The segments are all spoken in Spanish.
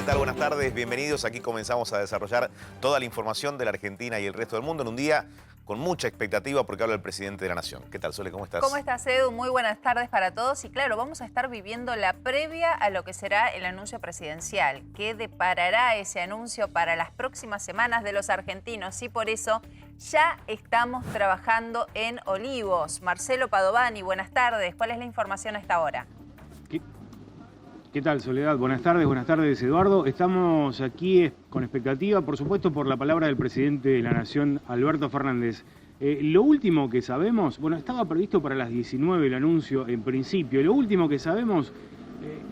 ¿qué tal? Buenas tardes, bienvenidos. Aquí comenzamos a desarrollar toda la información de la Argentina y el resto del mundo en un día con mucha expectativa porque habla el presidente de la Nación. ¿Qué tal, Sole? ¿Cómo estás? ¿Cómo estás, Edu? Muy buenas tardes para todos. Y claro, vamos a estar viviendo la previa a lo que será el anuncio presidencial. ¿Qué deparará ese anuncio para las próximas semanas de los argentinos? Y por eso ya estamos trabajando en Olivos. Marcelo Padovani, buenas tardes. ¿Cuál es la información a esta hora? ¿Qué tal, Soledad? Buenas tardes, Eduardo. Estamos aquí con expectativa, por supuesto, por la palabra del presidente de la Nación, Alberto Fernández. Lo último que sabemos, bueno, estaba previsto para las 19 el anuncio en principio. Lo último que sabemos,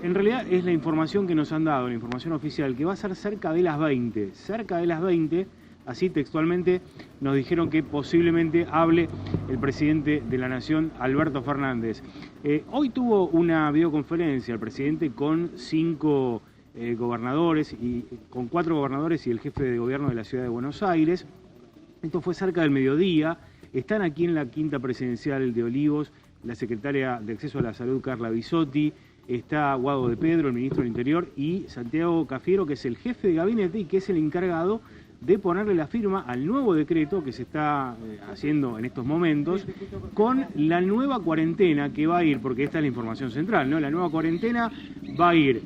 en realidad, es la información que nos han dado, la información oficial, que va a ser cerca de las 20. Cerca de las 20, así textualmente, nos dijeron que posiblemente hable el presidente de la Nación, Alberto Fernández. Hoy tuvo una videoconferencia el presidente con 5 gobernadores, y con 4 gobernadores y el jefe de gobierno de la ciudad de Buenos Aires. Esto fue cerca del mediodía. Están aquí en la quinta presidencial de Olivos la secretaria de Acceso a la Salud, Carla Bisotti, está Guado de Pedro, el ministro del Interior, y Santiago Cafiero, que es el jefe de gabinete y que es el encargado de ponerle la firma al nuevo decreto que se está haciendo en estos momentos con la nueva cuarentena que va a ir, porque esta es la información central, ¿no? La nueva cuarentena va a ir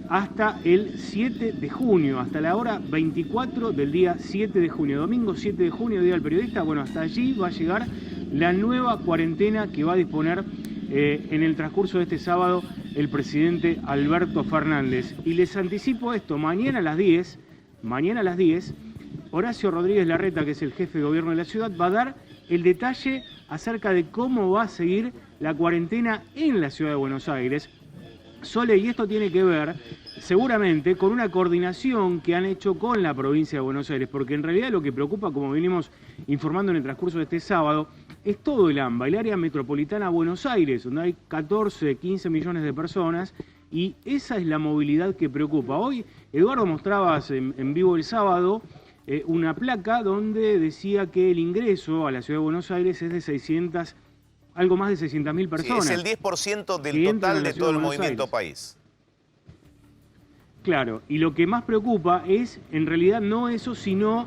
hasta el 7 de junio, hasta la hora 24 del día 7 de junio, domingo 7 de junio, Día del Periodista. Bueno, hasta allí va a llegar la nueva cuarentena que va a disponer en el transcurso de este sábado el presidente Alberto Fernández. Y les anticipo esto, mañana a las 10, Horacio Rodríguez Larreta, que es el jefe de gobierno de la ciudad, va a dar el detalle acerca de cómo va a seguir la cuarentena en la ciudad de Buenos Aires. Sole, y esto tiene que ver seguramente con una coordinación que han hecho con la provincia de Buenos Aires, porque en realidad lo que preocupa, como venimos informando en el transcurso de este sábado, es todo el AMBA, el área metropolitana de Buenos Aires, donde hay 14, 15 millones de personas, y esa es la movilidad que preocupa. Hoy, Eduardo, mostrabas en vivo el sábado una placa donde decía que el ingreso a la ciudad de Buenos Aires es de algo más de 600.000 personas. Sí, es el 10% del total de todo el movimiento país. Claro, y lo que más preocupa es, en realidad, no eso, sino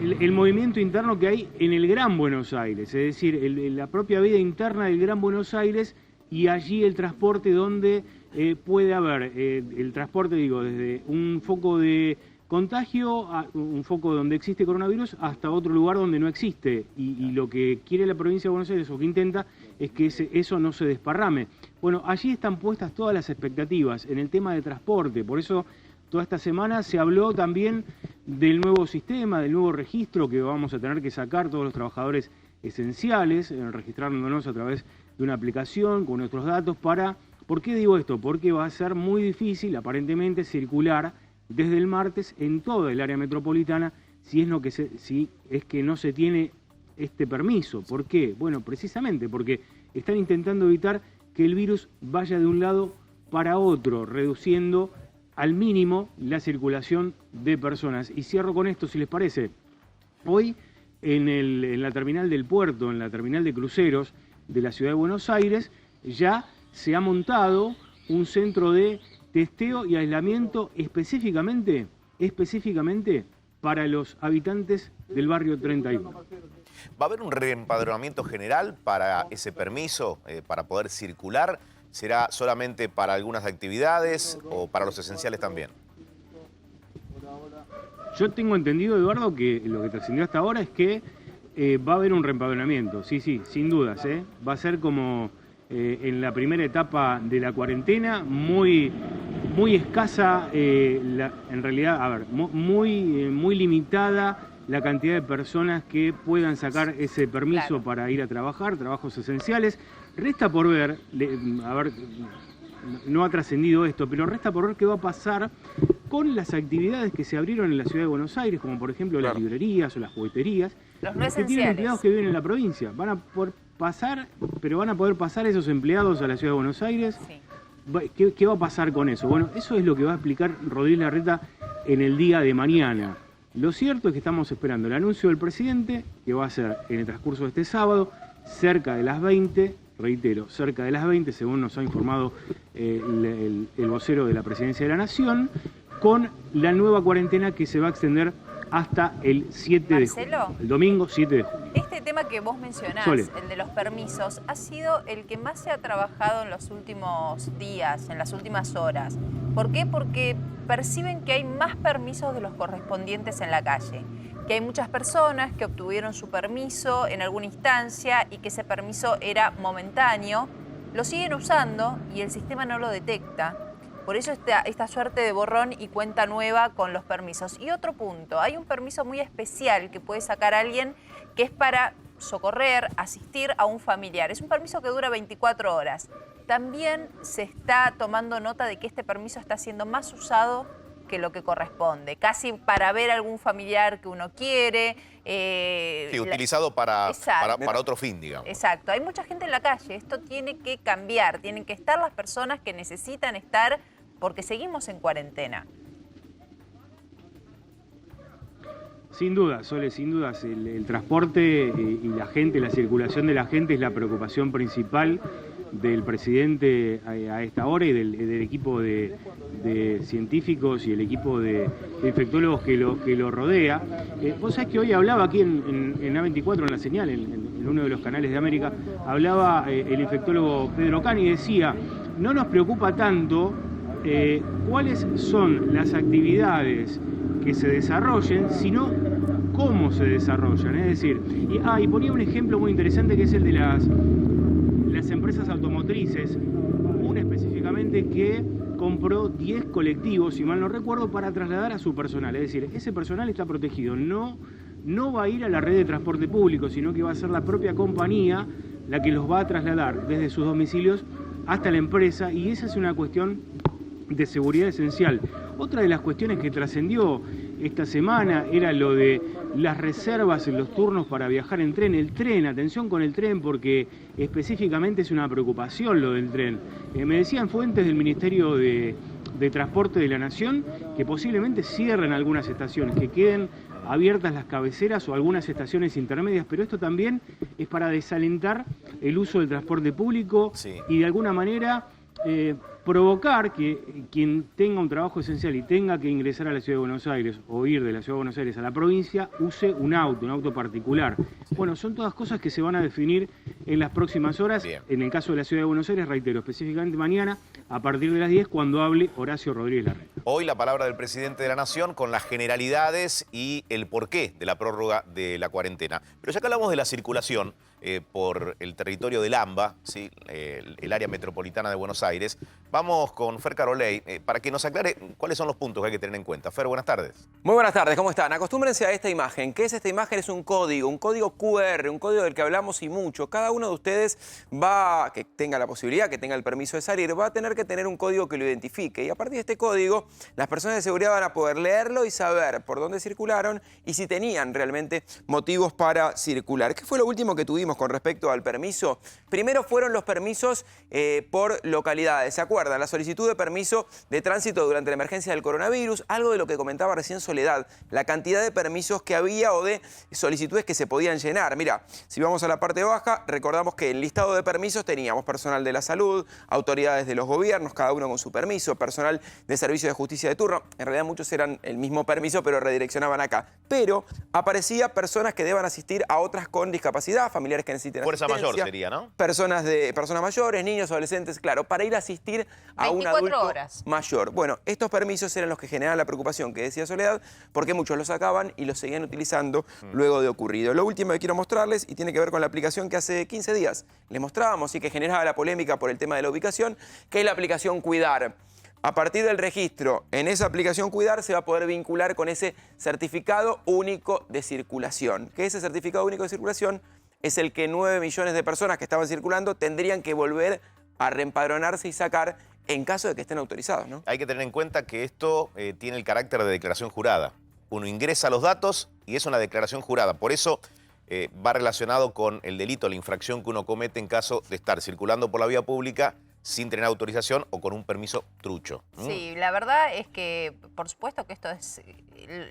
el movimiento interno que hay en el Gran Buenos Aires, es decir, la propia vida interna del Gran Buenos Aires y allí el transporte donde puede haber, el transporte, digo, desde un foco de contagio a un foco donde existe coronavirus hasta otro lugar donde no existe. Y lo que quiere la provincia de Buenos Aires, o que intenta, es que eso no se desparrame. Bueno, allí están puestas todas las expectativas en el tema de transporte. Por eso toda esta semana se habló también del nuevo sistema, del nuevo registro que vamos a tener que sacar todos los trabajadores esenciales, registrándonos a través de una aplicación con nuestros datos para... ¿Por qué digo esto? Porque va a ser muy difícil, aparentemente, circular desde el martes en toda el área metropolitana si es que no se tiene este permiso. ¿Por qué? Bueno, precisamente porque están intentando evitar que el virus vaya de un lado para otro, reduciendo al mínimo la circulación de personas. Y cierro con esto, si les parece. Hoy en la terminal del puerto, en la terminal de cruceros de la ciudad de Buenos Aires, ya se ha montado un centro de testeo y aislamiento específicamente para los habitantes del barrio 31. ¿Va a haber un reempadronamiento general para ese permiso, para poder circular? ¿Será solamente para algunas actividades o para los esenciales también? Yo tengo entendido, Eduardo, que lo que trascendió hasta ahora es que va a haber un reempadronamiento, sí, sin dudas. Va a ser como en la primera etapa de la cuarentena, muy escasa, en realidad, a ver, muy limitada la cantidad de personas que puedan sacar ese permiso, claro, para ir a trabajar, trabajos esenciales. Resta por ver, a ver, no ha trascendido esto, pero resta por ver qué va a pasar con las actividades que se abrieron en la ciudad de Buenos Aires, como por ejemplo las librerías o las jugueterías, los no que esenciales, tienen empleados que viven en la provincia. Van a poder pasar esos empleados a la ciudad de Buenos Aires. Sí. ¿Qué va a pasar con eso? Bueno, eso es lo que va a explicar Rodríguez Larreta en el día de mañana. Lo cierto es que estamos esperando el anuncio del presidente, que va a ser en el transcurso de este sábado, cerca de las 20, reitero, cerca de las 20, según nos ha informado el vocero de la Presidencia de la Nación, con la nueva cuarentena que se va a extender hasta el 7 de junio. El domingo 7 de junio. Este tema que vos mencionás, Sole. el de los permisos, ha sido el que más se ha trabajado en los últimos días, en las últimas horas. ¿Por qué? Porque perciben que hay más permisos de los correspondientes en la calle. Que hay muchas personas que obtuvieron su permiso en alguna instancia y que ese permiso era momentáneo, lo siguen usando y el sistema no lo detecta. Por eso esta suerte de borrón y cuenta nueva con los permisos. Y otro punto, hay un permiso muy especial que puede sacar alguien que es para socorrer, asistir a un familiar. Es un permiso que dura 24 horas. También se está tomando nota de que este permiso está siendo más usado que lo que corresponde, casi para ver a algún familiar que uno quiere. Sí, utilizado para otro fin, digamos. Exacto, hay mucha gente en la calle, esto tiene que cambiar, tienen que estar las personas que necesitan estar porque seguimos en cuarentena. Sin duda, Sole, sin dudas, el transporte y la gente, la circulación de la gente es la preocupación principal del presidente a esta hora y del equipo de científicos y el equipo de infectólogos que lo rodea. Vos sabés que hoy hablaba aquí en A24, en la señal, en uno de los canales de América, hablaba el infectólogo Pedro Cani y decía, no nos preocupa tanto cuáles son las actividades que se desarrollen, sino cómo se desarrollan. Es decir, y ponía un ejemplo muy interesante que es el de las empresas automotrices, una específicamente que compró 10 colectivos, si mal no recuerdo, para trasladar a su personal. Es decir, ese personal está protegido, no va a ir a la red de transporte público, sino que va a ser la propia compañía la que los va a trasladar desde sus domicilios hasta la empresa, y esa es una cuestión de seguridad esencial. Otra de las cuestiones que trascendió esta semana era lo de las reservas en los turnos para viajar en tren. El tren, atención con el tren, porque específicamente es una preocupación lo del tren. Me decían fuentes del Ministerio de Transporte de la Nación que posiblemente cierren algunas estaciones, que queden abiertas las cabeceras o algunas estaciones intermedias, pero esto también es para desalentar el uso del transporte público. Sí. Y de alguna manera provocar que quien tenga un trabajo esencial y tenga que ingresar a la Ciudad de Buenos Aires o ir de la Ciudad de Buenos Aires a la provincia, use un auto particular. Sí. Bueno, son todas cosas que se van a definir en las próximas horas. Bien. En el caso de la Ciudad de Buenos Aires, reitero, específicamente mañana, a partir de las 10, cuando hable Horacio Rodríguez Larreta. Hoy la palabra del presidente de la Nación con las generalidades y el porqué de la prórroga de la cuarentena. Pero ya que hablamos de la circulación por el territorio del AMBA, ¿sí? El área metropolitana de Buenos Aires, vamos con Fer Caroley para que nos aclare cuáles son los puntos que hay que tener en cuenta. Fer, buenas tardes. Muy buenas tardes, ¿cómo están? Acostúmbrense a esta imagen. ¿Qué es esta imagen? Es un código QR, un código del que hablamos y mucho. Cada uno de ustedes que tenga la posibilidad, que tenga el permiso de salir, va a tener que tener un código que lo identifique. Y a partir de este código, las personas de seguridad van a poder leerlo y saber por dónde circularon y si tenían realmente motivos para circular. ¿Qué fue lo último que tuvimos con respecto al permiso? Primero fueron los permisos por localidades. ¿Se acuerdan? La solicitud de permiso de tránsito durante la emergencia del coronavirus, algo de lo que comentaba recién Soledad, la cantidad de permisos que había o de solicitudes que se podían llenar. Mira, si vamos a la parte baja, recordamos que en el listado de permisos teníamos personal de la salud, autoridades de los gobiernos, cada uno con su permiso, personal de servicio de justicia de turno. En realidad muchos eran el mismo permiso, pero redireccionaban acá. Pero aparecía personas que deban asistir a otras con discapacidad, familiares que necesiten fuerza asistencia. Mayor sería, ¿no? Personas mayores, niños, adolescentes, claro, para ir a asistir a un adulto mayor. Bueno, estos permisos eran los que generaban la preocupación que decía Soledad, porque muchos los sacaban y los seguían utilizando luego de ocurrido. Lo último que quiero mostrarles, y tiene que ver con la aplicación que hace 15 días les mostrábamos y que generaba la polémica por el tema de la ubicación, que es la aplicación Cuidar. A partir del registro en esa aplicación Cuidar se va a poder vincular con ese certificado único de circulación. Que ese certificado único de circulación es el que 9 millones de personas que estaban circulando tendrían que volver a reempadronarse y sacar en caso de que estén autorizados, ¿no? Hay que tener en cuenta que esto tiene el carácter de declaración jurada. Uno ingresa los datos y es una declaración jurada. Por eso va relacionado con el delito, la infracción que uno comete en caso de estar circulando por la vía pública sin tener autorización o con un permiso trucho. Sí, la verdad es que, por supuesto que esto es,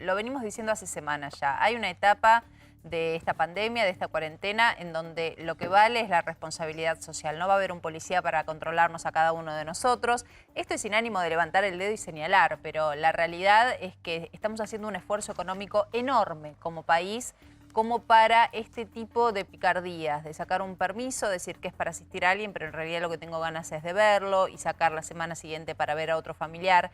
lo venimos diciendo hace semanas ya, hay una etapa de esta pandemia, de esta cuarentena, en donde lo que vale es la responsabilidad social. No va a haber un policía para controlarnos a cada uno de nosotros. Esto es sin ánimo de levantar el dedo y señalar, pero la realidad es que estamos haciendo un esfuerzo económico enorme como país, como para este tipo de picardías, de sacar un permiso, decir que es para asistir a alguien, pero en realidad lo que tengo ganas es de verlo y sacar la semana siguiente para ver a otro familiar.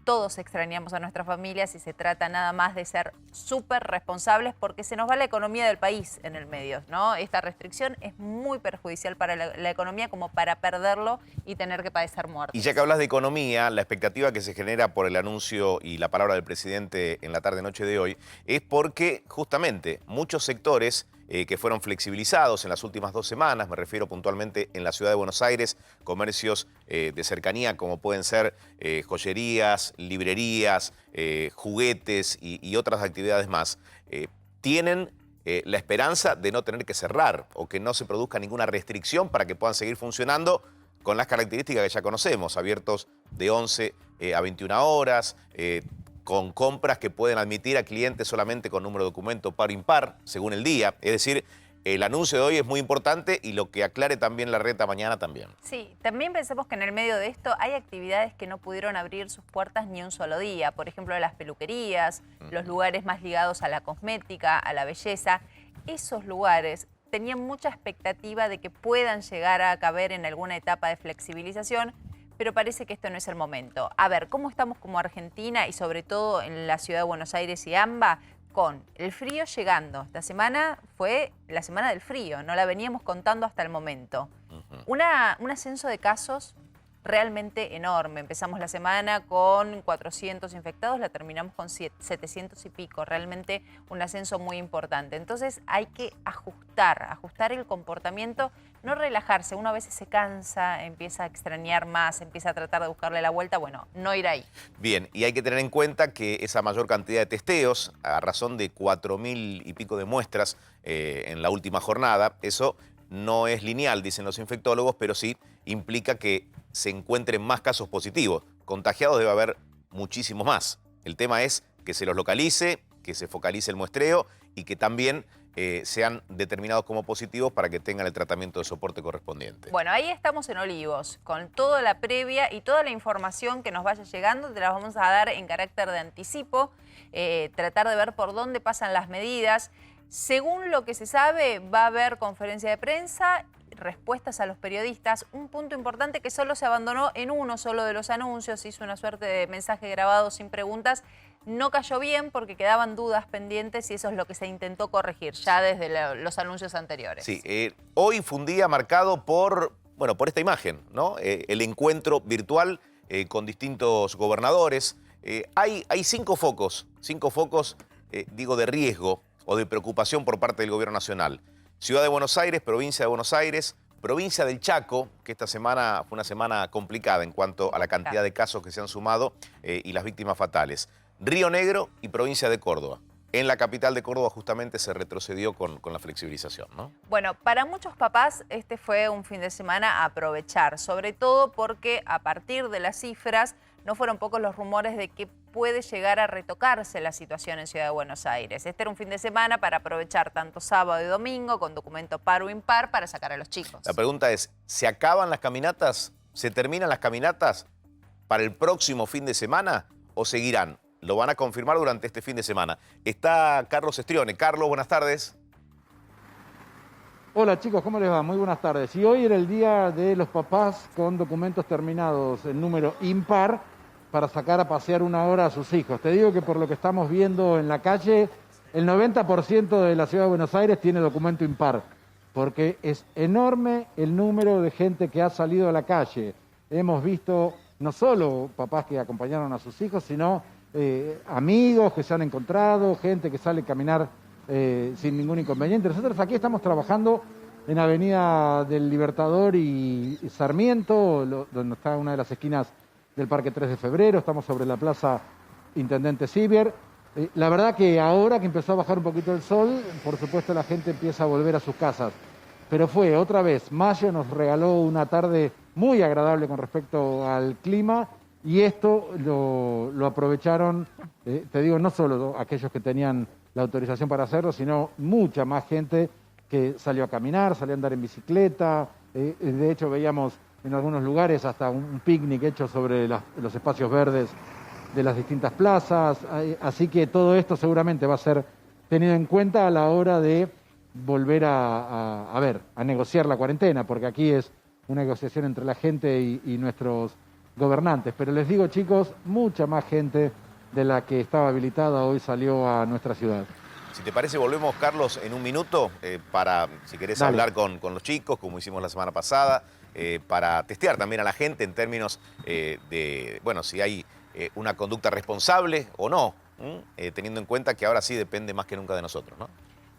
Todos extrañamos a nuestras familias y se trata nada más de ser súper responsables porque se nos va la economía del país en el medio, ¿no? Esta restricción es muy perjudicial para la economía como para perderlo y tener que padecer muertes. Y ya que hablas de economía, la expectativa que se genera por el anuncio y la palabra del presidente en la tarde-noche de hoy es porque justamente muchos sectores que fueron flexibilizados en las últimas 2 semanas, me refiero puntualmente en la ciudad de Buenos Aires, comercios de cercanía como pueden ser joyerías, librerías, juguetes y otras actividades más, tienen la esperanza de no tener que cerrar o que no se produzca ninguna restricción para que puedan seguir funcionando con las características que ya conocemos, abiertos de 11 a 21 horas, con compras que pueden admitir a clientes solamente con número de documento par o impar, según el día. Es decir, el anuncio de hoy es muy importante y lo que aclare también la reta mañana también. Sí, también pensemos que en el medio de esto hay actividades que no pudieron abrir sus puertas ni un solo día. Por ejemplo, las peluquerías, los lugares más ligados a la cosmética, a la belleza. Esos lugares tenían mucha expectativa de que puedan llegar a caber en alguna etapa de flexibilización, pero parece que esto no es el momento. A ver, ¿cómo estamos como Argentina y sobre todo en la ciudad de Buenos Aires y AMBA? Con el frío llegando. Esta semana fue la semana del frío, no la veníamos contando hasta el momento. Un ascenso de casos realmente enorme. Empezamos la semana con 400 infectados, la terminamos con 700 y pico. Realmente un ascenso muy importante. Entonces hay que ajustar el comportamiento, no relajarse. Uno a veces se cansa, empieza a extrañar más, empieza a tratar de buscarle la vuelta. Bueno, no ir ahí. Bien, y hay que tener en cuenta que esa mayor cantidad de testeos, a razón de 4.000 y pico de muestras en la última jornada, eso no es lineal, dicen los infectólogos, pero sí implica que se encuentren más casos positivos. Contagiados debe haber muchísimos más. El tema es que se los localice, que se focalice el muestreo y que también sean determinados como positivos para que tengan el tratamiento de soporte correspondiente. Bueno, ahí estamos en Olivos, con toda la previa y toda la información que nos vaya llegando, te la vamos a dar en carácter de anticipo, tratar de ver por dónde pasan las medidas. Según lo que se sabe, va a haber conferencia de prensa, respuestas a los periodistas. Un punto importante que solo se abandonó en uno solo de los anuncios, hizo una suerte de mensaje grabado sin preguntas. No cayó bien porque quedaban dudas pendientes y eso es lo que se intentó corregir ya desde los anuncios anteriores. Sí, hoy fue un día marcado por esta imagen, ¿no? El encuentro virtual con distintos gobernadores. Hay 5 focos, digo, de riesgo o de preocupación por parte del gobierno nacional. Ciudad de Buenos Aires, provincia de Buenos Aires, provincia del Chaco, que esta semana fue una semana complicada en cuanto a la cantidad de casos que se han sumado y las víctimas fatales. Río Negro y provincia de Córdoba. En la capital de Córdoba justamente se retrocedió con la flexibilización, ¿no? Bueno, para muchos papás este fue un fin de semana a aprovechar, sobre todo porque a partir de las cifras no fueron pocos los rumores de que puede llegar a retocarse la situación en Ciudad de Buenos Aires. Este era un fin de semana para aprovechar tanto sábado y domingo con documento par o impar para sacar a los chicos. La pregunta es, ¿se acaban las caminatas? ¿Se terminan las caminatas para el próximo fin de semana o seguirán? Lo van a confirmar durante este fin de semana. Está Carlos Estrione. Carlos, buenas tardes. Hola chicos, ¿cómo les va? Muy buenas tardes. Y hoy era el día de los papás con documentos terminados en número impar para sacar a pasear 1 hora a sus hijos. Te digo que por lo que estamos viendo en la calle, el 90% de la ciudad de Buenos Aires tiene documento impar, porque es enorme el número de gente que ha salido a la calle. Hemos visto no solo papás que acompañaron a sus hijos, sino amigos que se han encontrado, gente que sale a caminar sin ningún inconveniente. Nosotros aquí estamos trabajando en Avenida del Libertador y Sarmiento, donde está una de las esquinas del Parque 3 de Febrero, estamos sobre la Plaza Intendente Sivier. La verdad que ahora que empezó a bajar un poquito el sol, por supuesto la gente empieza a volver a sus casas. Pero fue otra vez, mayo nos regaló una tarde muy agradable con respecto al clima y esto lo aprovecharon, te digo, no solo aquellos que tenían la autorización para hacerlo, sino mucha más gente que salió a caminar, salió a andar en bicicleta. De hecho, veíamos en algunos lugares hasta un picnic hecho sobre los espacios verdes de las distintas plazas. Así que todo esto seguramente va a ser tenido en cuenta a la hora de volver a negociar la cuarentena, porque aquí es una negociación entre la gente y nuestros gobernantes. Pero les digo, chicos, mucha más gente de la que estaba habilitada hoy salió a nuestra ciudad. Si te parece, volvemos, Carlos, en un minuto para, si querés, Dale. hablar con los chicos, como hicimos la semana pasada, para testear también a la gente en términos de, bueno, si hay una conducta responsable o no, teniendo en cuenta que ahora sí depende más que nunca de nosotros, ¿no?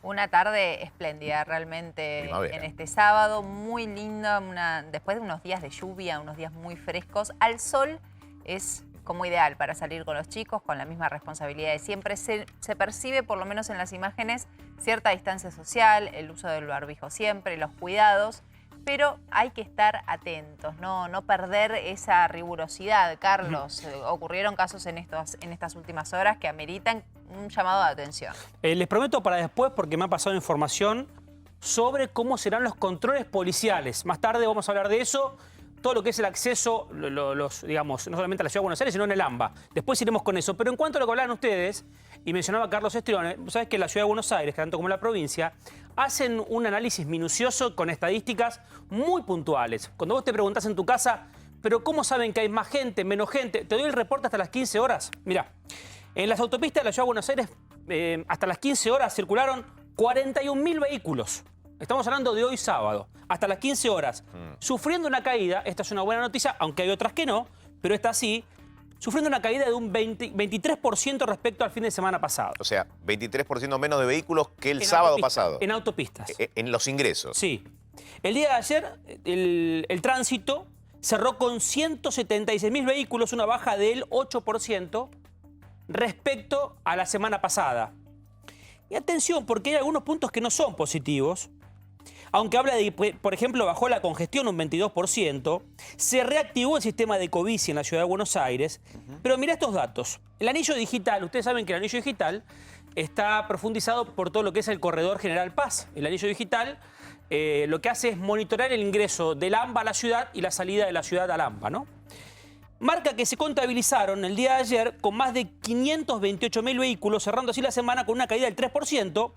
Una tarde espléndida realmente Primavera. en este sábado, muy linda, después de unos días de lluvia, unos días muy frescos. Al sol es como ideal para salir con los chicos, con la misma responsabilidad de siempre. Se percibe, por lo menos en las imágenes, cierta distancia social, el uso del barbijo siempre, los cuidados, pero hay que estar atentos, no perder esa rigurosidad. Carlos, ocurrieron casos en estas últimas horas que ameritan un llamado de atención. Les prometo para después, porque me ha pasado información sobre cómo serán los controles policiales. Más tarde vamos a hablar de eso. Todo lo que es el acceso, digamos, no solamente a la Ciudad de Buenos Aires, sino en el AMBA. Después iremos con eso. Pero en cuanto a lo que hablaban ustedes, y mencionaba Carlos Estrione, vos sabés que la Ciudad de Buenos Aires, tanto como la provincia, hacen un análisis minucioso con estadísticas muy puntuales. Cuando vos te preguntás en tu casa, ¿pero cómo saben que hay más gente, menos gente? Te doy el reporte hasta las 15 horas. Mirá, en las autopistas de la Ciudad de Buenos Aires, hasta las 15 horas circularon 41.000 vehículos. Estamos hablando de hoy sábado, hasta las 15 horas, sufriendo una caída. Esta es una buena noticia, aunque hay otras que no, pero esta sí, sufriendo una caída de un 23% respecto al fin de semana pasado. O sea, 23% menos de vehículos que el sábado pasado. En autopistas. En los ingresos. Sí. El día de ayer, el tránsito cerró con 176.000 vehículos, una baja del 8% respecto a la semana pasada. Y atención, porque hay algunos puntos que no son positivos. Aunque habla de, por ejemplo, bajó la congestión un 22%, se reactivó el sistema de COVID en la Ciudad de Buenos Aires. Pero mirá estos datos. El anillo digital, ustedes saben que el anillo digital está profundizado por todo lo que es el corredor General Paz. El anillo digital lo que hace es monitorear el ingreso del AMBA a la ciudad y la salida de la ciudad al AMBA, ¿no? Marca que se contabilizaron el día de ayer con más de 528.000 vehículos, cerrando así la semana con una caída del 3%,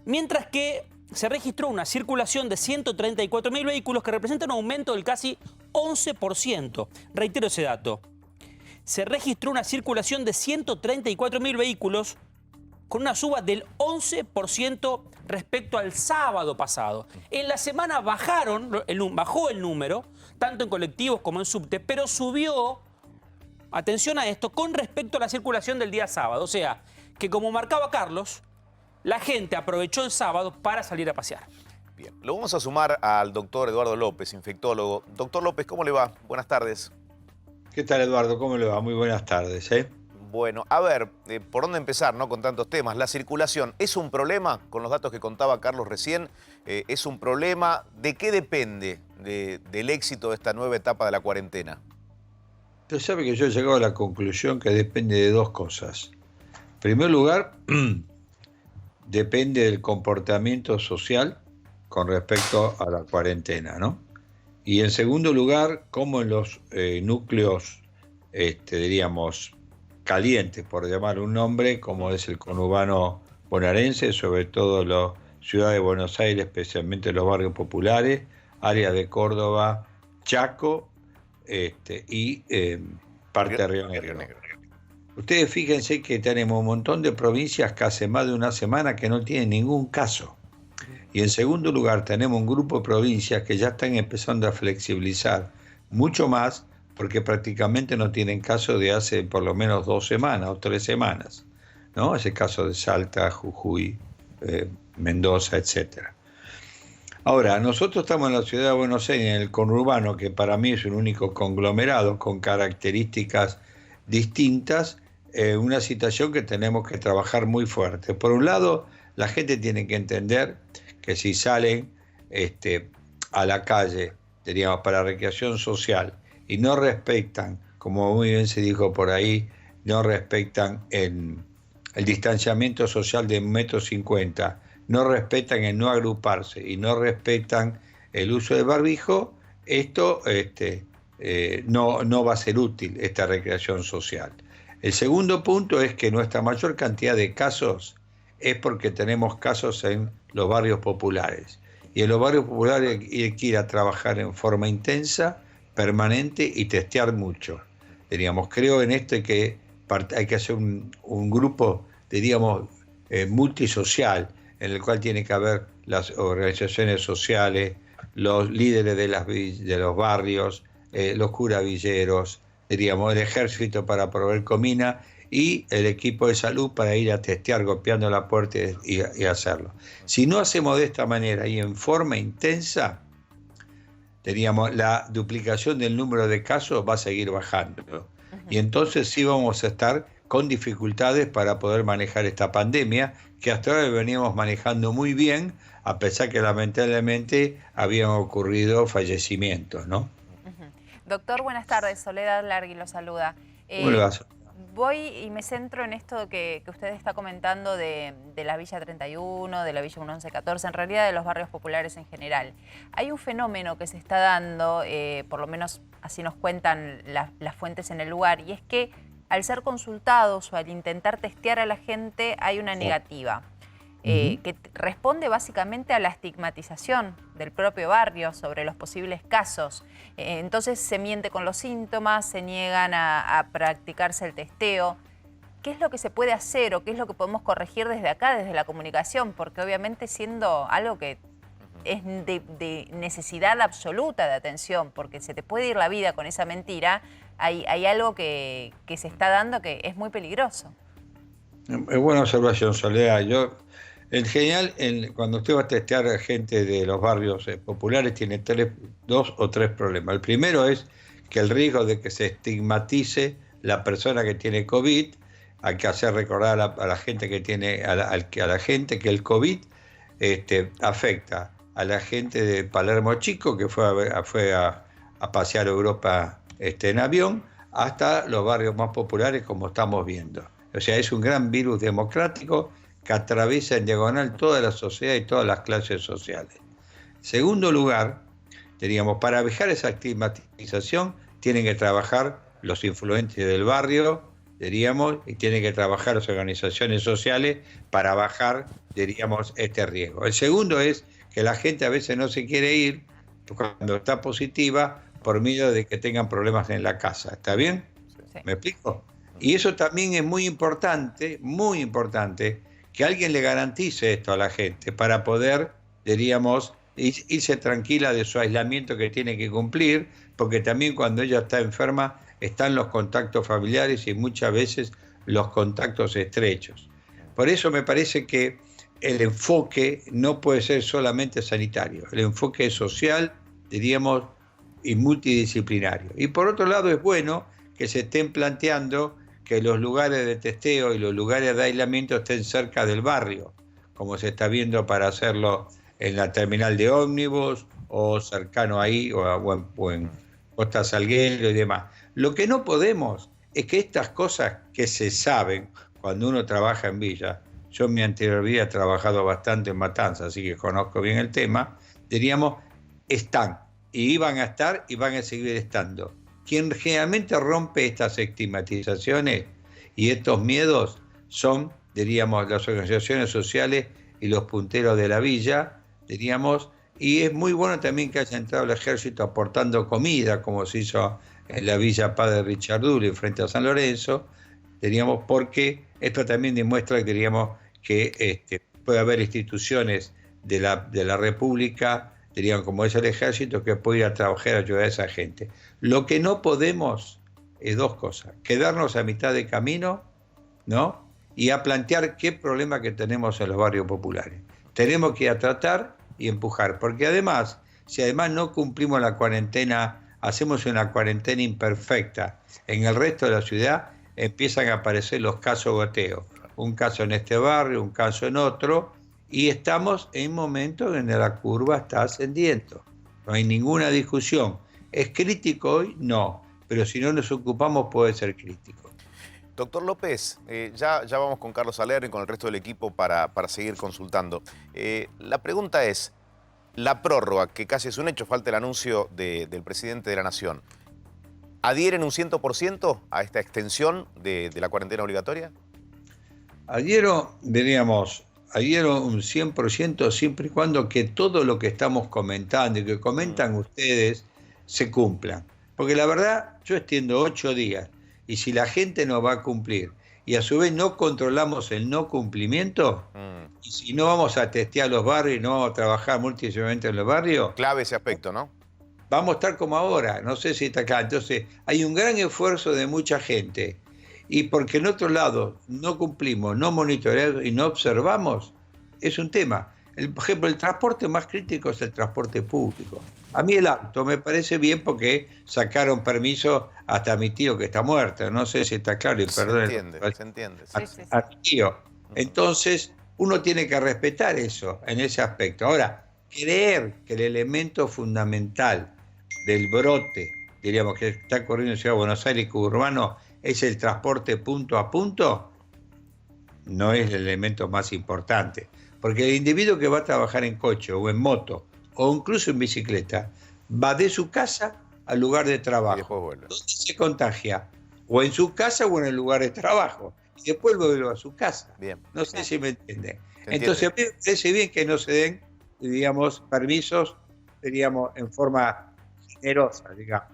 mientras que se registró una circulación de 134.000 vehículos que representa un aumento del casi 11%. Reitero ese dato. Se registró una circulación de 134.000 vehículos con una suba del 11% respecto al sábado pasado. En la semana bajó el número, tanto en colectivos como en subte, pero subió, atención a esto, con respecto a la circulación del día sábado. O sea, que como marcaba Carlos, la gente aprovechó el sábado para salir a pasear. Bien, lo vamos a sumar al doctor Eduardo López, infectólogo. Doctor López, ¿cómo le va? Buenas tardes. ¿Qué tal, Eduardo? ¿Cómo le va? Muy buenas tardes, Bueno, a ver, ¿por dónde empezar, no? Con tantos temas. La circulación, ¿es un problema? Con los datos que contaba Carlos recién, ¿es un problema? ¿De qué depende del éxito de esta nueva etapa de la cuarentena? Usted sabe que yo he llegado a la conclusión que depende de dos cosas. En primer lugar, depende del comportamiento social con respecto a la cuarentena, ¿no? Y en segundo lugar, cómo en los núcleos, diríamos, calientes, por llamar un nombre, como es el conurbano bonaerense, sobre todo la ciudad de Buenos Aires, especialmente los barrios populares, áreas de Córdoba, Chaco y parte de Río Negro. Ustedes fíjense que tenemos un montón de provincias que hace más de una semana que no tienen ningún caso. Y en segundo lugar, tenemos un grupo de provincias que ya están empezando a flexibilizar mucho más porque prácticamente no tienen caso de hace por lo menos 2 semanas o 3 semanas, ¿no? Es el caso de Salta, Jujuy, Mendoza, etc. Ahora, nosotros estamos en la ciudad de Buenos Aires, en el conurbano, que para mí es un único conglomerado con características distintas, una situación que tenemos que trabajar muy fuerte. Por un lado, la gente tiene que entender que si salen a la calle, diríamos, para recreación social, y no respetan, como muy bien se dijo por ahí, no respetan el distanciamiento social de 1,50 m, no respetan el no agruparse y no respetan el uso de barbijo, esto no va a ser útil, esta recreación social. El segundo punto es que nuestra mayor cantidad de casos es porque tenemos casos en los barrios populares. Y en los barrios populares hay que ir a trabajar en forma intensa, permanente y testear mucho. Creo en esto que hay que hacer un grupo, multisocial, en el cual tiene que haber las organizaciones sociales, los líderes de los barrios, los curavilleros, el ejército para proveer comida y el equipo de salud para ir a testear, golpeando la puerta y hacerlo. Si no hacemos de esta manera y en forma intensa, la duplicación del número de casos va a seguir bajando. Y entonces sí vamos a estar con dificultades para poder manejar esta pandemia, que hasta ahora veníamos manejando muy bien, a pesar que lamentablemente habían ocurrido fallecimientos, ¿no? Doctor, buenas tardes. Soledad Largui lo saluda. Voy y me centro en esto que usted está comentando de la Villa 31, de la Villa 1114, en realidad de los barrios populares en general. Hay un fenómeno que se está dando, por lo menos así nos cuentan las fuentes en el lugar, y es que al ser consultados o al intentar testear a la gente hay una negativa. Que responde básicamente a la estigmatización del propio barrio sobre los posibles casos. Entonces se miente con los síntomas, se niegan a practicarse el testeo. ¿Qué es lo que se puede hacer o qué es lo que podemos corregir desde acá, desde la comunicación? Porque obviamente siendo algo que es de necesidad absoluta de atención, porque se te puede ir la vida con esa mentira, hay algo que se está dando que es muy peligroso. Es buena observación, Soledad. En general, cuando usted va a testear a gente de los barrios populares, tiene 2 o 3 problemas. El primero es que el riesgo de que se estigmatice la persona que tiene COVID. Hay que hacer recordar a la gente que tiene, a la gente que el COVID afecta a la gente de Palermo Chico, que fue a pasear Europa en avión, hasta los barrios más populares, como estamos viendo. O sea, es un gran virus democrático que atraviesa en diagonal toda la sociedad y todas las clases sociales. En segundo lugar, para bajar esa estigmatización, tienen que trabajar los influentes del barrio, y tienen que trabajar las organizaciones sociales para bajar, este riesgo. El segundo es que la gente a veces no se quiere ir cuando está positiva por miedo de que tengan problemas en la casa. ¿Está bien? Sí. ¿Me explico? Y eso también es muy importante, que alguien le garantice esto a la gente para poder, irse tranquila de su aislamiento que tiene que cumplir, porque también cuando ella está enferma están los contactos familiares y muchas veces los contactos estrechos. Por eso me parece que el enfoque no puede ser solamente sanitario, el enfoque es social, y multidisciplinario. Y por otro lado es bueno que se estén planteando que los lugares de testeo y los lugares de aislamiento estén cerca del barrio, como se está viendo para hacerlo en la terminal de ómnibus o cercano ahí o en Costa Salguero y demás. Lo que no podemos es que estas cosas que se saben cuando uno trabaja en Villa, yo en mi anterior vida he trabajado bastante en Matanzas, así que conozco bien el tema, están y iban a estar y van a seguir estando. Quien generalmente rompe estas estigmatizaciones y estos miedos son, las organizaciones sociales y los punteros de la villa, y es muy bueno también que haya entrado el ejército aportando comida, como se hizo en la Villa Padre Richarduli frente a San Lorenzo, porque esto también demuestra que puede haber instituciones de la República, como es el ejército, que puede ir a trabajar, a ayudar a esa gente. Lo que no podemos es 2 cosas: quedarnos a mitad de camino, ¿no? Y a plantear qué problema que tenemos en los barrios populares. Tenemos que ir a tratar y empujar, porque además, si además no cumplimos la cuarentena, hacemos una cuarentena imperfecta, en el resto de la ciudad empiezan a aparecer los casos goteo. Un caso en este barrio, un caso en otro, y estamos en un momento donde la curva está ascendiendo. No hay ninguna discusión. ¿Es crítico hoy? No. Pero si no nos ocupamos puede ser crítico. Doctor López, ya vamos con Carlos Salerno y con el resto del equipo para seguir consultando. La pregunta es, la prórroga, que casi es un hecho, falta el anuncio del presidente de la Nación, ¿adhieren un 100% a esta extensión de la cuarentena obligatoria? Adhiero un 100% siempre y cuando que todo lo que estamos comentando y que comentan ustedes se cumplan. Porque la verdad, yo extiendo 8 días y si la gente no va a cumplir y a su vez no controlamos el no cumplimiento, y si no vamos a testear los barrios y no vamos a trabajar multidisciplinariamente en los barrios... Clave ese aspecto, ¿no? Vamos a estar como ahora, no sé si está claro. Entonces, hay un gran esfuerzo de mucha gente. Y porque en otro lado no cumplimos, no monitoreamos y no observamos, es un tema. Por ejemplo, el transporte más crítico es el transporte público. A mí el auto me parece bien porque sacaron permiso hasta a mi tío que está muerto. No sé si está claro y perdón. Se entiende. A mi tío. Entonces, uno tiene que respetar eso en ese aspecto. Ahora, creer que el elemento fundamental del brote, diríamos que está corriendo en Ciudad de Buenos Aires y urbano, es el transporte punto a punto, no es el elemento más importante. Porque el individuo que va a trabajar en coche o en moto o incluso en bicicleta va de su casa al lugar de trabajo. ¿Dónde se contagia? O en su casa o en el lugar de trabajo. Y después vuelve a su casa. Bien. No sé si me entiende. Entonces, a mí me parece bien que no se den, digamos, permisos, diríamos, en forma generosa, digamos.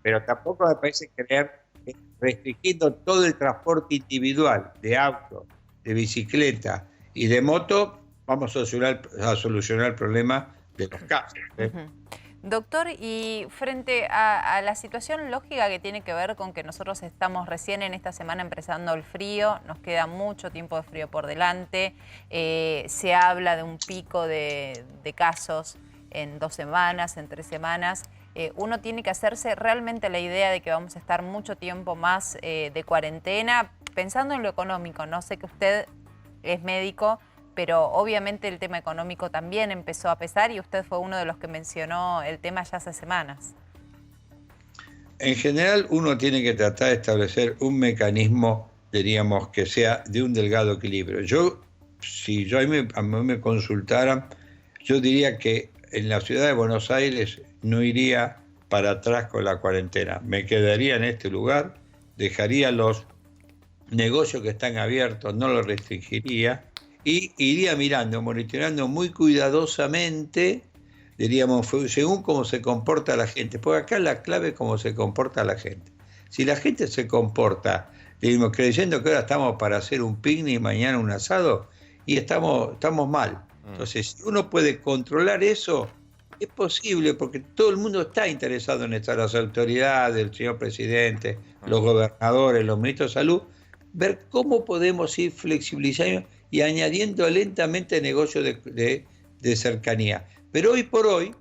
Pero tampoco me parece creer que restringiendo todo el transporte individual de auto, de bicicleta y de moto, vamos a solucionar el problema de los casos. Doctor, y frente a la situación lógica que tiene que ver con que nosotros estamos recién en esta semana empezando el frío, nos queda mucho tiempo de frío por delante, se habla de un pico de casos en 2 semanas, en 3 semanas, uno tiene que hacerse realmente la idea de que vamos a estar mucho tiempo más de cuarentena, pensando en lo económico. No sé que usted es médico, pero obviamente el tema económico también empezó a pesar y usted fue uno de los que mencionó el tema ya hace semanas. En general, uno tiene que tratar de establecer un mecanismo, diríamos, que sea de un delgado equilibrio. Si a mí me consultaran, yo diría que en la ciudad de Buenos Aires no iría para atrás con la cuarentena. Me quedaría en este lugar, dejaría los negocios que están abiertos, no los restringiría, y iría mirando, monitoreando muy cuidadosamente, diríamos, según cómo se comporta la gente. Porque acá la clave es cómo se comporta la gente. Si la gente se comporta, diríamos, creyendo que ahora estamos para hacer un picnic y mañana un asado, y estamos mal. Entonces, si uno puede controlar eso, es posible, porque todo el mundo está interesado en esto, las autoridades, el señor presidente, los gobernadores, los ministros de salud, ver cómo podemos ir flexibilizando y añadiendo lentamente negocios de cercanía. Pero hoy por hoy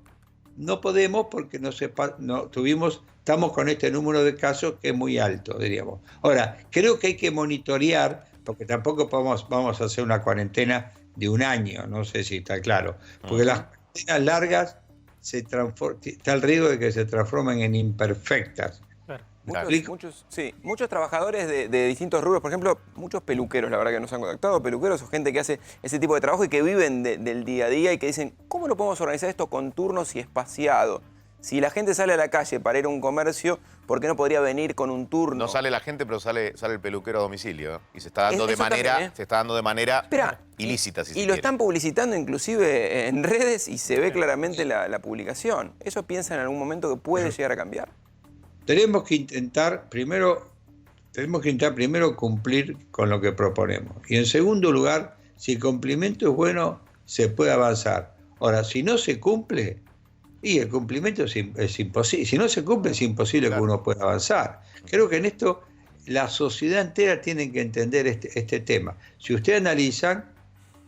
no podemos porque estamos con este número de casos que es muy alto, diríamos. Ahora, creo que hay que monitorear, porque tampoco vamos a hacer una cuarentena de 1 año, no sé si está claro, porque las cuarentenas largas está el riesgo de que se transformen en imperfectas. Muchos trabajadores de distintos rubros, por ejemplo, muchos peluqueros, la verdad que nos han contactado, peluqueros o gente que hace ese tipo de trabajo y que viven del día a día y que dicen, ¿cómo lo podemos organizar esto con turnos y espaciado? Si la gente sale a la calle para ir a un comercio, ¿por qué no podría venir con un turno? No sale la gente, pero sale el peluquero a domicilio, ¿eh? Y se está dando de manera ilícita, si se quiere. Y lo están publicitando inclusive en redes y se ve claramente la publicación. ¿Eso piensa en algún momento que puede llegar a cambiar? Tenemos que intentar primero cumplir con lo que proponemos. Y en segundo lugar, si el cumplimiento es bueno, se puede avanzar. Ahora, si no se cumple, y el cumplimiento es imposible. Si no se cumple, es imposible que uno pueda avanzar. Creo que en esto la sociedad entera tiene que entender este tema. Si ustedes analizan,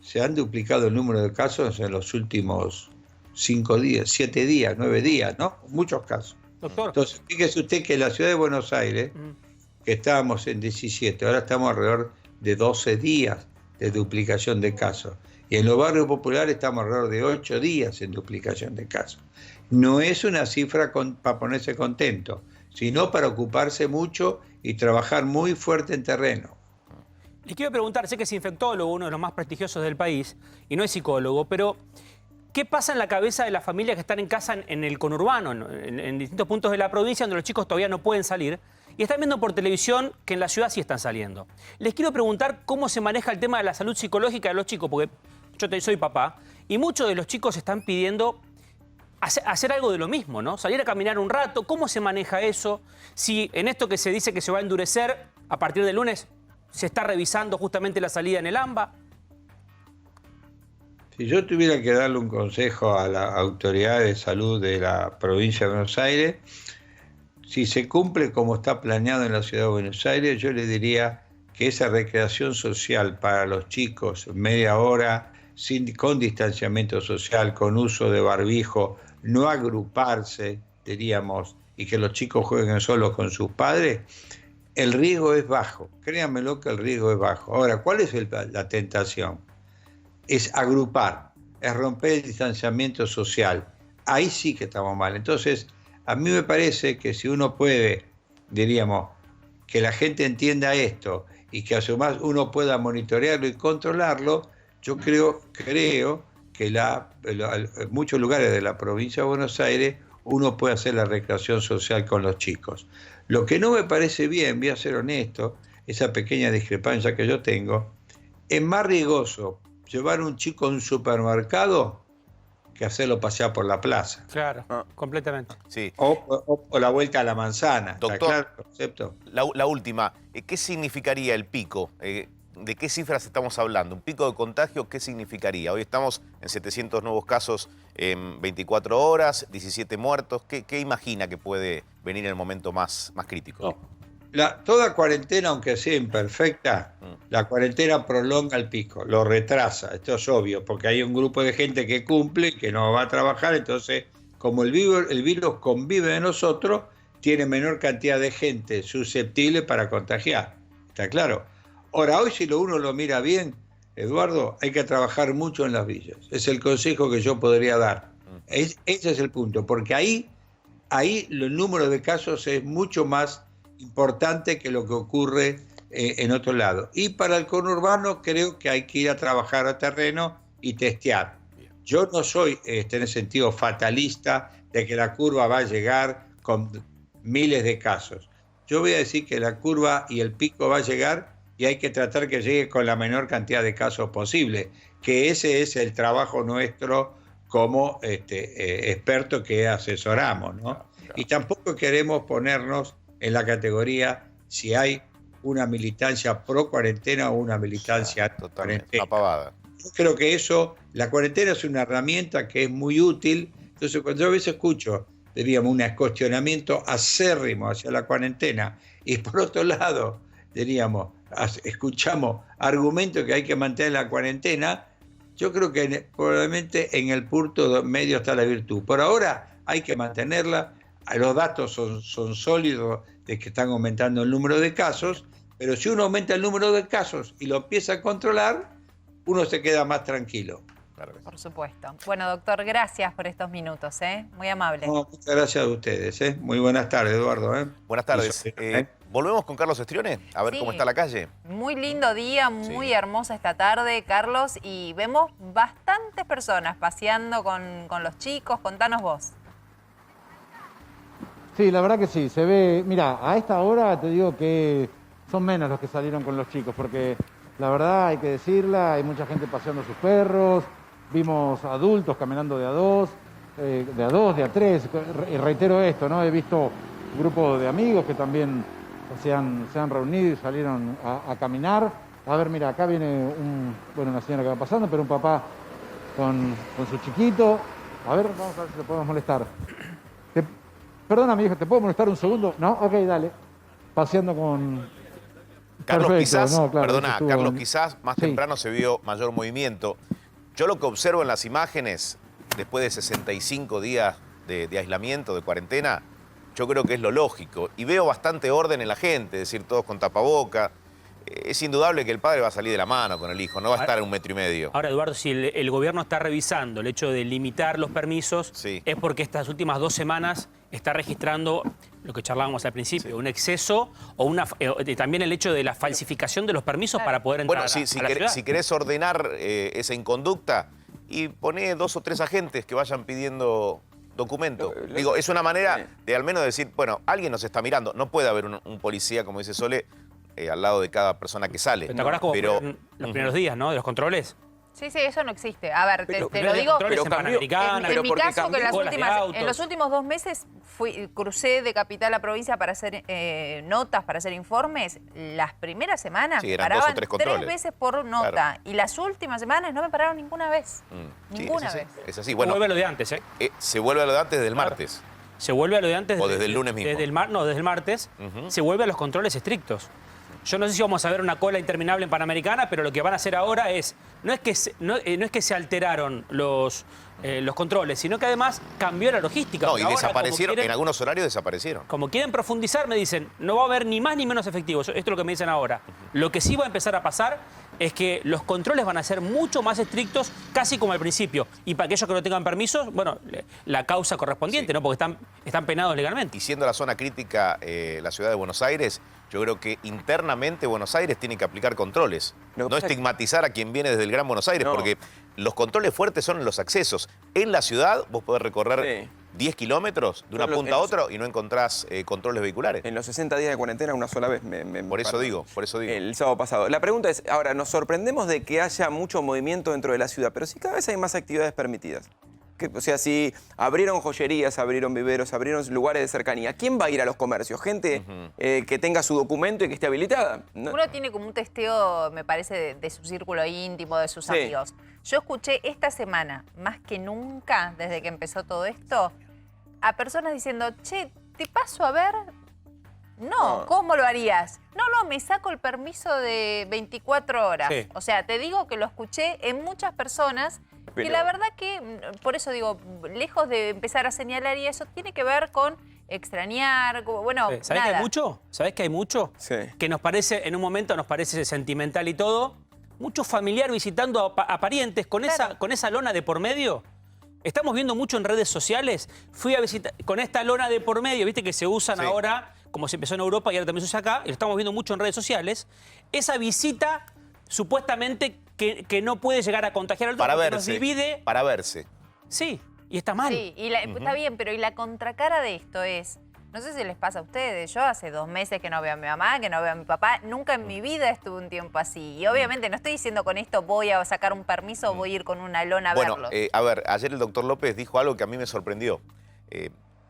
se han duplicado el número de casos en los últimos 5 días, 7 días, 9 días, ¿no? Muchos casos. Doctor. Entonces, fíjese usted que en la ciudad de Buenos Aires, que estábamos en 17, ahora estamos alrededor de 12 días de duplicación de casos. Y en los barrios populares estamos alrededor de 8 días en duplicación de casos. No es una cifra para ponerse contento, sino para ocuparse mucho y trabajar muy fuerte en terreno. Les quiero preguntar, sé que es infectólogo, uno de los más prestigiosos del país, y no es psicólogo, pero ¿qué pasa en la cabeza de las familias que están en casa en el conurbano, en distintos puntos de la provincia donde los chicos todavía no pueden salir y están viendo por televisión que en la ciudad sí están saliendo? Les quiero preguntar cómo se maneja el tema de la salud psicológica de los chicos, porque yo soy papá y muchos de los chicos están pidiendo hacer algo de lo mismo, ¿no? Salir a caminar un rato. ¿Cómo se maneja eso? Si en esto que se dice que se va a endurecer a partir del lunes se está revisando justamente la salida en el AMBA. Si yo tuviera que darle un consejo a la autoridad de salud de la provincia de Buenos Aires, si se cumple como está planeado en la ciudad de Buenos Aires, yo le diría que esa recreación social para los chicos, media hora, con distanciamiento social, con uso de barbijo, no agruparse, diríamos, y que los chicos jueguen solos con sus padres, el riesgo es bajo. Créanmelo que el riesgo es bajo. Ahora, ¿cuál es la tentación? Es agrupar, es romper el distanciamiento social. Ahí sí que estamos mal. Entonces, a mí me parece que si uno puede, diríamos, que la gente entienda esto y que además uno pueda monitorearlo y controlarlo, yo creo que en muchos lugares de la provincia de Buenos Aires uno puede hacer la recreación social con los chicos. Lo que no me parece bien, voy a ser honesto, esa pequeña discrepancia que yo tengo, es más riesgoso llevar a un chico a un supermercado que hacerlo pasear por la plaza. Claro, completamente. Sí. O la vuelta a la manzana. Doctor, ¿está claro el concepto? La última, ¿qué significaría el pico? ¿De qué cifras estamos hablando? ¿Un pico de contagio qué significaría? Hoy estamos en 700 nuevos casos en 24 horas, 17 muertos. ¿Qué imagina que puede venir en el momento más crítico? No. Toda cuarentena, aunque sea imperfecta, la cuarentena prolonga el pico, lo retrasa. Esto es obvio, porque hay un grupo de gente que cumple, que no va a trabajar, entonces, como el virus convive de nosotros, tiene menor cantidad de gente susceptible para contagiar. ¿Está claro? Ahora, hoy si uno lo mira bien, Eduardo, hay que trabajar mucho en las villas. Es el consejo que yo podría dar. Ese es el punto, porque ahí el número de casos es mucho más importante que lo que ocurre en otro lado. Y para el conurbano creo que hay que ir a trabajar a terreno y testear. Yo no soy, en ese sentido, fatalista de que la curva va a llegar con miles de casos. Yo voy a decir que la curva y el pico va a llegar y hay que tratar que llegue con la menor cantidad de casos posible, que ese es el trabajo nuestro como expertos que asesoramos, ¿no? Y tampoco queremos ponernos en la categoría si hay una militancia pro cuarentena o una militancia cuarentena. Una pavada. Yo creo que la cuarentena es una herramienta que es muy útil. Entonces, cuando yo a veces escucho, diríamos, un cuestionamiento acérrimo hacia la cuarentena, y por otro lado, diríamos, escuchamos argumentos que hay que mantener la cuarentena, yo creo que probablemente en el punto medio está la virtud. Por ahora hay que mantenerla. Los datos son sólidos de que están aumentando el número de casos, pero si uno aumenta el número de casos y lo empieza a controlar, uno se queda más tranquilo. Claro que sí. Por supuesto. Bueno, doctor, gracias por estos minutos, Muy amable. No, muchas gracias a ustedes, Muy buenas tardes, Eduardo, Buenas tardes. ¿Volvemos con Carlos Estrione? A ver Sí. cómo está la calle. Muy lindo día, muy hermosa esta tarde, Carlos, y vemos bastantes personas paseando con los chicos. Contanos vos. Sí, la verdad que sí, se ve, mira, a esta hora te digo que son menos los que salieron con los chicos, porque la verdad hay que decirla, hay mucha gente paseando sus perros, vimos adultos caminando de a dos, de a tres, y reitero esto, ¿no? He visto un grupo de amigos que también se han reunido y salieron a caminar. A ver, mira, acá viene una señora que va pasando, pero un papá con su chiquito. A ver, vamos a ver si le podemos molestar. Perdona, mi hijo, ¿te puedo molestar un segundo? ¿No? Ok, dale. Paseando con... Carlos, Perfecto, quizás, no, claro, perdona, estuvo... Carlos, quizás más Sí. temprano se vio mayor movimiento. Yo lo que observo en las imágenes, después de 65 días de aislamiento, de cuarentena, yo creo que es lo lógico. Y veo bastante orden en la gente, es decir, todos con tapaboca. es indudable que el padre va a salir de la mano con el hijo, no va a estar a 1,5 metros. Ahora, Eduardo, si el gobierno está revisando el hecho de limitar los permisos, Sí. es porque estas últimas 2 semanas está registrando lo que charlábamos al principio, un exceso o también el hecho de la falsificación de los permisos para poder entrar Bueno, a la ciudad. si querés ordenar esa inconducta y poné 2 o 3 agentes que vayan pidiendo documento. Digo, es una manera de al menos decir, bueno, alguien nos está mirando. No puede haber un policía, como dice Sole, al lado de cada persona que sale. ¿Te acuerdas cómo fueron los primeros días, ¿no? De los controles. Sí, eso no existe. A ver, te lo Pero digo. controles en Panamericana, En mi porque caso, que cambió en los últimos 2 meses crucé de capital a provincia para hacer notas, para hacer informes. Las primeras semanas Sí, me eran 2 o paraban 3 3 controles. veces por nota. Claro. Y las últimas semanas no me pararon ninguna vez. Sí, Ninguna es así, vez. es así. Bueno, Bueno, vuelve a lo de antes, ¿eh? se vuelve a lo de antes del martes. Se vuelve a lo de antes. O desde el lunes mismo. Desde el martes. Ujú. Se vuelve a los controles estrictos. Yo no sé si vamos a ver una cola interminable en Panamericana, pero lo que van a hacer ahora es, no es que se alteraron los controles, sino que además cambió la logística. No, Porque y ahora, desaparecieron, como quieren- en algunos horarios desaparecieron. Como quieren profundizar, me dicen, no va a haber ni más ni menos efectivos. Esto es lo que me dicen ahora. Lo que sí va a empezar a pasar es que los controles van a ser mucho más estrictos, casi como al principio. Y para aquellos que no tengan permisos, bueno, la causa correspondiente, Sí. ¿no? Porque están penados legalmente. Y siendo la zona crítica la ciudad de Buenos Aires, yo creo que internamente Buenos Aires tiene que aplicar controles. Lo que No pasa es- estigmatizar a quien viene desde el Gran Buenos Aires, No. porque los controles fuertes son en los accesos. En la ciudad vos podés recorrer Sí. 10 kilómetros de una Son los- punta a otra y no encontrás controles vehiculares. En los 60 días de cuarentena, una sola vez Por eso pararon. digo, por eso digo. El sábado pasado. La pregunta es, ahora, nos sorprendemos de que haya mucho movimiento dentro de la ciudad, pero si cada vez hay más actividades permitidas. O sea, si abrieron joyerías, abrieron viveros, abrieron lugares de cercanía, ¿quién va a ir a los comercios? Gente que tenga su documento y que esté habilitada. No- Uno tiene como un testeo, me parece, de su círculo íntimo, de sus Sí. amigos. Yo escuché esta semana, más que nunca, desde que empezó todo esto, a personas diciendo, che, ¿te paso a ver? No, ¿cómo lo harías? No, me saco el permiso de 24 horas. Sí. O sea, te digo que lo escuché en muchas personas que Pero- la verdad que, por eso digo, lejos de empezar a señalar y eso, tiene que ver con extrañar, bueno, ¿Sabés que nada. hay mucho? ¿Sabés que hay mucho? Sí. Que nos parece, en un momento nos parece sentimental y todo. Mucho familiar visitando a parientes con, Claro. con esa lona de por medio. Estamos viendo mucho en redes sociales. Fui a visitar con esta lona de por medio, viste que se usan Sí. ahora, como se empezó en Europa y ahora también se usa acá, y lo estamos viendo mucho en redes sociales. Esa visita supuestamente que no puede llegar a contagiar al otro Para porque verse. nos divide. Para verse. Sí, y está mal. Sí, y está bien, pero y la contracara de esto es, no sé si les pasa a ustedes, yo hace 2 meses que no veo a mi mamá, que no veo a mi papá, nunca en mi vida estuve un tiempo así. Y obviamente no estoy diciendo con esto voy a sacar un permiso o voy a ir con una lona a Bueno, verlos. a ver, ayer el doctor López dijo algo que a mí me sorprendió.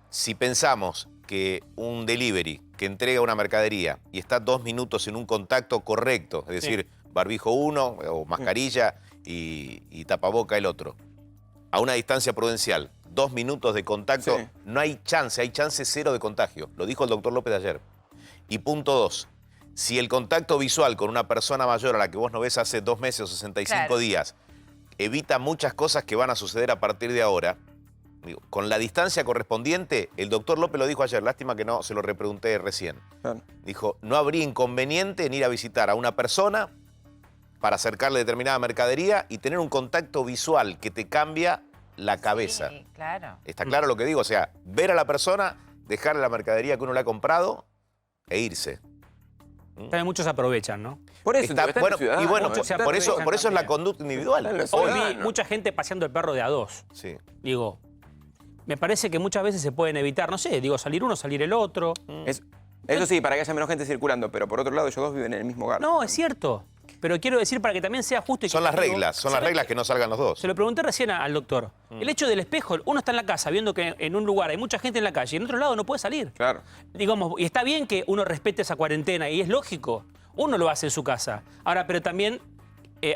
Si pensamos que un delivery que entrega una mercadería y está 2 minutos en un contacto correcto, es decir, barbijo uno o mascarilla y tapaboca el otro, a una distancia prudencial, 2 minutos de contacto, Sí. no hay chance 0 de contagio. Lo dijo el doctor López ayer. Y punto 2, si el contacto visual con una persona mayor a la que vos no ves hace 2 meses o 65 Claro. días evita muchas cosas que van a suceder a partir de ahora, digo, con la distancia correspondiente, el doctor López lo dijo ayer, lástima que no se lo repregunté recién. Claro. Dijo, no habría inconveniente en ir a visitar a una persona para acercarle determinada mercadería y tener un contacto visual que te cambia la cabeza. Sí, claro. ¿Está claro lo que digo? O sea, ver a la persona, dejarle la mercadería que uno le ha comprado e irse. También muchos aprovechan, ¿no? Por eso, Está- está en bueno, el ciudadano, y bueno, muchos se por eso aprovechan es la también. conducta individual. Está en los Hoy vi ciudadanos. mucha gente paseando el perro de a 2. Sí. Digo, me parece que muchas veces se pueden evitar, no sé, digo, salir uno, salir el otro. Eso sí, para que haya menos gente circulando, pero por otro lado, ellos dos viven en el mismo hogar. No, es cierto. Pero quiero decir para que también sea justo y Son las equitativo. reglas, son las ¿Sabés reglas qué? que no salgan los dos. Se lo pregunté recién al doctor. El hecho del espejo, uno está en la casa viendo que en un lugar hay mucha gente en la calle y en otro lado no puede salir. Claro. Digamos, y está bien que uno respete esa cuarentena y es lógico. Uno lo hace en su casa. Ahora, pero también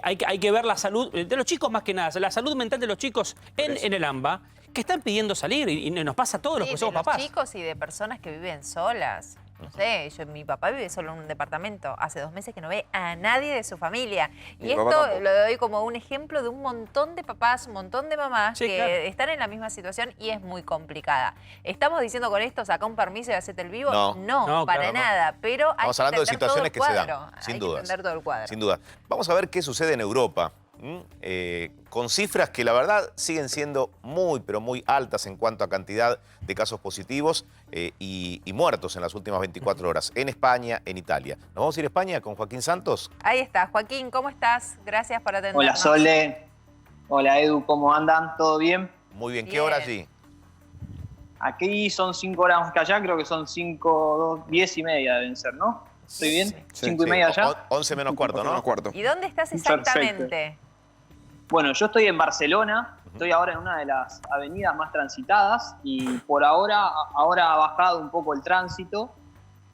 hay que ver la salud de los chicos más que nada, la salud mental de los chicos en el AMBA, que están pidiendo salir y nos pasa a todos los Sí, que de somos los papás. chicos y de personas que viven solas. no sé, mi papá vive solo en un departamento. Hace 2 meses que no ve a nadie de su familia. Y Mi papá esto tampoco. lo doy como un ejemplo de un montón de papás, un montón de mamás Sí, que claro. están en la misma situación y es muy complicada. ¿Estamos diciendo con esto, saca un permiso y hacete el vivo? No. No, para claro, no. nada. Pero hay Estamos que hablando de entender todo situaciones el que se dan, cuadro. sin Hay dudas. que entender todo el cuadro. Sin duda. Vamos a ver qué sucede en Europa. Con cifras que la verdad siguen siendo muy, pero muy altas en cuanto a cantidad de casos positivos y muertos en las últimas 24 horas, en España, en Italia. ¿Nos vamos a ir a España con Joaquín Santos? Ahí está. Joaquín, ¿cómo estás? Gracias por atendernos. Hola Sole, hola Edu, ¿cómo andan? ¿Todo bien? Muy bien. ¿Qué Bien. hora allí? Aquí son 5 horas más que allá, creo que son 10 y media deben ser, ¿no? ¿Estoy bien? Sí, 5 y sí. media allá. 11 menos cuarto, Menos ¿no? cuarto. ¿Y dónde estás Perfecto. exactamente? Bueno, yo estoy en Barcelona, estoy ahora en una de las avenidas más transitadas y por ahora ha bajado un poco el tránsito,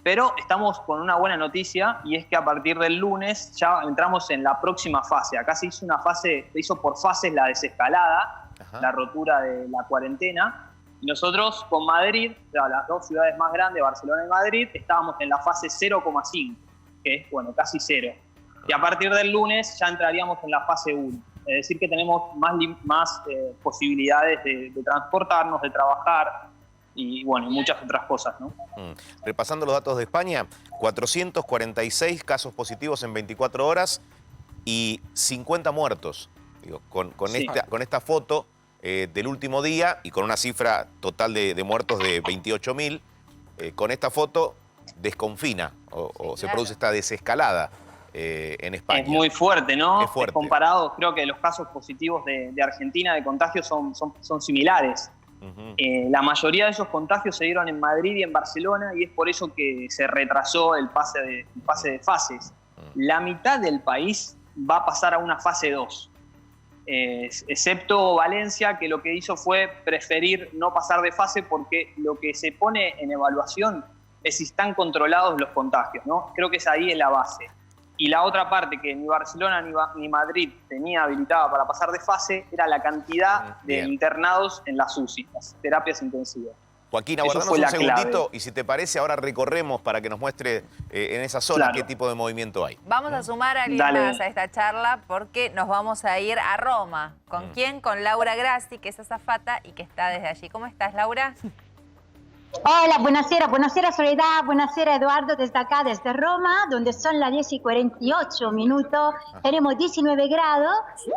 pero estamos con una buena noticia y es que a partir del lunes ya entramos en la próxima fase. Acá se hizo por fases la desescalada, Ajá. la rotura de la cuarentena. Y nosotros con Madrid, o sea, las dos ciudades más grandes, Barcelona y Madrid, estábamos en la fase 0,5, que es, bueno, casi cero. Y a partir del lunes ya entraríamos en la fase 1. Es decir, que tenemos más posibilidades de transportarnos, de trabajar y, bueno, y muchas otras cosas, ¿no? Repasando los datos de España, 446 casos positivos en 24 horas y 50 muertos. Digo, con Sí. esta foto del último día y con una cifra total de muertos de 28.000, con esta foto desconfina o se claro. produce esta desescalada en España. Es muy fuerte, ¿no? Es fuerte. Comparado, creo que los casos positivos de Argentina de contagios son similares. Ujú. La mayoría de esos contagios se dieron en Madrid y en Barcelona y es por eso que se retrasó el pase de fases. La mitad del país va a pasar a una fase 2, excepto Valencia, que lo que hizo fue preferir no pasar de fase porque lo que se pone en evaluación es si están controlados los contagios, ¿no? Creo que es ahí en la base. Y la otra parte que ni Barcelona ni Madrid tenía habilitada para pasar de fase era la cantidad de Bien. internados en las UCI, las terapias intensivas. Joaquín, Eso aguardanos fue un la segundito clave. y si te parece, ahora recorremos para que nos muestre en esa zona Claro. qué tipo de movimiento hay. Vamos a sumar a alguien Dale. más a esta charla porque nos vamos a ir a Roma. ¿Con quién? Con Laura Grassi, que es azafata y que está desde allí. ¿Cómo estás, Laura? Hola, buonasera Soledad, buonasera Eduardo, desde acá, desde Roma, donde son las 10:48 minutos, tenemos 19 grados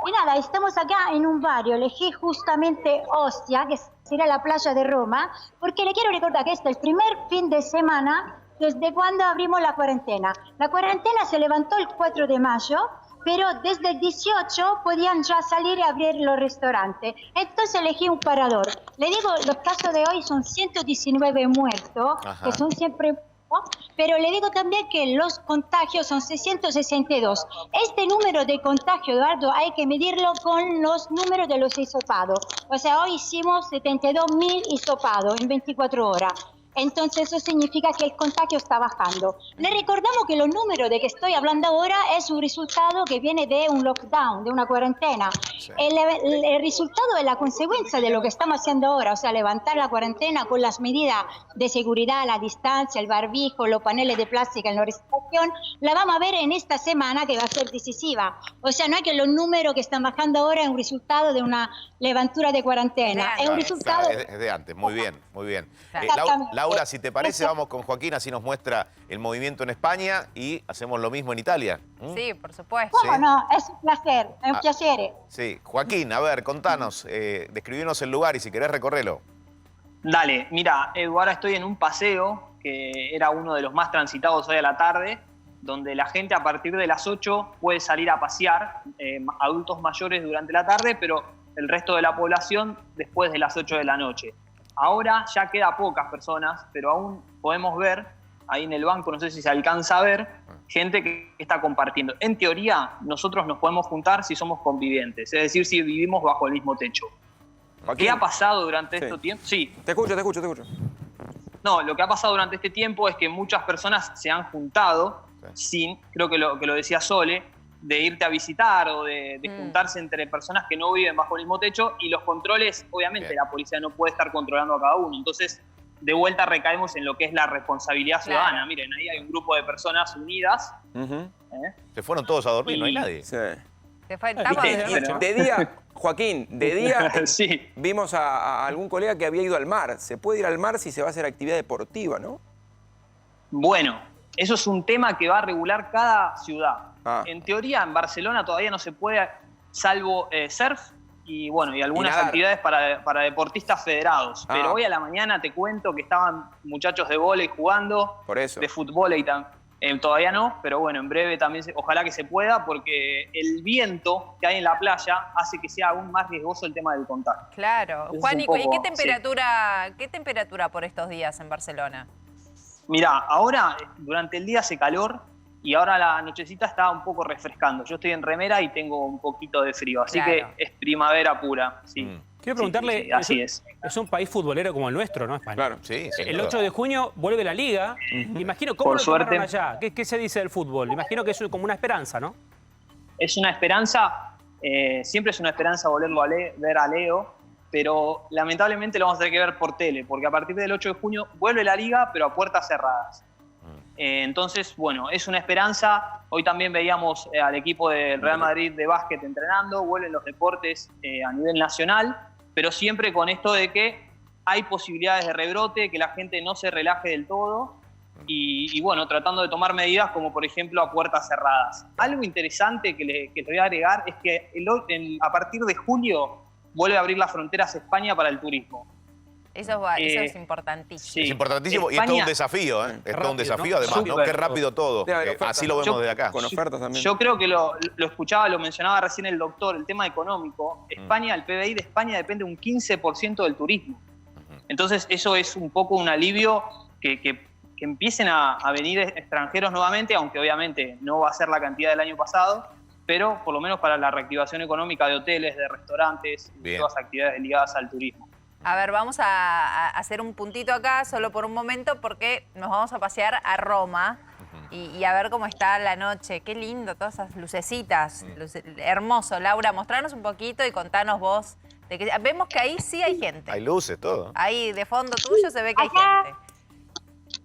y nada, estamos acá en un barrio, elegí justamente Ostia, que sería la playa de Roma, porque le quiero recordar que este es el primer fin de semana desde cuando abrimos la cuarentena. La cuarentena se levantó el 4 de mayo, pero desde el 18 podían ya salir y abrir los restaurantes. Entonces elegí un parador. Le digo, los casos de hoy son 119 muertos, Ajá. que son siempre... Pero le digo también que los contagios son 662. Este número de contagio, Eduardo, hay que medirlo con los números de los hisopados. O sea, hoy hicimos 72.000 hisopados en 24 horas. Entonces eso significa que el contagio está bajando. Le recordamos que los números de que estoy hablando ahora es un resultado que viene de un lockdown, de una cuarentena. Sí. El resultado es la consecuencia de lo que estamos haciendo ahora, o sea, levantar la cuarentena con las medidas de seguridad, la distancia, el barbijo, los paneles de plástico en la restauración, la vamos a ver en esta semana que va a ser decisiva. O sea, no es que los números que están bajando ahora es un resultado de una levantura de cuarentena, es un resultado... Claro, es de antes, muy bien, muy bien. Exactamente. Laura, si te parece, vamos con Joaquín, así nos muestra el movimiento en España y hacemos lo mismo en Italia. ¿Mm? Sí, por supuesto. ¿Cómo no? Es un placer, es un placer. Sí, Joaquín, a ver, contanos, describinos el lugar y si querés recorrerlo. Dale, mira, Edu, ahora estoy en un paseo que era uno de los más transitados hoy a la tarde, donde la gente a partir de las 8 puede salir a pasear, adultos mayores durante la tarde, pero el resto de la población después de las 8 de la noche. Ahora ya queda pocas personas, pero aún podemos ver, ahí en el banco, no sé si se alcanza a ver, gente que está compartiendo. En teoría, nosotros nos podemos juntar si somos convivientes, es decir, si vivimos bajo el mismo techo. Joaquín, ¿Qué ha pasado durante Sí. este tiempo? Sí, Te escucho. no, lo que ha pasado durante este tiempo es que muchas personas se han juntado sin, creo que lo decía Sole, de irte a visitar o de juntarse entre personas que no viven bajo el mismo techo y los controles, obviamente Bien. la policía no puede estar controlando a cada uno. Entonces, de vuelta recaemos en lo que es la responsabilidad ciudadana. Miren, ahí hay un grupo de personas unidas. Se fueron todos a dormir, no hay nadie. Sí. De día, Joaquín, de día sí. vimos a algún colega que había ido al mar. Se puede ir al mar si se va a hacer actividad deportiva, ¿no? Bueno, eso es un tema que va a regular cada ciudad. En teoría, en Barcelona todavía no se puede, salvo surf y bueno, y algunas actividades para deportistas federados. Pero hoy a la mañana te cuento que estaban muchachos de vóley jugando, por eso. De fútbol y todavía no, pero bueno, en breve también ojalá que se pueda, porque el viento que hay en la playa hace que sea aún más riesgoso el tema del contagio. Claro. Juan, ¿y qué temperatura por estos días en Barcelona? Mirá, ahora durante el día hace calor y ahora la nochecita está un poco refrescando. Yo estoy en remera y tengo un poquito de frío, así que es primavera pura. Sí. Quiero preguntarle, sí, así es. Es un país futbolero como el nuestro, ¿no, España? Claro. Sí, el 8 de junio vuelve la Liga. Imagino, ¿cómo lo tomaron allá? ¿Qué se dice del fútbol? Imagino que es como una esperanza, ¿no? Es una esperanza, siempre es una esperanza volverlo a ver a Leo, pero lamentablemente lo vamos a tener que ver por tele, porque a partir del 8 de junio vuelve la Liga, pero a puertas cerradas. Entonces, bueno, es una esperanza. Hoy también veíamos al equipo del Real Madrid de básquet entrenando, vuelven los deportes a nivel nacional, pero siempre con esto de que hay posibilidades de rebrote, que la gente no se relaje del todo y bueno, tratando de tomar medidas como por ejemplo a puertas cerradas. Algo interesante que le voy a agregar es que a partir de julio vuelve a abrir las fronteras España para el turismo. Eso es importantísimo. Sí. Es importantísimo España, y es todo un desafío, ¿eh? Es todo un desafío, ¿no? además, ¿no? Qué rápido todo. Así lo vemos desde acá. Con ofertas también. Yo creo que lo escuchaba, lo mencionaba recién el doctor, el tema económico. España, el PBI de España depende un 15% del turismo. Entonces eso es un poco un alivio que empiecen a venir extranjeros nuevamente, aunque obviamente no va a ser la cantidad del año pasado, pero por lo menos para la reactivación económica de hoteles, de restaurantes, y todas las actividades ligadas al turismo. A ver, vamos a hacer un puntito acá solo por un momento porque nos vamos a pasear a Roma y a ver cómo está la noche. Qué lindo, todas esas lucecitas. Hermoso. Laura, mostranos un poquito y contanos vos. Vemos que ahí sí hay gente. Hay luces, todo. Ahí de fondo tuyo se ve que hay gente.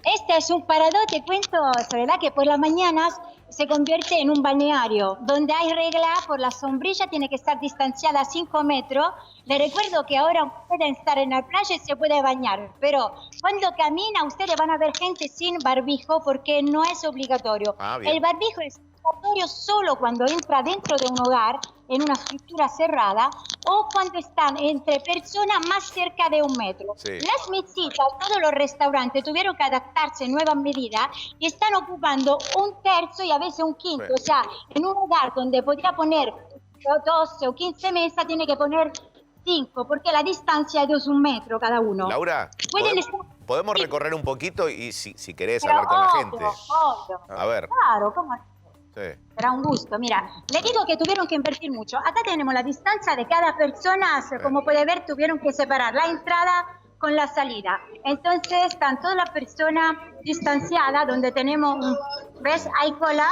Este es un parador, te cuento, Soledad, que por las mañanas se convierte en un balneario, donde hay regla por la sombrilla, tiene que estar distanciada a 5 metros. Les recuerdo que ahora pueden estar en la playa y se puede bañar, pero cuando camina ustedes van a ver gente sin barbijo porque no es obligatorio. El barbijo es obligatorio solo cuando entra dentro de un hogar, en una estructura cerrada, o cuando están entre personas más cerca de 1 metro. Sí. Las mesitas, todos los restaurantes tuvieron que adaptarse a nuevas medidas y están ocupando 1/3 y a veces 1/5. O sea, en un hogar donde podría poner 12 o 15 mesas, tiene que poner 5, porque la distancia es de 1 metro cada uno. Laura, ¿podemos recorrer un poquito y si querés Pero hablar con la gente? Obvio. A ver. Claro, ¿cómo? Sí. Será un gusto. Mira, le digo que tuvieron que invertir mucho. Acá tenemos la distancia de cada persona. Como puede ver, tuvieron que separar la entrada con la salida. Entonces, están todas las personas distanciadas, donde tenemos, ¿ves? Hay cola.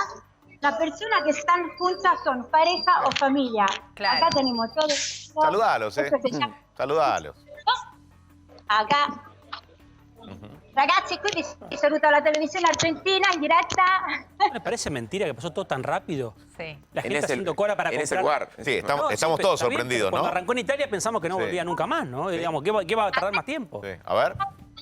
Las personas que están juntas son pareja o familia. Claro. Acá tenemos todos. Saludalos, Saludalos. Acá. Ragazzi, qui vi saluta la televisione argentina in diretta. Me parece mentira que pasó todo tan rápido. Sí. La gente haciendo cola para comprar. En ese lugar. Sí, estamos todos sorprendidos, ¿no? Cuando arrancó en Italia pensamos que no volvía nunca más, ¿no? Sí. Digamos, ¿qué va a tardar más tiempo? Sí. A ver.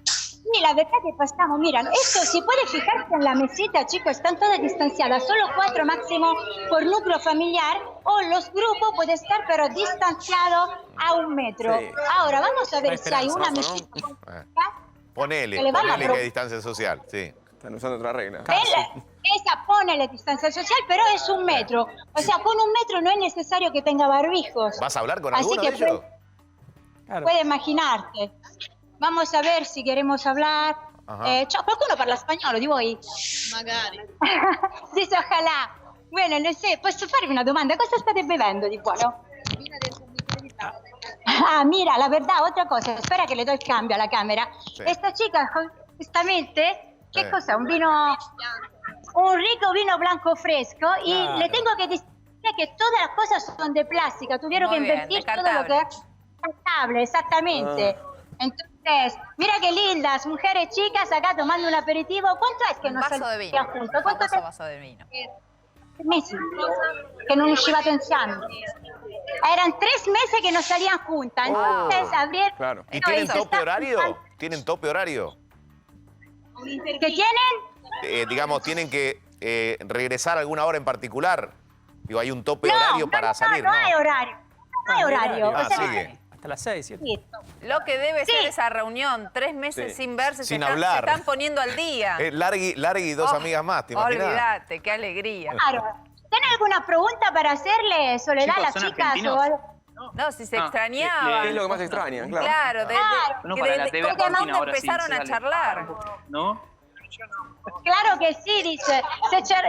Sí, la verdad que pasamos, mira, esto, si puedes fijarse en la mesita, chicos, están todas distanciadas, solo 4 máximo por núcleo familiar, o los grupos pueden estar pero distanciados a 1 metro. Sí. Ahora, vamos a ver si hay una mesita. Ponele que hay distancia social, sí. Están usando otra regla. Esa ponele distancia social, pero es 1 metro. O sea, con 1 metro no es necesario que tenga barbijos. ¿Vas a hablar con Así alguno que de ellos? puede imaginarte. Vamos a ver si queremos hablar. Ciao, qualcuno parla spagnolo di voi? Magari. Sì, ojalá. Bueno, no sé, posso farvi una domanda? Cosa state bevendo di buono? Vino del bottiglia di Paolo. Ah, mira, la verdad, otra cosa, espera que le doy el cambio a la cámara. Sí. Esta chica, justamente, ¿qué cosa? Un vino, un rico vino blanco fresco y le tengo que decir que todas las cosas son de plástica, tuvieron Muy que bien, invertir todo lo que es descartable, exactamente. Entonces, felices. Mira qué lindas, mujeres chicas acá tomando un aperitivo. ¿Cuánto es que Un nos vaso de salían vino. juntos? Un ¿Cuánto famoso vaso de vino. mesi che non uscivate insieme? Erano 3 meses que no salían juntas. Entonces, abrieron... Claro. ¿Y No, tienen eso tope está- horario? ¿Tienen tope horario? ¿Que tienen? Digamos, ¿tienen que regresar a alguna hora en particular? Digo, ¿hay un tope No, horario no, para no, salir? no hay horario. No hay horario. Ah, O sea, sigue. Hasta las 6, 7. sí. Lo que debe Sí. ser esa reunión, 3 meses Sí. sin verse, Sin se hablar. están poniendo al día. Largui y dos Oh, amigas más, ¿te imaginas? Olvídate, qué alegría. Claro. ¿Tienen alguna pregunta para hacerle, Soledad, Chicos, a las ¿son chicas? argentinos? O algo? No, si se Ah, extrañaba. ¿Qué es lo que más extrañan? Claro. Claro, No, para la TV ¿cómo Argentina ahora sí, empezaron sí, a dale. charlar? ¿No? Claro que sí, dice.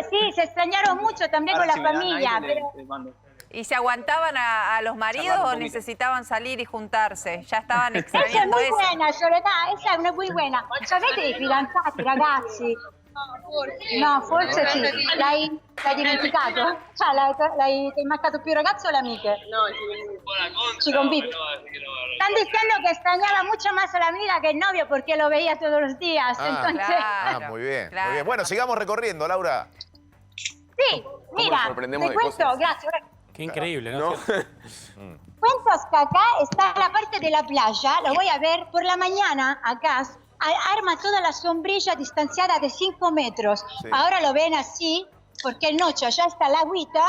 Sí, se extrañaron mucho también Ahora, con la si me dan familia. aire, Pero... le mando. ¿Y se aguantaban a los maridos Charlar un o poquito. necesitaban salir y juntarse? Ya estaban Esa è extrañando muy eso. buena, Soledad, esa è una muy buena. Avete dei fidanzati, ragazzi? No, forse sì. L'hai dimenticato? Cioè, ti è mancato più ragazzo o le amiche? No, ci convivi. Están diciendo que extrañaba mucho más a la amiga que el novio porque lo veía todos los días. Ah, Entonces, claro. Muy bien, Claro. muy bien. Bueno, sigamos recorriendo, Laura. sí, mira, nos sorprendemos te de cuento, cosas? gracias. Qué increíble, ¿No? ¿no? Cuentas que acá está la parte de la playa, lo voy a ver por la mañana, acá arma toda la sombrilla distanciada de 5 metros. Sí. Ahora lo ven así, porque es noche, allá está la agüita.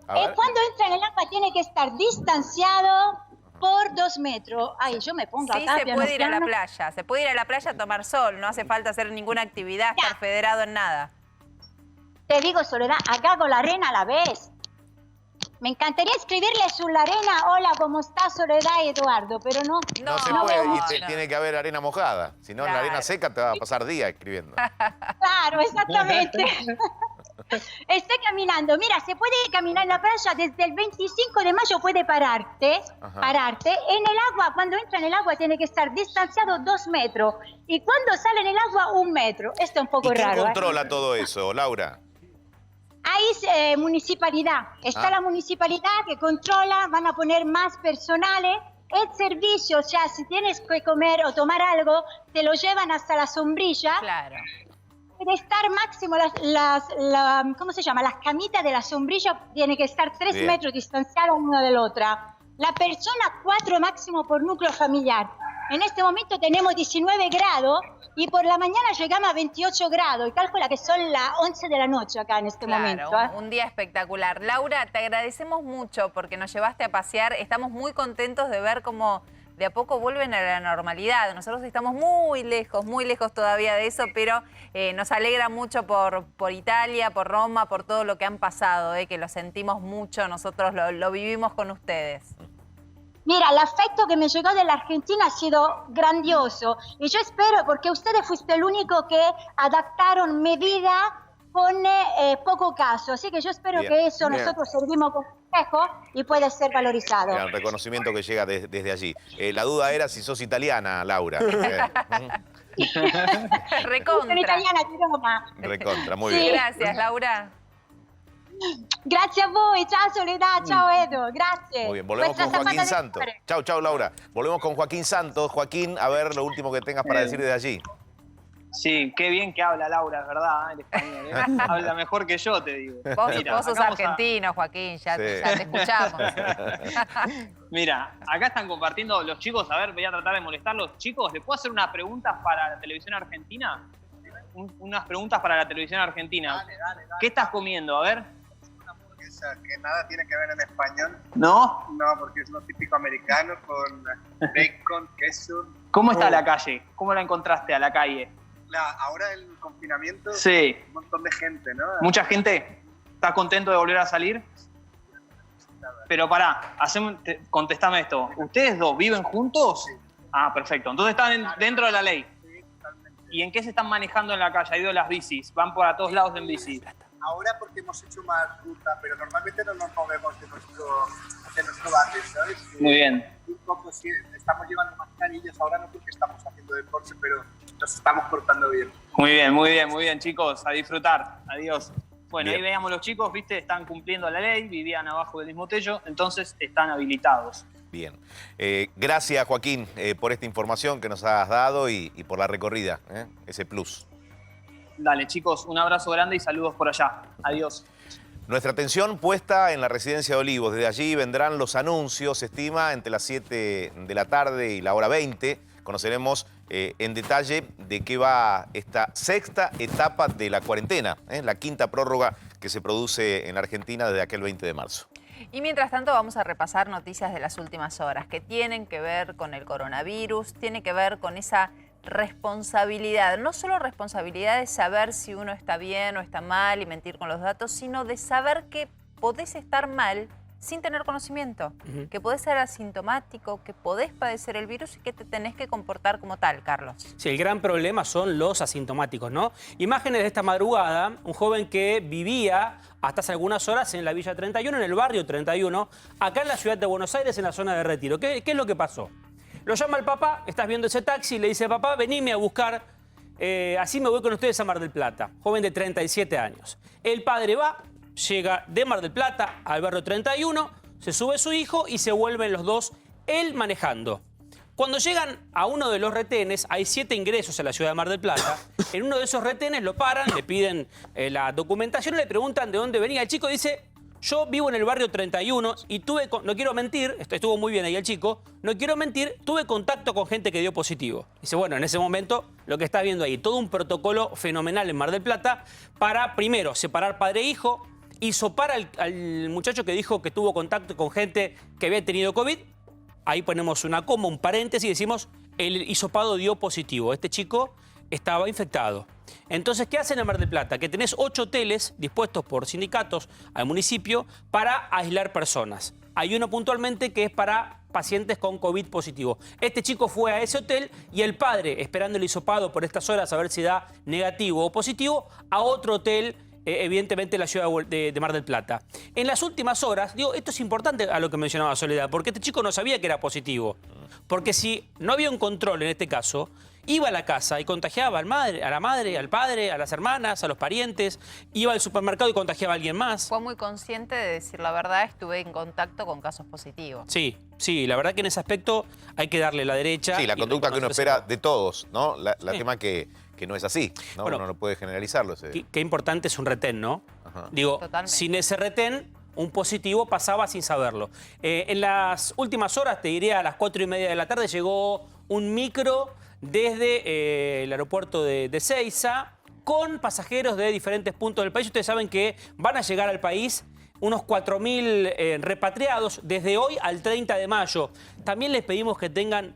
A ver. Cuando entra en el agua tiene que estar distanciado por 2 metros. Ay, yo me pongo Sí, acá. se puede ir a la piano. playa. Se puede ir a la playa a tomar sol. No hace falta hacer ninguna actividad, estar federado en nada. Te digo, Soledad, acá con la arena a la vez. Me encantaría escribirle sobre la arena, hola, ¿cómo estás, Soledad y Eduardo? Pero no. No, se no, puede, no, y no. tiene que haber arena mojada. Si no, en la arena Claro. seca te va a pasar días escribiendo. Claro, exactamente. Estoy caminando. Mira, se puede caminar en la playa desde el 25 de mayo, puede pararte. Ajá. En el agua, cuando entra en el agua, tiene que estar distanciado 2 metros. Y cuando sale en el agua, 1 metro. Esto es un ¿Y poco quién raro. controla todo eso, Laura? Ahí es municipalidad. Está Ah. la municipalidad que controla, van a poner más personales. El servicio, o sea, si tienes que comer o tomar algo, te lo llevan hasta la sombrilla. Claro. Debe estar máximo, ¿cómo se llama? Las camitas de la sombrilla tienen que estar 3 Bien. metros distanciadas una de la otra. La persona 4 máximo por núcleo familiar. En este momento tenemos 19 grados y por la mañana llegamos a 28 grados. Y calcula que son las 11 de la noche acá en este momento. Claro, un día espectacular. Laura, te agradecemos mucho porque nos llevaste a pasear. Estamos muy contentos de ver cómo de a poco vuelven a la normalidad. Nosotros estamos muy lejos todavía de eso, pero nos alegra mucho por Italia, por Roma, por todo lo que han pasado, que lo sentimos mucho, nosotros lo vivimos con ustedes. Mira, el afecto que me llegó de la Argentina ha sido grandioso. Y yo espero, porque ustedes fuiste el único que adaptaron medidas con poco caso. Así que yo espero Bien. que eso Bien. nosotros servimos como espejo y puede ser valorizado. El reconocimiento que llega desde allí. La duda era si sos italiana, Laura. Recontra. Sono italiana di Roma. Recontra, muy Sí. bien. Gracias, Laura. Grazie a voi, ciao Soledad, ciao Edo, grazie. Muy bien, volvemos Vuestra con Joaquín zapata de Santos. hombre. Chau, Laura. Volvemos con Joaquín Santos. Joaquín, a ver lo último que tengas para decir desde allí. Sí, qué bien que habla Laura, es verdad, el español. Habla mejor que yo, te digo. Vos sos acá vamos a- argentino, Joaquín, ya Sí. te escuchamos. Mira, acá están compartiendo los chicos, a ver, voy a tratar de molestarlos. Chicos, ¿les puedo hacer unas preguntas para la televisión argentina? Unas preguntas para la televisión argentina. Dale. ¿Qué estás comiendo? A ver. Una hamburguesa que nada tiene que ver en español. ¿No? No, porque es lo típico americano con bacon, queso. ¿Cómo está la calle? ¿Cómo la encontraste a la calle? Ahora el confinamiento, Sí. un montón de gente, ¿no? ¿Mucha gente? ¿Estás contento de volver a salir? Pero pará, contestame esto. ¿Ustedes dos viven juntos? Sí. Ah, perfecto. Entonces están dentro de la ley. Sí, totalmente. ¿Y en qué se están manejando en la calle? ¿Ha ido las bicis? ¿Van por a todos lados en bici? Ahora porque hemos hecho más ruta, pero normalmente no nos movemos de nuestro barrio, ¿sabes? Muy bien. Un poco sí, estamos llevando mascarillas, ahora no porque estamos haciendo deporte, pero nos estamos portando bien. Muy bien, chicos. A disfrutar. Adiós. Bueno, Bien. ahí veíamos los chicos, viste, están cumpliendo la ley, vivían abajo del mismo techo, entonces están habilitados. Bien. Gracias, Joaquín, por esta información que nos has dado y por la recorrida, ese plus. Dale, chicos, un abrazo grande y saludos por allá. Adiós. Nuestra atención puesta en la residencia de Olivos. Desde allí vendrán los anuncios, se estima, entre las 7 de la tarde y la hora 20. Conoceremos en detalle de qué va esta sexta etapa de la cuarentena, la quinta prórroga que se produce en Argentina desde aquel 20 de marzo. Y mientras tanto vamos a repasar noticias de las últimas horas que tienen que ver con el coronavirus, tiene que ver con esa responsabilidad, no solo responsabilidad de saber si uno está bien o está mal y mentir con los datos, sino de saber que podés estar mal sin tener conocimiento, que podés ser asintomático, que podés padecer el virus y que te tenés que comportar como tal, Carlos. Sí, el gran problema son los asintomáticos, ¿no? Imágenes de esta madrugada, un joven que vivía hasta hace algunas horas en la Villa 31, en el barrio 31, acá en la ciudad de Buenos Aires, en la zona de Retiro. ¿Qué es lo que pasó? Lo llama el papá, estás viendo ese taxi, le dice, papá, venime a buscar, así me voy con ustedes a Mar del Plata. Joven de 37 años. El padre va, llega de Mar del Plata al barrio 31, se sube su hijo y se vuelven los dos, él manejando. Cuando llegan a uno de los retenes, hay 7 ingresos a la ciudad de Mar del Plata, en uno de esos retenes lo paran, le piden la documentación y le preguntan de dónde venía. El chico dice, yo vivo en el barrio 31 y no quiero mentir, estuvo muy bien ahí el chico, no quiero mentir, tuve contacto con gente que dio positivo. Dice, bueno, en ese momento, lo que estás viendo ahí, todo un protocolo fenomenal en Mar del Plata para, primero, separar padre e hijo, hisopar al muchacho que dijo que tuvo contacto con gente que había tenido COVID. Ahí ponemos una coma, un paréntesis y decimos, el hisopado dio positivo. Este chico estaba infectado. Entonces, ¿qué hacen en Mar del Plata? Que tenés 8 hoteles dispuestos por sindicatos al municipio para aislar personas. Hay uno puntualmente que es para pacientes con COVID positivo. Este chico fue a ese hotel y el padre, esperando el hisopado por estas horas a ver si da negativo o positivo, a otro hotel, evidentemente en la ciudad de Mar del Plata. En las últimas horas, digo, esto es importante a lo que mencionaba Soledad, porque este chico no sabía que era positivo. Porque si no había un control en este caso, iba a la casa y contagiaba a la madre, al padre, a las hermanas, a los parientes, iba al supermercado y contagiaba a alguien más. Fue muy consciente de decir la verdad, estuve en contacto con casos positivos. Sí, sí, la verdad que en ese aspecto hay que darle la derecha. Sí, la conducta que uno espera de todos, ¿no? La tema que no es así, ¿no? Bueno, uno no puede generalizarlo. Qué importante es un retén, ¿no? Ajá. Digo, totalmente. Sin ese retén, un positivo pasaba sin saberlo. En las últimas horas, te diría a las 4:30 de la tarde, llegó un micro desde el aeropuerto de Ezeiza con pasajeros de diferentes puntos del país. Ustedes saben que van a llegar al país unos 4.000 repatriados desde hoy al 30 de mayo. También les pedimos que tengan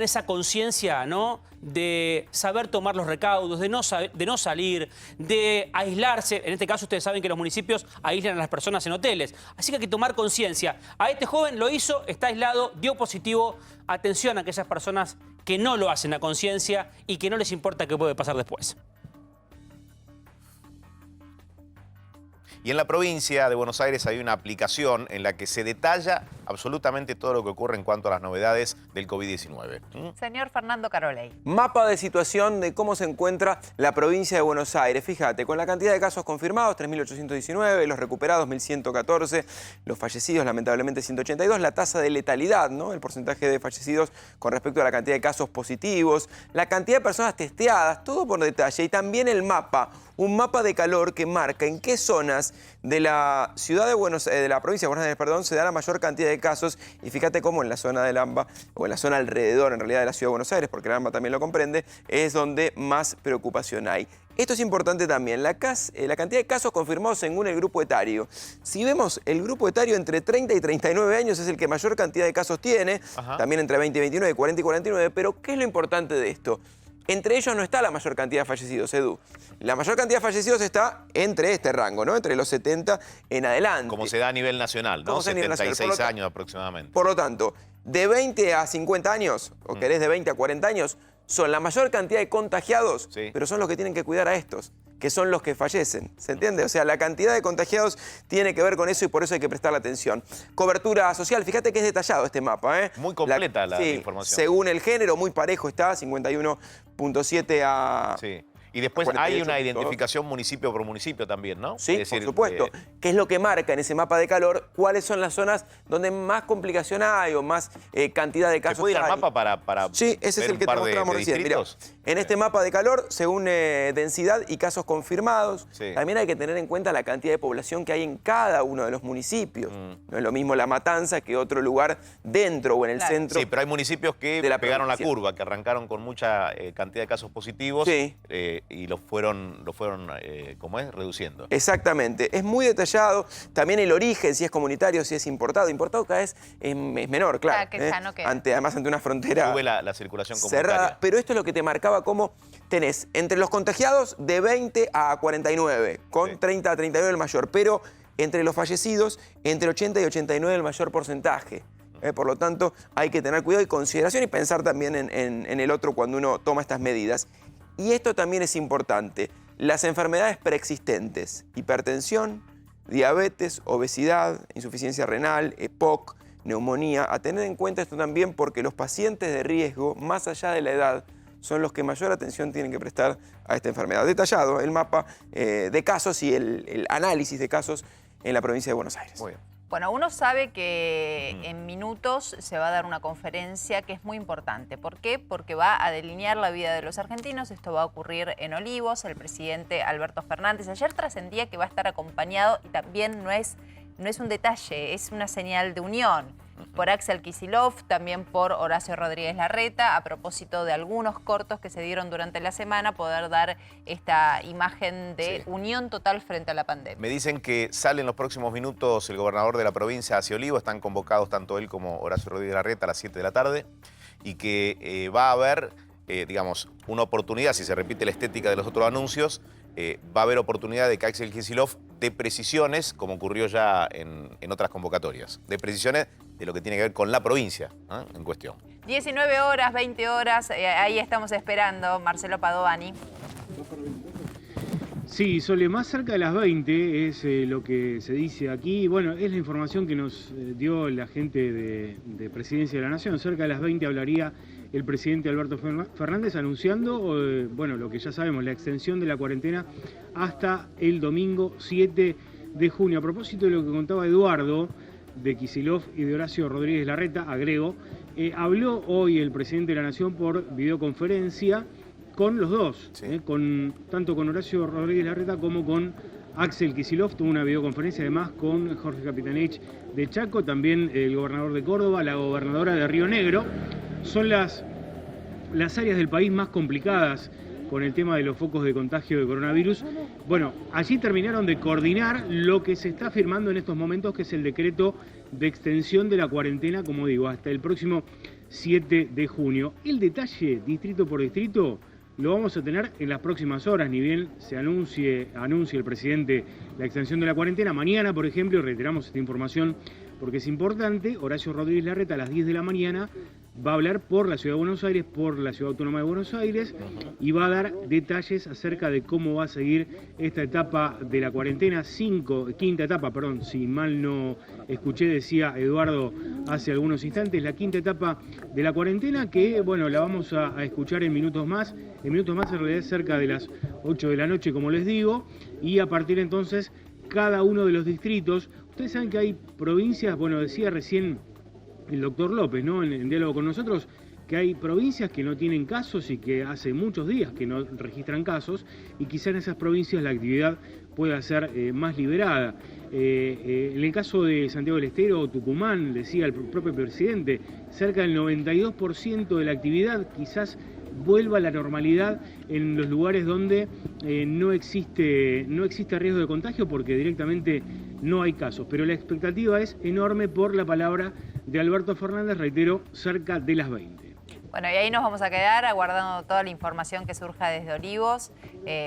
esa conciencia, ¿no? De saber tomar los recaudos, de no salir, de aislarse. En este caso, ustedes saben que los municipios aíslan a las personas en hoteles. Así que hay que tomar conciencia. A este joven lo hizo, está aislado, dio positivo. Atención a aquellas personas que no lo hacen a conciencia y que no les importa qué puede pasar después. Y en la provincia de Buenos Aires hay una aplicación en la que se detalla absolutamente todo lo que ocurre en cuanto a las novedades del COVID-19. Señor Fernando Caroley. Mapa de situación de cómo se encuentra la provincia de Buenos Aires. Fíjate, con la cantidad de casos confirmados, 3.819, los recuperados, 1.114, los fallecidos, lamentablemente, 182, la tasa de letalidad, ¿no? El porcentaje de fallecidos con respecto a la cantidad de casos positivos, la cantidad de personas testeadas, todo por detalle. Y también el mapa, un mapa de calor que marca en qué zonas de la ciudad de la provincia de Buenos Aires, perdón, se da la mayor cantidad de casos. Y fíjate cómo en la zona del AMBA, o en la zona alrededor en realidad de la ciudad de Buenos Aires, porque el AMBA también lo comprende, es donde más preocupación hay. Esto es importante también, la cantidad de casos confirmados según el grupo etario. Si vemos, el grupo etario entre 30 y 39 años es el que mayor cantidad de casos tiene, también entre 20 y 29, 40 y 49, pero ¿qué es lo importante de esto? Entre ellos no está la mayor cantidad de fallecidos, Edu. La mayor cantidad de fallecidos está entre este rango, ¿no? Entre los 70 en adelante. Como se da a nivel nacional, ¿no? 76 años aproximadamente. Por lo tanto, de 20 a 50 años, o querés de 20 a 40 años, son la mayor cantidad de contagiados, pero son los que tienen que cuidar a estos, que son los que fallecen. ¿Se entiende? O sea, la cantidad de contagiados tiene que ver con eso y por eso hay que prestarle atención. Cobertura social, fíjate que es detallado este mapa, ¿eh? Muy completa la información. Según el género, muy parejo está, 51.7 a... Sí. Y después hay 48 una puntos. identificación municipio por municipio también, ¿no? Sí, Es decir, por supuesto. ¿Qué es lo que marca en ese mapa de calor? ¿Cuáles son las zonas donde más complicación hay o más cantidad de casos ¿Se puede ir al hay? mapa para Sí, ese es ver el un que te par de mostramos recién. Mirá, distritos? en este mapa de calor, según densidad y casos confirmados, Sí. también hay que tener en cuenta la cantidad de población que hay en cada uno de los municipios. No es lo mismo La Matanza que otro lugar dentro o en el Claro. centro. Sí, pero hay municipios que de la pegaron la provincia. curva, que arrancaron con mucha cantidad de casos positivos Sí. y lo fueron ¿cómo es? Reduciendo. Exactamente. Es muy detallado. También el origen, si es comunitario, si es importado. Importado cada vez es menor, claro. que ya no queda. Además, ante una frontera Sube la circulación comunitaria. cerrada. Pero esto es lo que te marcaba como tenés entre los contagiados de 20 a 49, con Sí. 30 a 39 el mayor. Pero entre los fallecidos, entre 80 y 89 el mayor porcentaje. Por lo tanto, hay que tener cuidado y consideración y pensar también en el otro cuando uno toma estas medidas. Y esto también es importante. Las enfermedades preexistentes, hipertensión, diabetes, obesidad, insuficiencia renal, EPOC, neumonía. A tener en cuenta esto también porque los pacientes de riesgo, más allá de la edad, son los que mayor atención tienen que prestar a esta enfermedad. Detallado el mapa de casos y el análisis de casos en la provincia de Buenos Aires. Muy bien. Bueno, uno sabe que en minutos se va a dar una conferencia que es muy importante. ¿Por qué? Porque va a delinear la vida de los argentinos. Esto va a ocurrir en Olivos. El presidente Alberto Fernández ayer trascendía que va a estar acompañado, y también no es un detalle, es una señal de unión, por Axel Kicillof, también por Horacio Rodríguez Larreta, a propósito de algunos cortos que se dieron durante la semana, poder dar esta imagen de Sí. unión total frente a la pandemia. Me dicen que sale en los próximos minutos el gobernador de la provincia hacia Olivo. Están convocados tanto él como Horacio Rodríguez Larreta a las 7 de la tarde. Y que va a haber, digamos, una oportunidad, si se repite la estética de los otros anuncios, va a haber oportunidad de que Axel Kicillof dé precisiones, como ocurrió ya en otras convocatorias. De precisiones de lo que tiene que ver con la provincia en cuestión. 19 horas, 20 horas, ahí estamos esperando. Marcelo Padovani. Sí, Sole, más cerca de las 20 es lo que se dice aquí. Bueno, es la información que nos dio la gente de Presidencia de la Nación. Cerca de las 20 hablaría el presidente Alberto Fernández anunciando, bueno, lo que ya sabemos, la extensión de la cuarentena hasta el domingo 7 de junio. A propósito de lo que contaba Eduardo, de Kicillof y de Horacio Rodríguez Larreta, agrego, habló hoy el presidente de la Nación por videoconferencia con los dos, Sí. Tanto con Horacio Rodríguez Larreta como con Axel Kicillof. Tuvo una videoconferencia además con Jorge Capitanich de Chaco, también el gobernador de Córdoba, la gobernadora de Río Negro. Son las áreas del país más complicadas con el tema de los focos de contagio de coronavirus. Bueno, allí terminaron de coordinar lo que se está firmando en estos momentos, que es el decreto de extensión de la cuarentena, como digo, hasta el próximo 7 de junio. El detalle, distrito por distrito, lo vamos a tener en las próximas horas, ni bien se anuncie el presidente la extensión de la cuarentena. Mañana, por ejemplo, y reiteramos esta información porque es importante, Horacio Rodríguez Larreta a las 10 de la mañana va a hablar por la Ciudad de Buenos Aires, por la Ciudad Autónoma de Buenos Aires, y va a dar detalles acerca de cómo va a seguir esta etapa de la cuarentena, quinta etapa, perdón, si mal no escuché, decía Eduardo hace algunos instantes, la quinta etapa de la cuarentena, que bueno, la vamos a escuchar en minutos más, en realidad cerca de las 8 de la noche, como les digo, y a partir entonces cada uno de los distritos. Ustedes saben que hay provincias, bueno, decía recién el doctor López, ¿no? En diálogo con nosotros, que hay provincias que no tienen casos y que hace muchos días que no registran casos, y quizá en esas provincias la actividad pueda ser más liberada. En el caso de Santiago del Estero o Tucumán, decía el propio presidente, cerca del 92% de la actividad quizás vuelva a la normalidad en los lugares donde no existe riesgo de contagio porque directamente no hay casos. Pero la expectativa es enorme por la palabra de Alberto Fernández, reitero, cerca de las 20. Bueno, y ahí nos vamos a quedar aguardando toda la información que surja desde Olivos.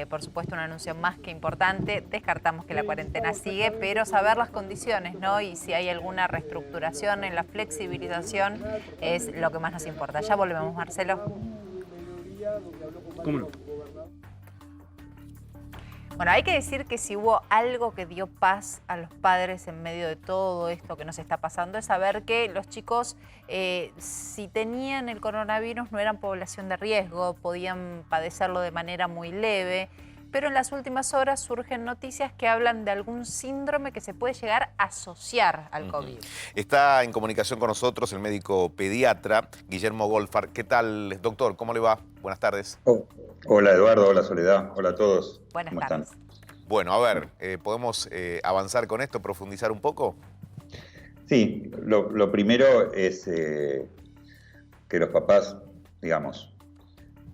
Por supuesto, un anuncio más que importante. Descartamos que la cuarentena sigue, pero saber las condiciones, ¿no? Y si hay alguna reestructuración en la flexibilización es lo que más nos importa. Ya volvemos, Marcelo. ¿Cómo no? Bueno, hay que decir que si hubo algo que dio paz a los padres en medio de todo esto que nos está pasando, es saber que los chicos, si tenían el coronavirus, no eran población de riesgo, podían padecerlo de manera muy leve, pero en las últimas horas surgen noticias que hablan de algún síndrome que se puede llegar a asociar al COVID. Está en comunicación con nosotros el médico pediatra Guillermo Goldfarb. ¿Qué tal, doctor? ¿Cómo le va? Buenas tardes. Hola Eduardo, hola Soledad, hola a todos. Buenas ¿Cómo tardes. están? Bueno, a ver, ¿podemos avanzar con esto, profundizar un poco? Sí, lo primero es que los papás, digamos,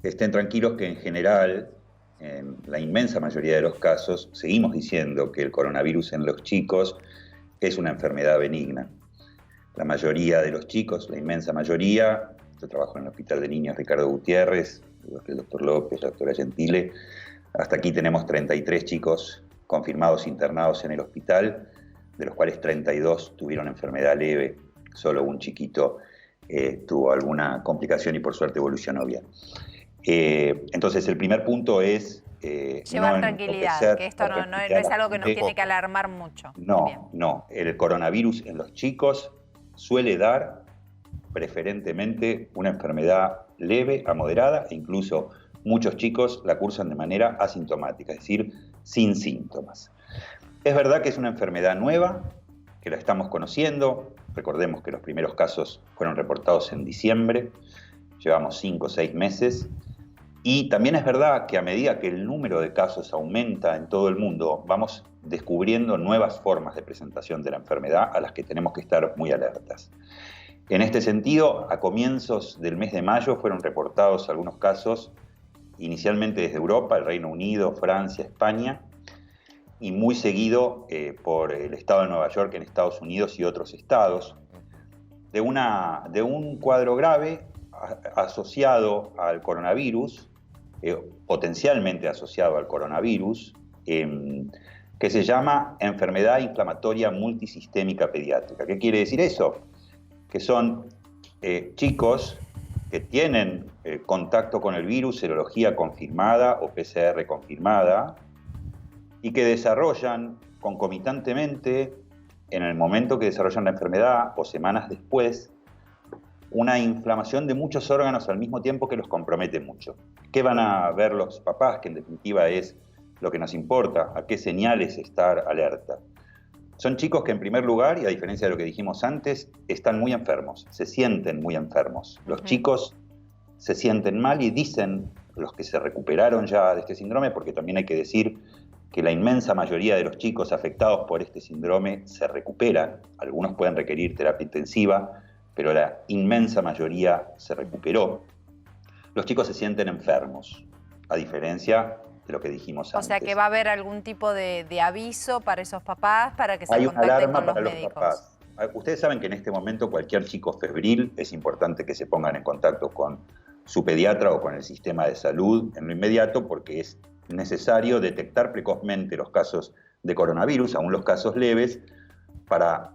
estén tranquilos que en general, en la inmensa mayoría de los casos, seguimos diciendo que el coronavirus en los chicos es una enfermedad benigna. La mayoría de los chicos, la inmensa mayoría, yo trabajo en el Hospital de Niños Ricardo Gutiérrez, el doctor López, la doctora Gentile. Hasta aquí tenemos 33 chicos confirmados internados en el hospital, de los cuales 32 tuvieron enfermedad leve. Solo un chiquito tuvo alguna complicación y por suerte evolucionó bien. Entonces el primer punto es... llevar tranquilidad, que esto no es algo que nos tiene que alarmar mucho. No. El coronavirus en los chicos suele dar preferentemente una enfermedad leve a moderada e incluso muchos chicos la cursan de manera asintomática, es decir, sin síntomas. Es verdad que es una enfermedad nueva, que la estamos conociendo. Recordemos que los primeros casos fueron reportados en diciembre, llevamos 5 o 6 meses. Y también es verdad que a medida que el número de casos aumenta en todo el mundo, vamos descubriendo nuevas formas de presentación de la enfermedad a las que tenemos que estar muy alertas. En este sentido, a comienzos del mes de mayo fueron reportados algunos casos, inicialmente desde Europa, el Reino Unido, Francia, España, y muy seguido por el estado de Nueva York en Estados Unidos y otros estados, de un cuadro grave asociado al coronavirus, potencialmente asociado al coronavirus, que se llama enfermedad inflamatoria multisistémica pediátrica. ¿Qué quiere decir eso? Que son chicos que tienen contacto con el virus, serología confirmada o PCR confirmada, y que desarrollan concomitantemente, en el momento que desarrollan la enfermedad o semanas después, una inflamación de muchos órganos al mismo tiempo que los compromete mucho. ¿Qué van a ver los papás? Que en definitiva es lo que nos importa, a qué señales estar alerta. Son chicos que en primer lugar, y a diferencia de lo que dijimos antes, están muy enfermos, se sienten muy enfermos. Los chicos se sienten mal y dicen, los que se recuperaron ya de este síndrome, porque también hay que decir que la inmensa mayoría de los chicos afectados por este síndrome se recuperan. Algunos pueden requerir terapia intensiva, pero la inmensa mayoría se recuperó. Los chicos se sienten enfermos, a diferencia de lo que dijimos antes. O sea que va a haber algún tipo de aviso para esos papás para que se Hay una contacten alarma con los para los médicos. papás. Ustedes saben que en este momento cualquier chico febril es importante que se pongan en contacto con su pediatra o con el sistema de salud en lo inmediato, porque es necesario detectar precozmente los casos de coronavirus, aún los casos leves, para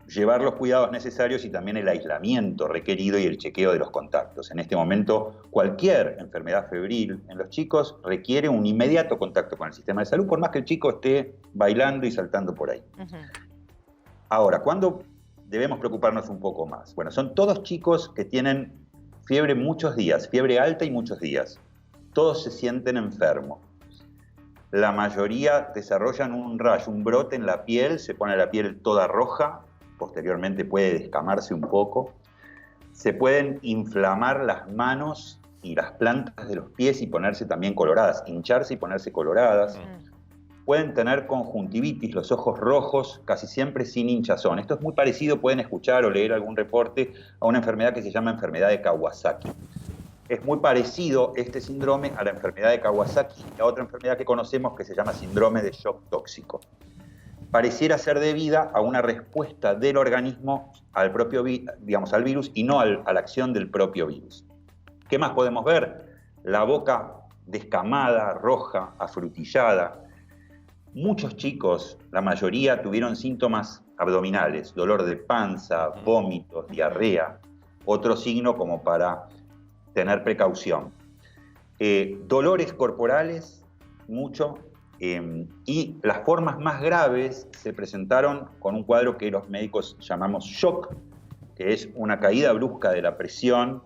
llevar los cuidados necesarios y también el aislamiento requerido y el chequeo de los contactos. En este momento, cualquier enfermedad febril en los chicos requiere un inmediato contacto con el sistema de salud, por más que el chico esté bailando y saltando por ahí. Ahora, ¿cuándo debemos preocuparnos un poco más? Bueno, son todos chicos que tienen fiebre muchos días, fiebre alta y muchos días. Todos se sienten enfermos. La mayoría desarrollan un rayo, un brote en la piel, se pone la piel toda roja, posteriormente puede descamarse un poco. Se pueden inflamar las manos y las plantas de los pies y ponerse también coloradas, hincharse y ponerse coloradas. Pueden tener conjuntivitis, los ojos rojos, casi siempre sin hinchazón. Esto es muy parecido, pueden escuchar o leer algún reporte, a una enfermedad que se llama enfermedad de Kawasaki. Es muy parecido este síndrome a la enfermedad de Kawasaki y a otra enfermedad que conocemos que se llama síndrome de shock tóxico. Pareciera ser debida a una respuesta del organismo al propio, al virus y no a la acción del propio virus. ¿Qué más podemos ver? La boca descamada, roja, afrutillada. Muchos chicos, la mayoría, tuvieron síntomas abdominales, dolor de panza, vómitos, diarrea, otro signo como para tener precaución. Dolores corporales, mucho, Y las formas más graves se presentaron con un cuadro que los médicos llamamos shock, que es una caída brusca de la presión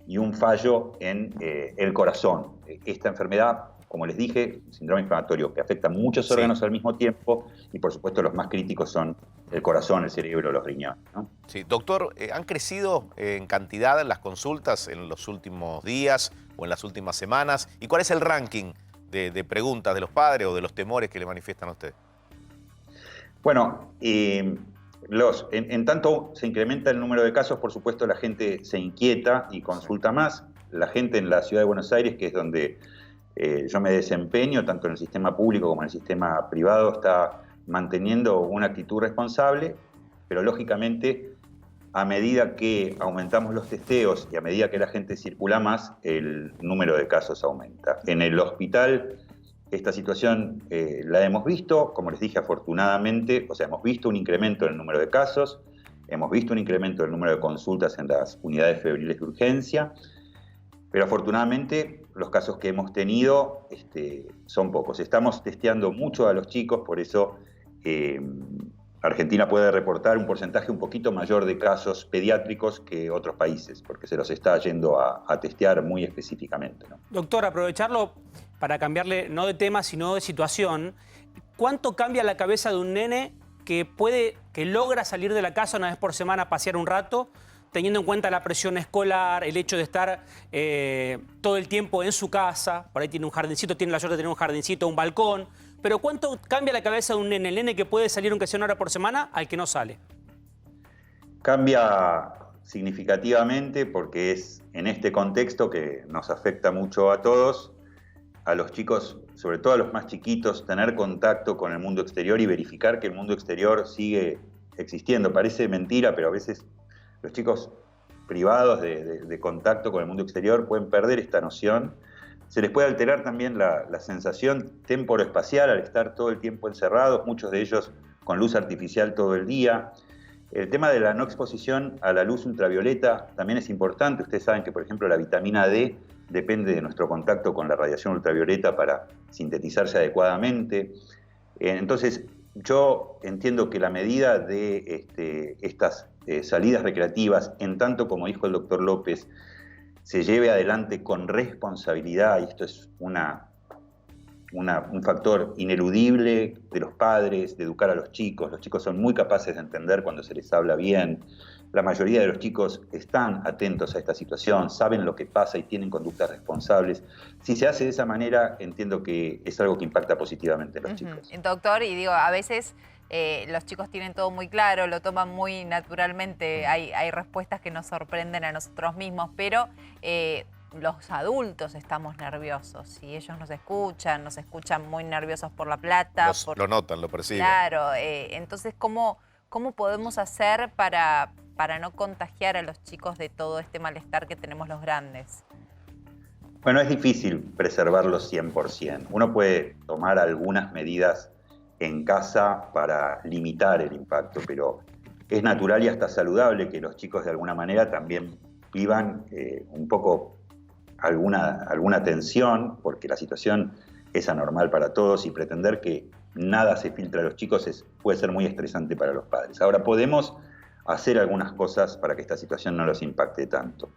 y un fallo en el corazón. Esta enfermedad, como les dije, síndrome inflamatorio que afecta a muchos órganos al mismo tiempo y por supuesto los más críticos son el corazón, el cerebro, los riñones, ¿no? Sí, doctor, ¿han crecido en cantidad las consultas en los últimos días o en las últimas semanas? ¿Y cuál es el ranking de preguntas de los padres o de los temores que le manifiestan a usted? Bueno, en tanto se incrementa el número de casos, por supuesto la gente se inquieta y consulta más. La gente en la ciudad de Buenos Aires, que es donde yo me desempeño, tanto en el sistema público como en el sistema privado, está manteniendo una actitud responsable, pero lógicamente a medida que aumentamos los testeos y a medida que la gente circula más, el número de casos aumenta. En el hospital esta situación la hemos visto, como les dije, afortunadamente, o sea, hemos visto un incremento en el número de casos, hemos visto un incremento en el número de consultas en las unidades febriles de urgencia, pero afortunadamente los casos que hemos tenido son pocos. Estamos testeando mucho a los chicos, por eso Argentina puede reportar un porcentaje un poquito mayor de casos pediátricos que otros países, porque se los está yendo a testear muy específicamente, ¿no? Doctor, aprovecharlo para cambiarle no de tema, sino de situación. ¿Cuánto cambia la cabeza de un nene que logra salir de la casa una vez por semana a pasear un rato, teniendo en cuenta la presión escolar, el hecho de estar todo el tiempo en su casa? Por ahí tiene un jardincito, tiene la suerte de tener un jardincito, un balcón. Pero ¿cuánto cambia la cabeza de un nene? El nene que puede salir aunque sea una hora por semana al que no sale. Cambia significativamente porque es en este contexto que nos afecta mucho a todos, a los chicos, sobre todo a los más chiquitos, tener contacto con el mundo exterior y verificar que el mundo exterior sigue existiendo. Parece mentira, pero a veces los chicos privados de contacto con el mundo exterior pueden perder esta noción. Se les puede alterar también la sensación temporoespacial al estar todo el tiempo encerrados, muchos de ellos con luz artificial todo el día. El tema de la no exposición a la luz ultravioleta también es importante. Ustedes saben que, por ejemplo, la vitamina D depende de nuestro contacto con la radiación ultravioleta para sintetizarse adecuadamente. Entonces, yo entiendo que la medida de estas salidas recreativas, en tanto, como dijo el doctor López, se lleve adelante con responsabilidad, y esto es un factor ineludible de los padres, de educar a los chicos. Los chicos son muy capaces de entender cuando se les habla bien. La mayoría de los chicos están atentos a esta situación, saben lo que pasa y tienen conductas responsables. Si se hace de esa manera, entiendo que es algo que impacta positivamente a los chicos. Doctor, y digo, a veces los chicos tienen todo muy claro, lo toman muy naturalmente, hay respuestas que nos sorprenden a nosotros mismos, pero los adultos estamos nerviosos y ellos nos escuchan muy nerviosos por La Plata. Lo notan, lo perciben. Claro, entonces, ¿cómo podemos hacer para no contagiar a los chicos de todo este malestar que tenemos los grandes? Bueno, es difícil preservarlos 100%. Uno puede tomar algunas medidas en casa para limitar el impacto, pero es natural y hasta saludable que los chicos de alguna manera también vivan un poco alguna tensión, porque la situación es anormal para todos y pretender que nada se filtra a los chicos puede ser muy estresante para los padres. Ahora, podemos hacer algunas cosas para que esta situación no los impacte tanto.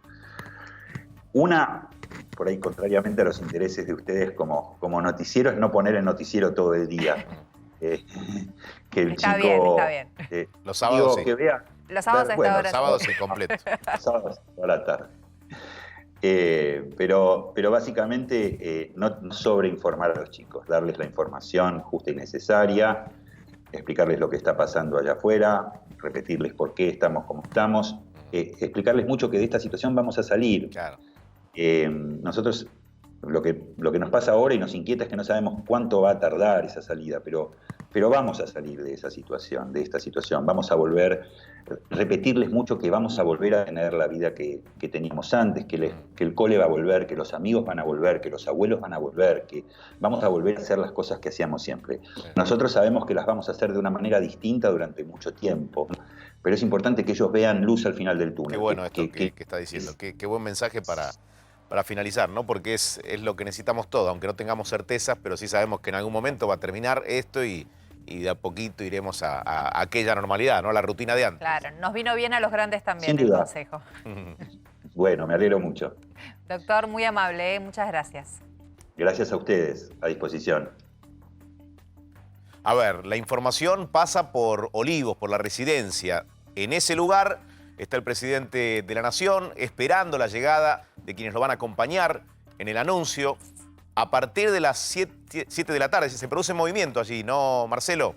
Una, por ahí contrariamente a los intereses de ustedes como noticiero, es no poner el noticiero todo el día. Que el está chico... bien. Los sábados sí. Que vea, los sábados hasta ahora. Los sábados sí, completo. Los sábados toda la tarde. Pero básicamente no sobreinformar a los chicos, darles la información justa y necesaria, explicarles lo que está pasando allá afuera, repetirles por qué estamos como estamos, explicarles mucho que de esta situación vamos a salir. Claro. Nosotros lo que nos pasa ahora y nos inquieta es que no sabemos cuánto va a tardar esa salida, pero vamos a salir de esta situación, vamos a volver, repetirles mucho que vamos a volver a tener la vida que teníamos antes, que el cole va a volver, que los amigos van a volver, que los abuelos van a volver, que vamos a volver a hacer las cosas que hacíamos siempre. Nosotros sabemos que las vamos a hacer de una manera distinta durante mucho tiempo, pero es importante que ellos vean luz al final del túnel. Qué bueno esto que está diciendo, qué buen mensaje finalizar, ¿no? Porque es lo que necesitamos todos, aunque no tengamos certezas, pero sí sabemos que en algún momento va a terminar esto y de a poquito iremos a aquella normalidad, ¿no? A la rutina de antes. Claro, nos vino bien a los grandes también Sin el duda. consejo. Bueno, me alegro mucho. Doctor, muy amable, muchas gracias. Gracias a ustedes, a disposición. A ver, la información pasa por Olivos, por la residencia. En ese lugar está el presidente de la Nación esperando la llegada de quienes lo van a acompañar en el anuncio. A partir de las 7 de la tarde se produce movimiento allí, ¿no, Marcelo?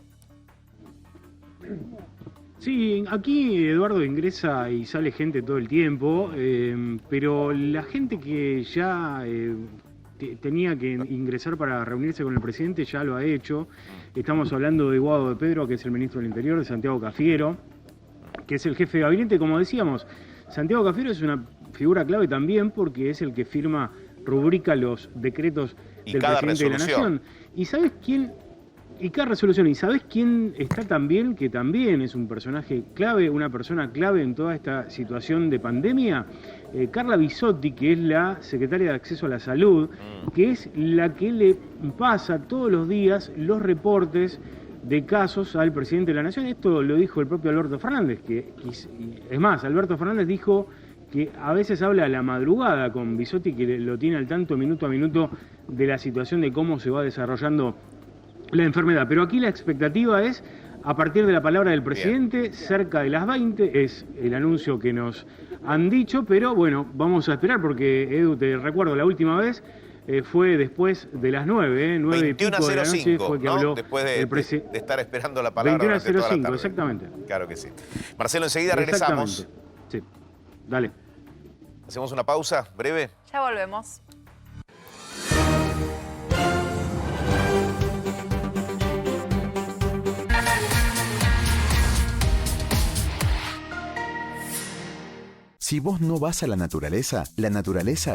Sí, aquí Eduardo ingresa y sale gente todo el tiempo, pero la gente que ya tenía que ingresar para reunirse con el presidente ya lo ha hecho. Estamos hablando de Guado de Pedro, que es el ministro del Interior, de Santiago Cafiero, que es el jefe de gabinete, como decíamos. Santiago Cafiero es una figura clave también porque es el que rubrica los decretos del presidente de la Nación. ¿Y sabes quién? Y cada resolución. ¿Y sabes quién está también? Que también es un personaje clave, una persona clave en toda esta situación de pandemia. Carla Bisotti, que es la secretaria de Acceso a la Salud, que es la que le pasa todos los días los reportes de casos al presidente de la Nación. Esto lo dijo el propio Alberto Fernández, es más, Alberto Fernández dijo que a veces habla a la madrugada con Bisotti, que lo tiene al tanto minuto a minuto de la situación de cómo se va desarrollando la enfermedad. Pero aquí la expectativa es, a partir de la palabra del presidente, cerca de las 20, es el anuncio que nos han dicho, pero bueno, vamos a esperar porque, Edu, te recuerdo, la última vez fue después de las 9, 9 y pico de la noche, fue que ¿no? habló Después de estar esperando la palabra. 21:05, exactamente. Claro que sí. Marcelo, enseguida regresamos. Sí, dale. Hacemos una pausa breve. Ya volvemos. Si vos no vas a la naturaleza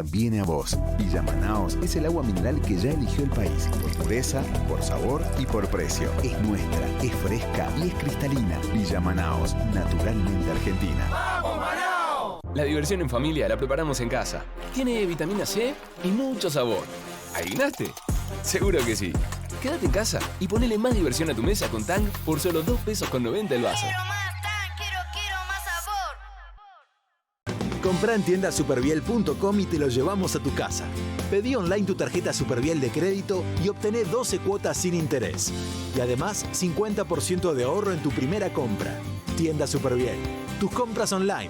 viene a vos. Villa Manaos es el agua mineral que ya eligió el país. Por pureza, por sabor y por precio. Es nuestra, es fresca y es cristalina. Villa Manaos, naturalmente argentina. ¡Vamos, Manaos! La diversión en familia la preparamos en casa. Tiene vitamina C y mucho sabor. ¿Adivinaste? Seguro que sí. Quédate en casa y ponele más diversión a tu mesa con Tang por solo 2 pesos con 90 el vaso. Comprá en tiendasuperviel.com y te lo llevamos a tu casa. Pedí online tu tarjeta Superviel de crédito y obtené 12 cuotas sin interés. Y además, 50% de ahorro en tu primera compra. Tienda Superviel. Tus compras online.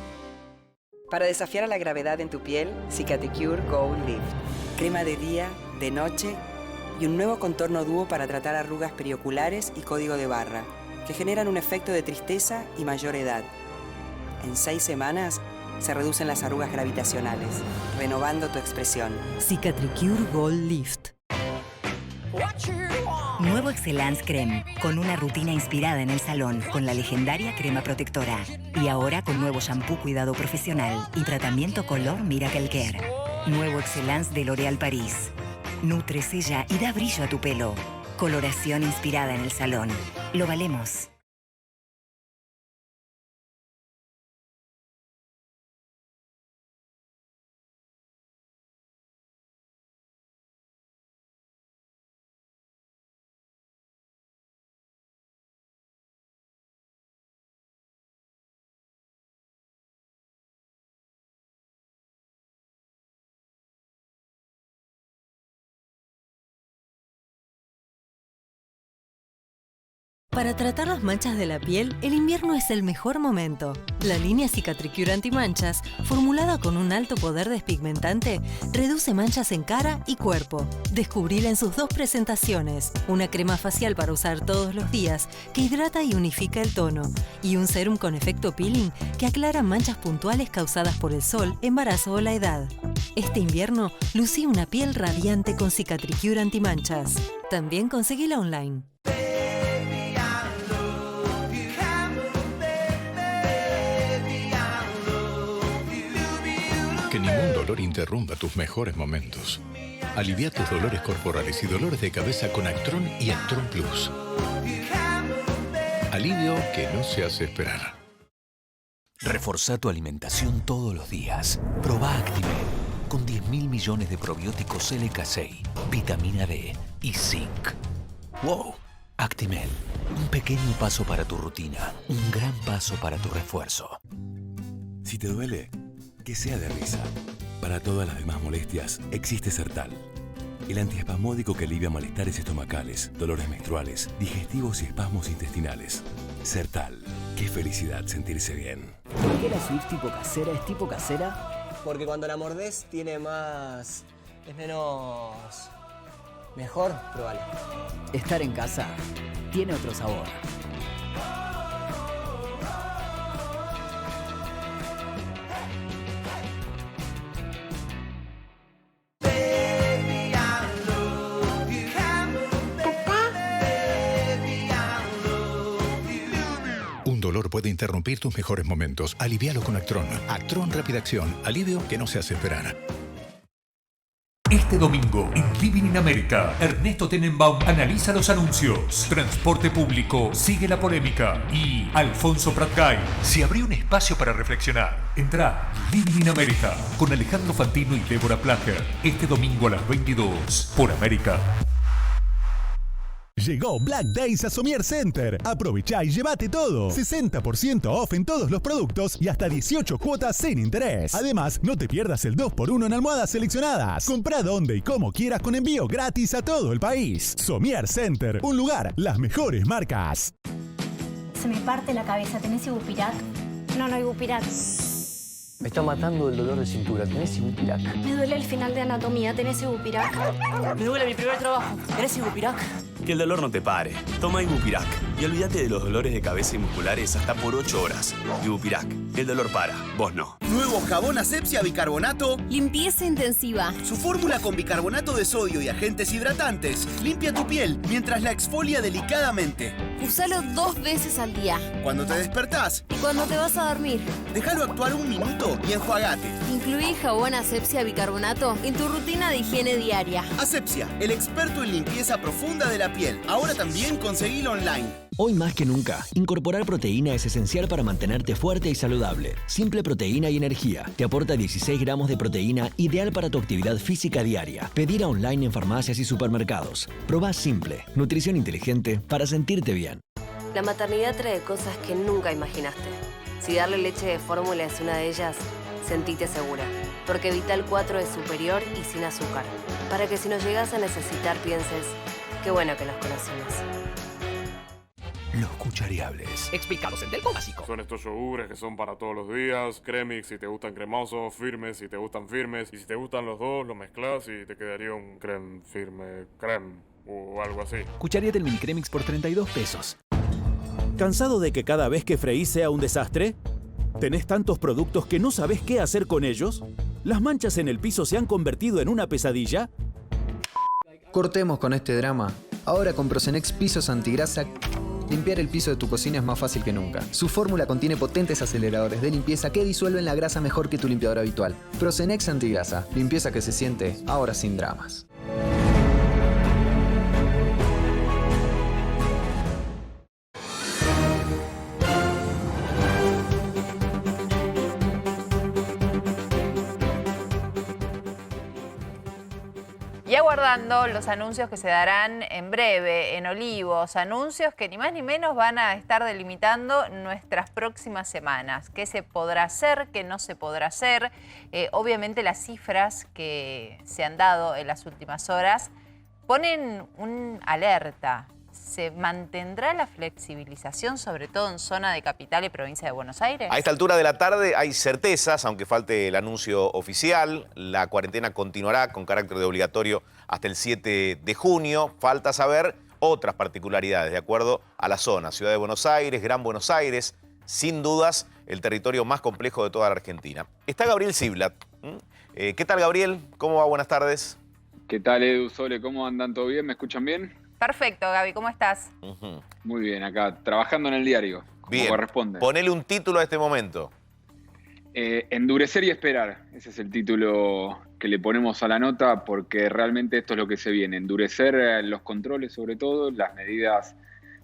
Para desafiar a la gravedad en tu piel, Cicatricure Gold Lift. Crema de día, de noche y un nuevo contorno dúo para tratar arrugas perioculares y código de barra, que generan un efecto de tristeza y mayor edad. En 6 semanas, se reducen las arrugas gravitacionales, renovando tu expresión. Cicatricure Gold Lift. Nuevo Excellence Creme, con una rutina inspirada en el salón, con la legendaria crema protectora. Y ahora con nuevo shampoo cuidado profesional y tratamiento color Miracle Care. Nuevo Excellence de L'Oréal París. Nutre, sella y da brillo a tu pelo. Coloración inspirada en el salón. Lo valemos. Para tratar las manchas de la piel, el invierno es el mejor momento. La línea Cicatricure Antimanchas, formulada con un alto poder despigmentante, reduce manchas en cara y cuerpo. Descubrila en sus 2 presentaciones. Una crema facial para usar todos los días, que hidrata y unifica el tono. Y un sérum con efecto peeling, que aclara manchas puntuales causadas por el sol, embarazo o la edad. Este invierno, lucí una piel radiante con Cicatricure Antimanchas. También conseguila online. Que ningún dolor interrumpa tus mejores momentos. Alivia tus dolores corporales y dolores de cabeza con Actron y Actron Plus. Alivio que no se hace esperar. Reforzá tu alimentación todos los días. Probá Actimel. con 10.000 millones de probióticos LK6, vitamina D y zinc. ¡Wow! Actimel. Un pequeño paso para tu rutina, un gran paso para tu refuerzo. Si te duele, que sea de risa. Para todas las demás molestias, existe Sertal. El antiespasmódico que alivia malestares estomacales, dolores menstruales, digestivos y espasmos intestinales. Sertal. Qué felicidad sentirse bien. ¿Por qué la Swift tipo casera es tipo casera? Porque cuando la mordés tiene más... es menos... mejor, probalo. Estar en casa tiene otro sabor. Un dolor puede interrumpir tus mejores momentos. Alivialo con Actron. Actron Rápida Acción. Alivio que no se hace esperar. Este domingo, en Living in America, Ernesto Tenenbaum analiza los anuncios. Transporte público, sigue la polémica. Y Alfonso Pratgay se abrió un espacio para reflexionar. Entra Living in America con Alejandro Fantino y Débora Plager. Este domingo a las 22 por América. Llegó Black Days a Somier Center. Aprovecha y llévate todo. 60% off en todos los productos y hasta 18 cuotas sin interés. Además, no te pierdas el 2x1 en almohadas seleccionadas. Comprá donde y como quieras con envío gratis a todo el país. Somier Center, un lugar, las mejores marcas. Se me parte la cabeza. ¿Tenés Ibupirac? No, no hay Ibupirac. Me está matando el dolor de cintura. ¿Tenés Ibupirac? Me duele el final de anatomía. ¿Tenés Ibupirac? Me duele mi primer trabajo. ¿Tenés Ibupirac? Que el dolor no te pare. Toma Ibupirac y olvídate de los dolores de cabeza y musculares hasta por 8 horas. Ibupirac. El dolor para, vos no. Nuevo jabón Asepsia bicarbonato. Limpieza intensiva. Su fórmula con bicarbonato de sodio y agentes hidratantes limpia tu piel mientras la exfolia delicadamente. Usalo 2 veces al día. Cuando te despertás Y cuando te vas a dormir. déjalo actuar 1 minuto y enjuagate. Incluí jabón Asepsia bicarbonato en tu rutina de higiene diaria. Asepsia, el experto en limpieza profunda de la piel. Ahora también conseguilo online. Hoy más que nunca, incorporar proteína es esencial para mantenerte fuerte y saludable. Simple Proteína y Energía te aporta 16 gramos de proteína ideal para tu actividad física diaria. Pedir online en farmacias y supermercados. Probá Simple, nutrición inteligente para sentirte bien. La maternidad trae cosas que nunca imaginaste. Si darle leche de fórmula es una de ellas, sentite segura. Porque Vital 4 es superior y sin azúcar. Para que si nos llegas a necesitar pienses, qué bueno que nos conocimos. Los cuchareables. Explicados en Delco Básico. Son estos yogures que son para todos los días. Cremix si te gustan cremosos, firmes si te gustan firmes. Y si te gustan los dos, los mezclas y te quedaría un creme firme, creme o algo así. Cuchareate el mini Cremix por 32 pesos. ¿Cansado de que cada vez que freís sea un desastre? ¿Tenés tantos productos que no sabés qué hacer con ellos? ¿Las manchas en el piso se han convertido en una pesadilla? Cortemos con este drama. Ahora con Procenex Pisos Antigrasa, limpiar el piso de tu cocina es más fácil que nunca. Su fórmula contiene potentes aceleradores de limpieza que disuelven la grasa mejor que tu limpiador habitual. Procenex Antigrasa, limpieza que se siente, ahora sin dramas. Y aguardando los anuncios que se darán en breve en Olivos, anuncios que ni más ni menos van a estar delimitando nuestras próximas semanas. ¿Qué se podrá hacer? ¿Qué no se podrá hacer? Obviamente las cifras que se han dado en las últimas horas ponen un alerta. ¿Se mantendrá la flexibilización, sobre todo en zona de capital y provincia de Buenos Aires? A esta altura de la tarde hay certezas, aunque falte el anuncio oficial. La cuarentena continuará con carácter de obligatorio hasta el 7 de junio. Falta saber otras particularidades, de acuerdo a la zona. Ciudad de Buenos Aires, Gran Buenos Aires, sin dudas, el territorio más complejo de toda la Argentina. Está Gabriel Ziblatt. ¿Qué tal, Gabriel? ¿Cómo va? Buenas tardes. ¿Qué tal, Edu, Sole? ¿Cómo andan? ¿Todo bien? ¿Me escuchan bien? Perfecto, Gaby, ¿cómo estás? Muy bien, acá, trabajando en el diario, como bien, corresponde. Ponele un título a este momento. Endurecer y esperar, ese es el título que le ponemos a la nota, porque realmente esto es lo que se viene. Endurecer los controles, sobre todo, las medidas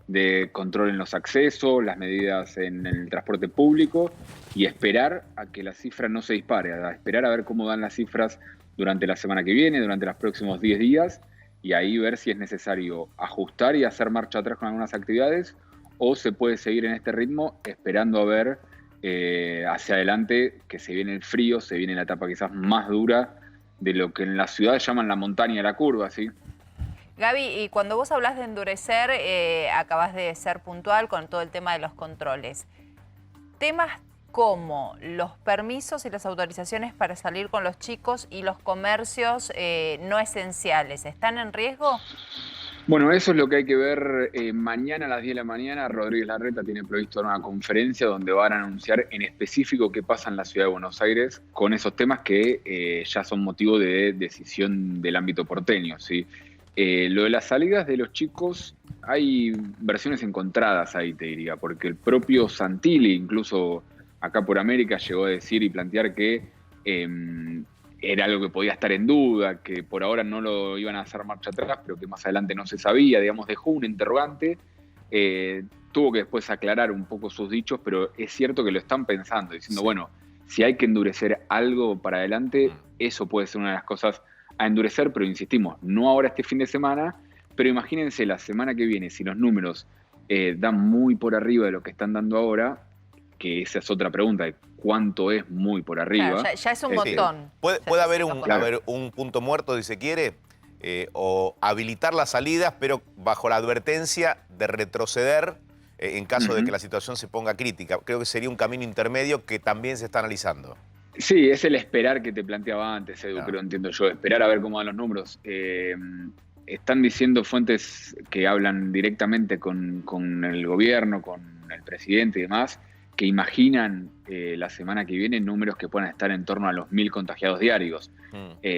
de control en los accesos, las medidas en el transporte público, y esperar a que la cifra no se dispare, a esperar a ver cómo dan las cifras durante la semana que viene, durante los próximos 10 días, y ahí ver si es necesario ajustar y hacer marcha atrás con algunas actividades, o se puede seguir en este ritmo esperando a ver hacia adelante, que se viene el frío, se viene la etapa quizás más dura de lo que en la ciudad llaman la montaña de la curva, ¿sí? Gaby, y cuando vos hablas de endurecer, acabas de ser puntual con todo el tema de los controles. Temas como los permisos y las autorizaciones para salir con los chicos y los comercios no esenciales, ¿están en riesgo? Bueno, eso es lo que hay que ver mañana a las 10 de la mañana. Rodríguez Larreta tiene previsto una conferencia donde van a anunciar en específico qué pasa en la ciudad de Buenos Aires con esos temas que ya son motivo de decisión del ámbito porteño, ¿sí? Lo de las salidas de los chicos, hay versiones encontradas ahí, te diría, porque el propio Santilli, incluso acá por América, llegó a decir y plantear que era algo que podía estar en duda, que por ahora no lo iban a hacer marcha atrás, pero que más adelante no se sabía, digamos, dejó un interrogante, tuvo que después aclarar un poco sus dichos, pero es cierto que lo están pensando, diciendo, bueno, si hay que endurecer algo para adelante, eso puede ser una de las cosas a endurecer, pero insistimos, no ahora este fin de semana, pero imagínense la semana que viene, si los números dan muy por arriba de lo que están dando ahora, que esa es otra pregunta, de cuánto es muy por arriba. Claro, ya es un montón. Puede haber un punto muerto, si se quiere, o habilitar las salidas, pero bajo la advertencia de retroceder en caso de que la situación se ponga crítica. Creo que sería un camino intermedio que también se está analizando. Sí, es el esperar que te planteaba antes, Edu, pero entiendo yo, esperar a ver cómo van los números. Están diciendo fuentes que hablan directamente con el gobierno, con el presidente y demás, que imaginan la semana que viene números que puedan estar en torno a los 1000 contagiados diarios.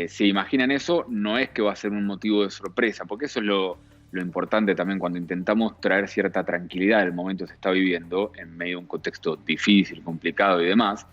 Si imaginan eso, no es que va a ser un motivo de sorpresa, porque eso es lo importante también cuando intentamos traer cierta tranquilidad del momento que se está viviendo, en medio de un contexto difícil, complicado y demás,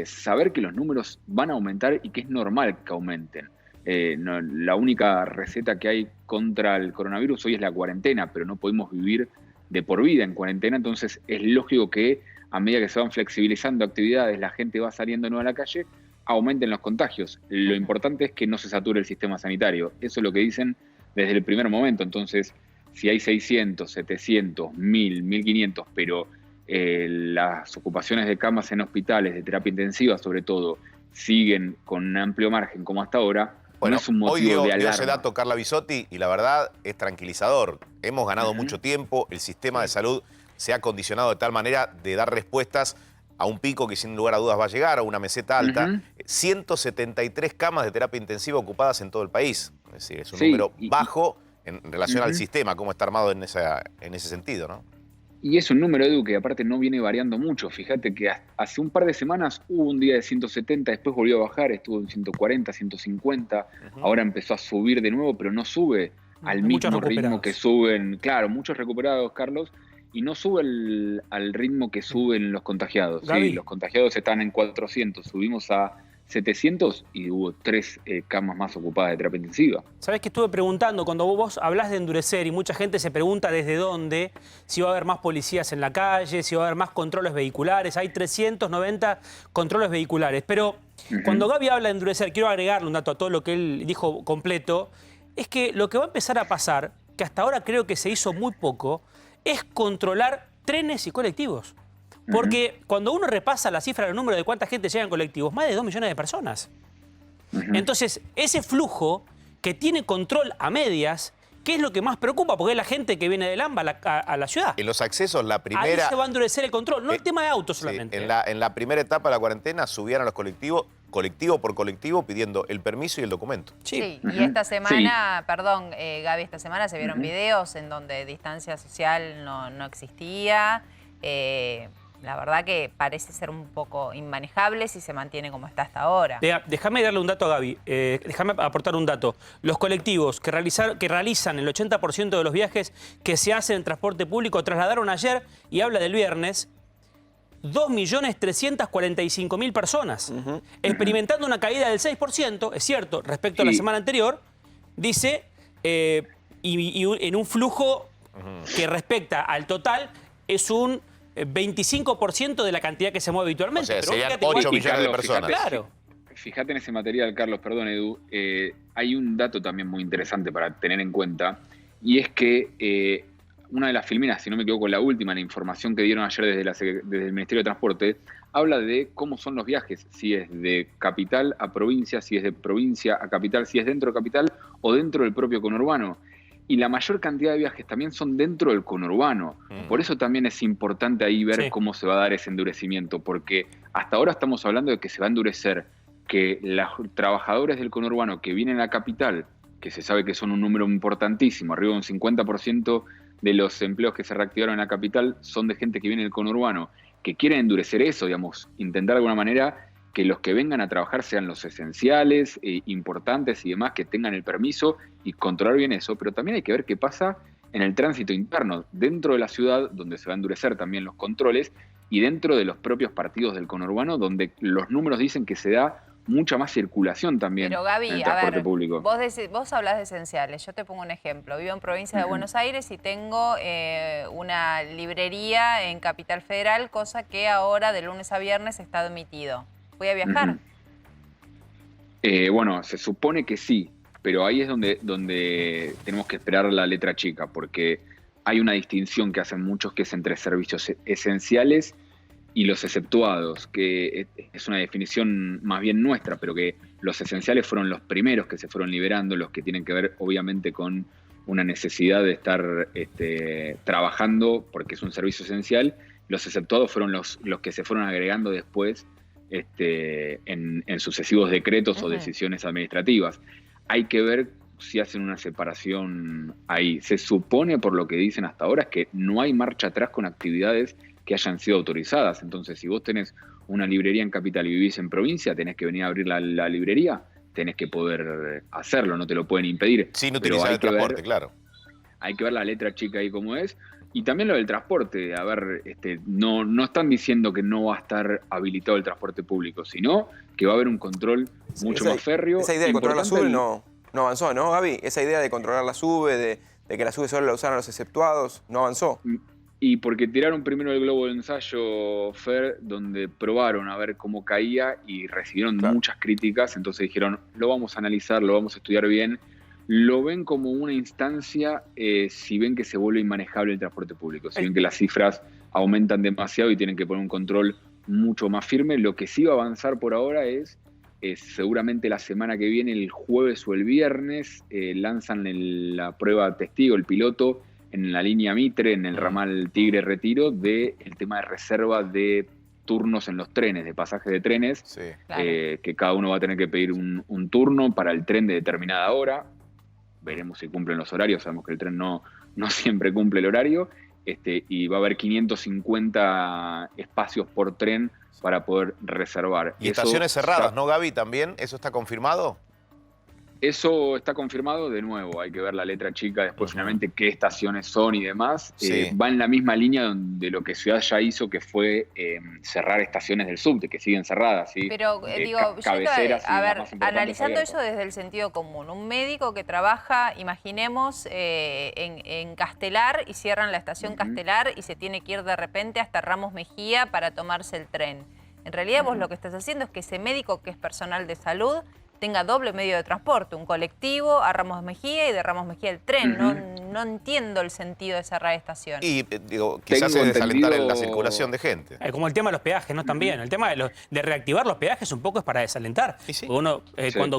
saber que los números van a aumentar y que es normal que aumenten. La única receta que hay contra el coronavirus hoy es la cuarentena, pero no podemos vivir de por vida en cuarentena, entonces es lógico que a medida que se van flexibilizando actividades, la gente va saliendo nueva a la calle, aumenten los contagios. Lo importante es que no se sature el sistema sanitario. Eso es lo que dicen desde el primer momento. Entonces, si hay 600, 700, 1000, 1500, pero las ocupaciones de camas en hospitales, de terapia intensiva sobre todo, siguen con un amplio margen como hasta ahora, bueno, no es un motivo de alarma. Dio ese dato Carla Bisotti y la verdad es tranquilizador. Hemos ganado mucho tiempo, el sistema de salud se ha condicionado de tal manera de dar respuestas a un pico que sin lugar a dudas va a llegar, a una meseta alta. 173 camas de terapia intensiva ocupadas en todo el país. Es decir, es un número bajo en relación al sistema, cómo está armado en ese sentido, ¿no? Y es un número, Edu, que aparte no viene variando mucho. Fíjate que hace un par de semanas hubo un día de 170, después volvió a bajar, estuvo en 140, 150. Ahora empezó a subir de nuevo, pero no sube al mismo ritmo que suben. Claro, muchos recuperados, Carlos, y no sube al ritmo que suben los contagiados. Sí, los contagiados están en 400, subimos a 700 y hubo 3 camas más ocupadas de terapia intensiva. ¿Sabés que estuve preguntando? Cuando vos hablás de endurecer y mucha gente se pregunta desde dónde, si va a haber más policías en la calle, si va a haber más controles vehiculares. Hay 390 controles vehiculares. Pero cuando Gaby habla de endurecer, quiero agregarle un dato a todo lo que él dijo completo, es que lo que va a empezar a pasar, que hasta ahora creo que se hizo muy poco, es controlar trenes y colectivos. Porque cuando uno repasa la cifra del número de cuánta gente llega en colectivos, más de 2 millones de personas. Entonces, ese flujo que tiene control a medias, ¿qué es lo que más preocupa? Porque es la gente que viene del AMBA a la ciudad. En los accesos, la primera... Ahí se va a endurecer el control, no el tema de autos solamente. En la primera etapa de la cuarentena subían a los colectivos, colectivo por colectivo, pidiendo el permiso y el documento. Sí, y esta semana, perdón, Gaby, esta semana se vieron videos en donde distancia social no existía. La verdad que parece ser un poco inmanejable si se mantiene como está hasta ahora. Déjame darle un dato a Gaby, déjame aportar un dato. Los colectivos que realizan el 80% de los viajes que se hacen en transporte público trasladaron ayer, y habla del viernes, 2.345.000 personas, experimentando una caída del 6%, es cierto, respecto a la semana anterior, dice, y en un flujo que respecta al total es un 25% de la cantidad que se mueve habitualmente. O sea, serían 8 millones de personas. Claro. fíjate en ese material, Carlos, perdón, Edu, hay un dato también muy interesante para tener en cuenta, y es que una de las filminas, si no me equivoco, la última, la información que dieron ayer desde el Ministerio de Transporte, habla de cómo son los viajes, si es de capital a provincia, si es de provincia a capital, si es dentro de capital o dentro del propio conurbano. Y la mayor cantidad de viajes también son dentro del conurbano. Por eso también es importante ahí ver cómo se va a dar ese endurecimiento, porque hasta ahora estamos hablando de que se va a endurecer, que los trabajadores del conurbano que vienen a la capital, que se sabe que son un número importantísimo, arriba de un 50% de los empleos que se reactivaron en la capital son de gente que viene del conurbano, que quieren endurecer eso, digamos, intentar de alguna manera que los que vengan a trabajar sean los esenciales, importantes y demás, que tengan el permiso y controlar bien eso, pero también hay que ver qué pasa en el tránsito interno, dentro de la ciudad, donde se va a endurecer también los controles, y dentro de los propios partidos del conurbano, donde los números dicen que se da mucha más circulación también. Pero Gaby, en el transporte público. Vos hablas de esenciales. Yo te pongo un ejemplo. Vivo en provincia de Buenos Aires y tengo una librería en Capital Federal, cosa que ahora de lunes a viernes está admitido. ¿Voy a viajar? Bueno, se supone que sí, pero ahí es donde tenemos que esperar la letra chica, porque hay una distinción que hacen muchos, que es entre servicios esenciales y los exceptuados, que es una definición más bien nuestra, pero que los esenciales fueron los primeros que se fueron liberando, los que tienen que ver obviamente con una necesidad de estar trabajando porque es un servicio esencial. Los exceptuados fueron los que se fueron agregando después en sucesivos decretos o decisiones administrativas. Hay que ver si hacen una separación ahí. Se supone, por lo que dicen hasta ahora, es que no hay marcha atrás con actividades que hayan sido autorizadas. Entonces, si vos tenés una librería en capital y vivís en provincia, tenés que venir a abrir la librería, tenés que poder hacerlo, no te lo pueden impedir. Sin utilizar el transporte, claro. Hay que ver la letra chica ahí como es. Y también lo del transporte. A ver, no están diciendo que no va a estar habilitado el transporte público, sino que va a haber un control mucho más férreo. Esa idea de controlar la SUBE no avanzó, ¿no, Gaby? Esa idea de controlar la SUBE, de que la SUBE solo la usaran los exceptuados, no avanzó. Y porque tiraron primero el globo de ensayo, Fer, donde probaron a ver cómo caía y recibieron muchas críticas, entonces dijeron, lo vamos a analizar, lo vamos a estudiar bien. Lo ven como una instancia si ven que se vuelve inmanejable el transporte público, si ven que las cifras aumentan demasiado y tienen que poner un control mucho más firme. Lo que sí va a avanzar por ahora es seguramente la semana que viene, el jueves o el viernes, lanzan la prueba testigo, el piloto, en la línea Mitre, en el ramal Tigre Retiro, del tema de reserva de turnos en los trenes, de pasajes de trenes, que cada uno va a tener que pedir un turno para el tren de determinada hora. Veremos si cumplen los horarios, sabemos que el tren no siempre cumple el horario, y va a haber 550 espacios por tren para poder reservar. Y estaciones cerradas, ¿no, Gaby? ¿También? ¿Eso está confirmado? Eso está confirmado, de nuevo, hay que ver la letra chica, después finalmente qué estaciones son y demás. Va en la misma línea de lo que Ciudad ya hizo, que fue cerrar estaciones del subte, que siguen cerradas. ¿sí? Pero cabeceras a ver, analizando eso desde el sentido común, un médico que trabaja, imaginemos, en Castelar y cierran la estación Castelar y se tiene que ir de repente hasta Ramos Mejía para tomarse el tren. En realidad vos lo que estás haciendo es que ese médico, que es personal de salud, tenga doble medio de transporte, un colectivo a Ramos Mejía y de Ramos Mejía el tren. No entiendo el sentido de cerrar estaciones. Y quizás es desalentar la circulación de gente. Como el tema de los peajes, ¿no? También. El tema de reactivar los peajes un poco es para desalentar. Uno,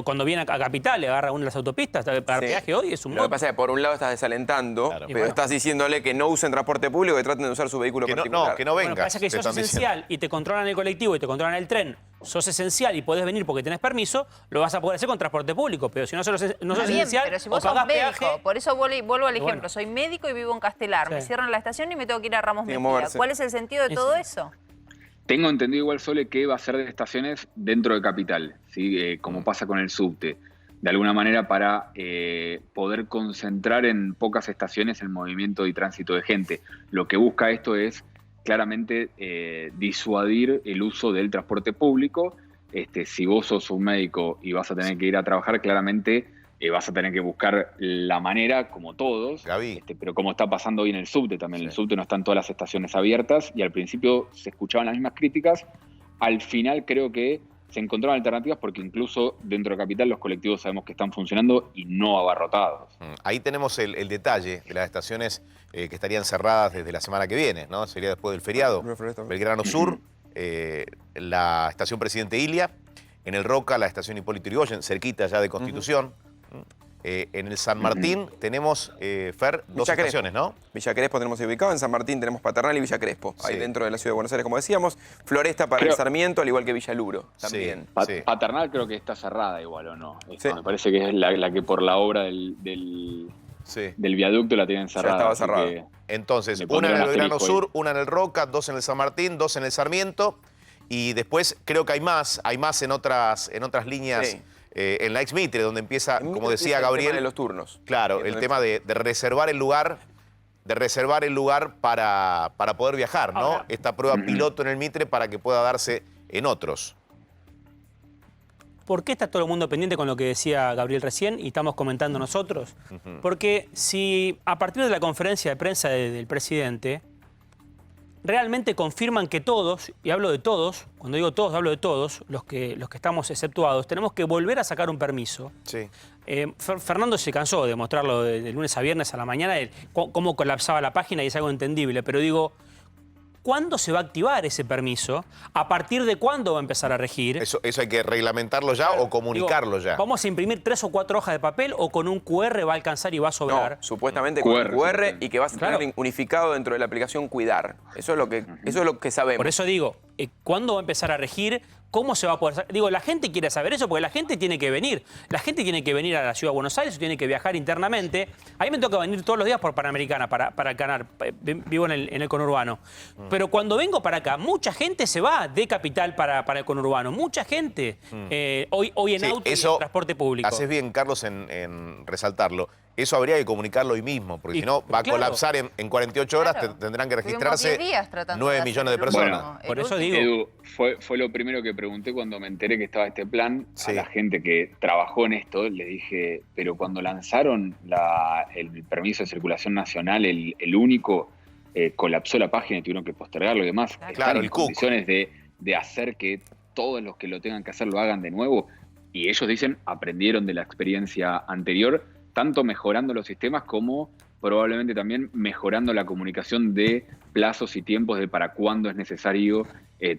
cuando viene a Capital, le agarra una de las autopistas, para peaje hoy es un Lo que pasa es que por un lado estás desalentando, pero estás diciéndole que no usen transporte público, que traten de usar su vehículo particular. Que no vengas. Lo que pasa es que sos esencial y te controlan el colectivo y te controlan el tren. Sos esencial y podés venir porque tenés permiso, lo vas a poder hacer con transporte público. Pero si no sos esencial, pero si vos sos médico, por eso vuelvo al ejemplo. Soy médico y vivo en Castelar. Me cierran la estación y me tengo que ir a Ramos Mejía. ¿Cuál es el sentido de todo eso? Tengo entendido igual, Sole, que va a ser de estaciones dentro de Capital, ¿sí? Como pasa con el subte. De alguna manera para poder concentrar en pocas estaciones el movimiento y tránsito de gente. Lo que busca esto es claramente disuadir el uso del transporte público. Si vos sos un médico y vas a tener que ir a trabajar, claramente vas a tener que buscar la manera, como todos, pero como está pasando hoy en el subte también. En el subte no están todas las estaciones abiertas y al principio se escuchaban las mismas críticas. Al final creo que se encontraron alternativas porque incluso dentro de Capital los colectivos sabemos que están funcionando y no abarrotados. Ahí tenemos el detalle de las estaciones que estarían cerradas desde la semana que viene, ¿no? Sería después del feriado. Belgrano Sur, la estación Presidente Ilia, en el Roca la estación Hipólito Yrigoyen, cerquita ya de Constitución. En el San Martín tenemos, Fer, dos estaciones, ¿no? Villa Crespo tenemos ubicado, en San Martín tenemos Paternal y Villa Crespo, ahí dentro de la ciudad de Buenos Aires, como decíamos. Floresta para el Sarmiento, al igual que Villa Luro también. Paternal creo que está cerrada igual, ¿o no? Me parece que es la que por la obra del viaducto la tienen cerrada. Ya estaba cerrada. Entonces, una en el Belgrano Sur, una en el Roca, dos en el San Martín, dos en el Sarmiento. Y después creo que hay más en otras líneas. En la ex Mitre, donde empieza, como decía Gabriel, el tema de los turnos. Claro, el tema de reservar el lugar, para poder viajar, ¿no? Ahora, esta prueba piloto en el Mitre para que pueda darse en otros. ¿Por qué está todo el mundo pendiente con lo que decía Gabriel recién y estamos comentando nosotros? Porque si a partir de la conferencia de prensa del presidente realmente confirman que todos, y hablo de todos, cuando digo todos, hablo de todos, los que estamos exceptuados, tenemos que volver a sacar un permiso. Sí. Fernando se cansó de mostrarlo de lunes a viernes a la mañana, cómo colapsaba la página y es algo entendible, pero digo, ¿cuándo se va a activar ese permiso? ¿A partir de cuándo va a empezar a regir? ¿Eso hay que reglamentarlo ya o comunicarlo ya? ¿Vamos a imprimir 3 o 4 hojas de papel o con un QR va a alcanzar y va a sobrar? No, supuestamente con un QR y que va a estar unificado dentro de la aplicación Cuidar. Eso es lo que sabemos. Por eso digo, ¿cuándo va a empezar a regir? ¿Cómo se va a poder...? Digo, la gente quiere saber eso porque la gente tiene que venir. La gente tiene que venir a la Ciudad de Buenos Aires o tiene que viajar internamente. A mí me toca venir todos los días por Panamericana para el canal. Vivo en el conurbano. Pero cuando vengo para acá, mucha gente se va de Capital para el conurbano. Mucha gente. Hoy en auto y en transporte público. Haces bien, Carlos, en resaltarlo. Eso habría que comunicarlo hoy mismo, porque si no va a colapsar en 48 horas, tendrán que registrarse 9 millones de personas. Bueno, por eso digo. Edu, fue lo primero que pregunté cuando me enteré que estaba este plan. A la gente que trabajó en esto, le dije, pero cuando lanzaron el permiso de circulación nacional, el único, colapsó la página y tuvieron que postergarlo y demás. Están en condiciones de hacer que todos los que lo tengan que hacer lo hagan de nuevo. Y ellos dicen, aprendieron de la experiencia anterior, tanto mejorando los sistemas como probablemente también mejorando la comunicación de plazos y tiempos de para cuándo es necesario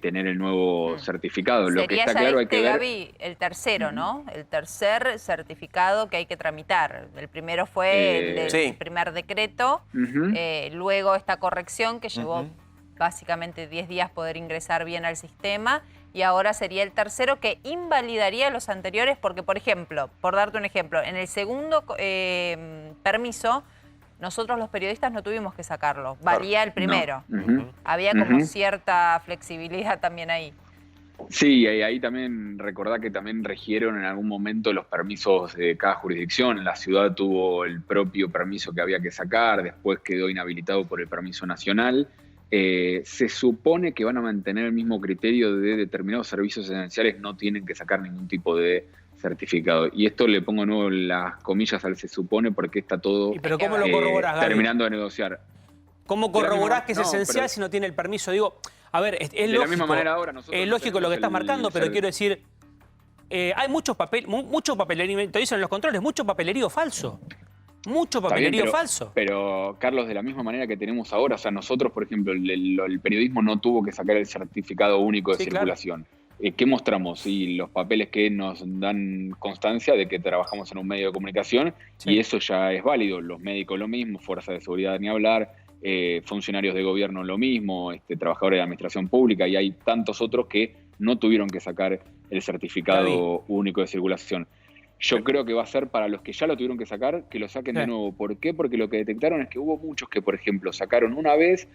tener el nuevo certificado. Lo que está claro hay que ver... Gaby, el tercero, ¿no? El tercer certificado que hay que tramitar. El primero fue el primer decreto, luego esta corrección que llevó básicamente 10 días poder ingresar bien al sistema. Y ahora sería el tercero que invalidaría los anteriores porque, por ejemplo, por darte un ejemplo, en el segundo permiso, nosotros los periodistas no tuvimos que sacarlo. Valía el primero. Había como cierta flexibilidad también ahí. Sí, ahí también recordá que también regieron en algún momento los permisos de cada jurisdicción. La ciudad tuvo el propio permiso que había que sacar, después quedó inhabilitado por el permiso nacional. Se supone que van a mantener el mismo criterio de determinados servicios esenciales, no tienen que sacar ningún tipo de certificado. Y esto le pongo de nuevo las comillas al se supone porque está todo ¿Pero cómo lo corroborás, terminando de negociar. ¿Cómo corroborás que es esencial si no tiene el permiso? Digo, a ver, es lógico, la misma manera ahora es lógico lo que estás marcando, pero quiero decir, hay mucho papelerío, te dicen en los controles, mucho papelerío falso. Mucho papelerío falso. Pero, Carlos, de la misma manera que tenemos ahora, o sea, nosotros, por ejemplo, el periodismo no tuvo que sacar el certificado único de circulación. ¿Qué mostramos? Sí, los papeles que nos dan constancia de que trabajamos en un medio de comunicación y eso ya es válido. Los médicos lo mismo, fuerzas de seguridad ni hablar, funcionarios de gobierno lo mismo, trabajadores de administración pública y hay tantos otros que no tuvieron que sacar el certificado único de circulación. Yo creo que va a ser para los que ya lo tuvieron que sacar, que lo saquen de nuevo. ¿Por qué? Porque lo que detectaron es que hubo muchos que, por ejemplo, sacaron una vez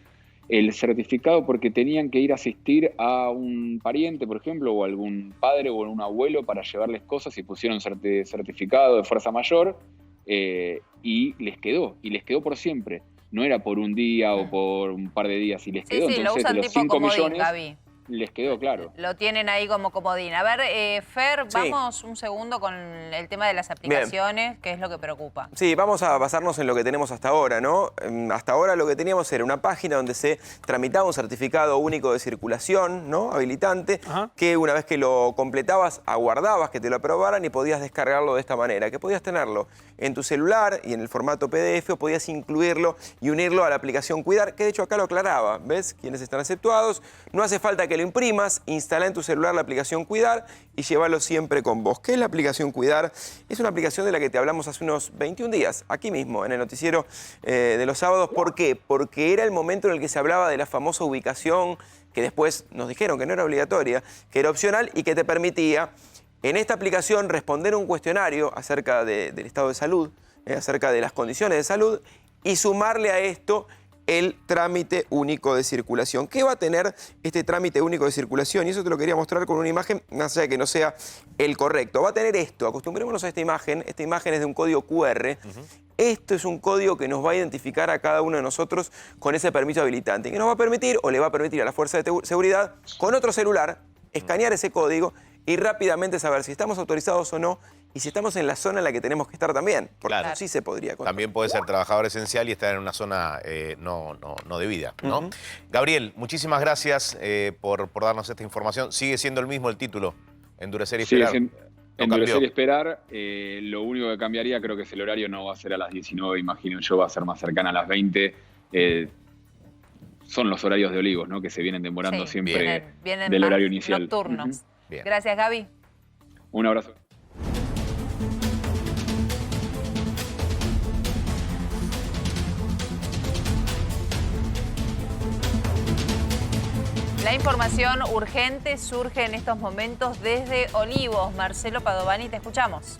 el certificado porque tenían que ir a asistir a un pariente, por ejemplo, o algún padre o un abuelo para llevarles cosas y pusieron certificado de fuerza mayor y les quedó por siempre. No era por un día o por un par de días y les quedó. Sí, entonces, lo usan de los tipo 5 comodín, millones, Gaby. les quedó claro. Lo tienen ahí como comodín. A ver, Fer, Sí. vamos un segundo con el tema de las aplicaciones, que es lo que preocupa. Sí, vamos a basarnos en lo que tenemos hasta ahora, ¿no? Hasta ahora lo que teníamos era una página donde se tramitaba un certificado único de circulación, ¿no? Habilitante, que una vez que lo completabas, aguardabas que te lo aprobaran y podías descargarlo de esta manera, que podías tenerlo en tu celular y en el formato PDF, o podías incluirlo y unirlo a la aplicación Cuidar, que de hecho acá lo aclaraba, ¿ves? Quienes están exceptuados, no hace falta que lo imprimas, instala en tu celular la aplicación Cuidar y llévalo siempre con vos. ¿Qué es la aplicación Cuidar? Es una aplicación de la que te hablamos hace unos 21 días, aquí mismo, en el noticiero de los sábados. ¿Por qué? Porque era el momento en el que se hablaba de la famosa ubicación, que después nos dijeron que no era obligatoria, que era opcional y que te permitía en esta aplicación responder un cuestionario acerca del estado de salud, acerca de las condiciones de salud, y sumarle a esto el trámite único de circulación. ¿Qué va a tener este trámite único de circulación? Y eso te lo quería mostrar con una imagen, más allá de que no sea el correcto. Va a tener esto, acostumbrémonos a esta imagen es de un código QR. Esto es un código que nos va a identificar a cada uno de nosotros con ese permiso habilitante, que nos va a permitir, o le va a permitir a la fuerza de seguridad, con otro celular, escanear ese código y rápidamente saber si estamos autorizados o no, y si estamos en la zona en la que tenemos que estar también, porque eso sí se podría contar. También puede ser trabajador esencial y estar en una zona no debida, ¿no? Gabriel, muchísimas gracias por darnos esta información. ¿Sigue siendo el mismo el título? Endurecer y esperar. Endurecer y esperar. Lo único que cambiaría, creo que es el horario, no va a ser a las 19, imagino yo, va a ser más cercana a las 20. Son los horarios de Olivos, ¿no? Que se vienen demorando siempre vienen del más horario inicial. Nocturnos. Gracias, Gaby. Un abrazo. La información urgente surge en estos momentos desde Olivos. Marcelo Padovani, te escuchamos.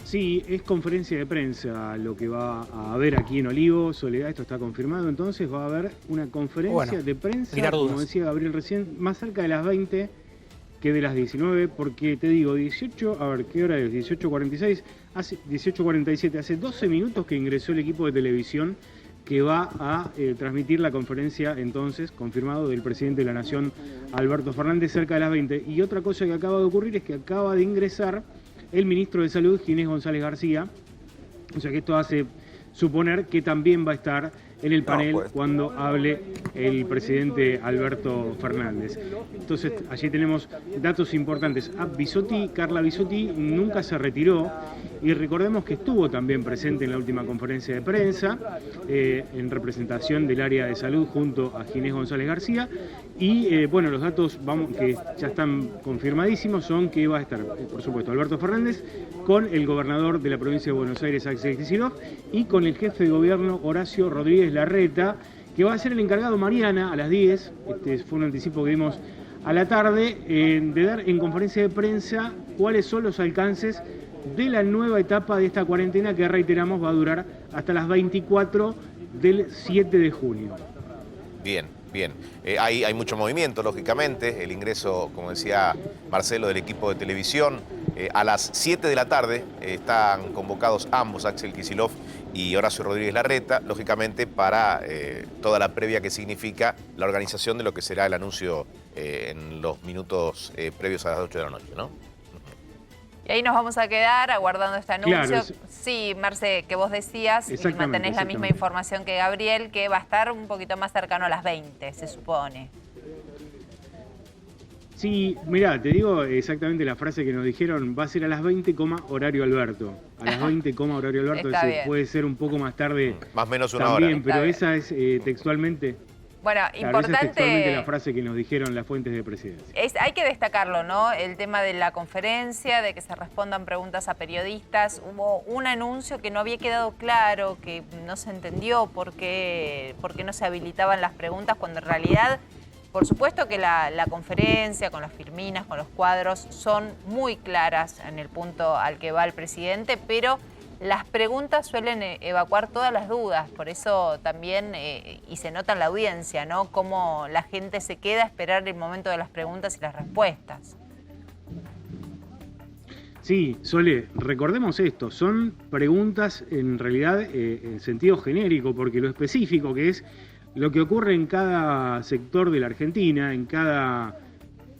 Sí, es conferencia de prensa lo que va a haber aquí en Olivos. Soledad, esto está confirmado, entonces va a haber una conferencia de prensa, como decía Gabriel recién, más cerca de las 20 que de las 19, porque te digo, 18, a ver, ¿qué hora es? 18:46, 18:47, hace 12 minutos que ingresó el equipo de televisión que va a transmitir la conferencia, entonces, confirmado, del presidente de la Nación, Alberto Fernández, cerca de las 20. Y otra cosa que acaba de ocurrir es que acaba de ingresar el ministro de Salud, Ginés González García, o sea que esto hace suponer que también va a estar en el panel cuando hable el presidente Alberto Fernández. Entonces, allí tenemos datos importantes. Carla Bisotti nunca se retiró y recordemos que estuvo también presente en la última conferencia de prensa en representación del área de salud junto a Ginés González García. Y bueno, los datos que ya están confirmadísimos son que va a estar, por supuesto, Alberto Fernández con el gobernador de la provincia de Buenos Aires, Axel Kicillof, y con el jefe de gobierno, Horacio Rodríguez Larreta, que va a ser el encargado mañana a las 10, este fue un anticipo que dimos a la tarde, de dar en conferencia de prensa cuáles son los alcances de la nueva etapa de esta cuarentena que, reiteramos, va a durar hasta las 24 del 7 de junio. Bien. Hay mucho movimiento, lógicamente. El ingreso, como decía Marcelo, del equipo de televisión. A las 7 de la tarde están convocados ambos, Axel Kicillof y Horacio Rodríguez Larreta, lógicamente para toda la previa que significa la organización de lo que será el anuncio en los minutos previos a las 8 de la noche, ¿no? Y ahí nos vamos a quedar aguardando este anuncio. Claro, sí, Marce, que vos decías, y mantenés la misma información que Gabriel, que va a estar un poquito más cercano a las 20, se supone. Sí, mirá, te digo exactamente la frase que nos dijeron, va a ser a las 20, horario Alberto. A las 20, horario Alberto, puede ser un poco más tarde. Más o menos una también, hora. Pero esa es textualmente... Bueno, claro, importante. Esa es textualmente la frase que nos dijeron las fuentes de presidencia. Hay que destacarlo, ¿no? El tema de la conferencia, de que se respondan preguntas a periodistas. Hubo un anuncio que no había quedado claro, que no se entendió por qué no se habilitaban las preguntas, cuando en realidad, por supuesto que la conferencia, con las firminas, con los cuadros, son muy claras en el punto al que va el presidente, pero las preguntas suelen evacuar todas las dudas, por eso también, y se nota en la audiencia, ¿no? Cómo la gente se queda a esperar el momento de las preguntas y las respuestas. Sí, Sole, recordemos esto, son preguntas en realidad en sentido genérico, porque lo específico que es lo que ocurre en cada sector de la Argentina, en cada,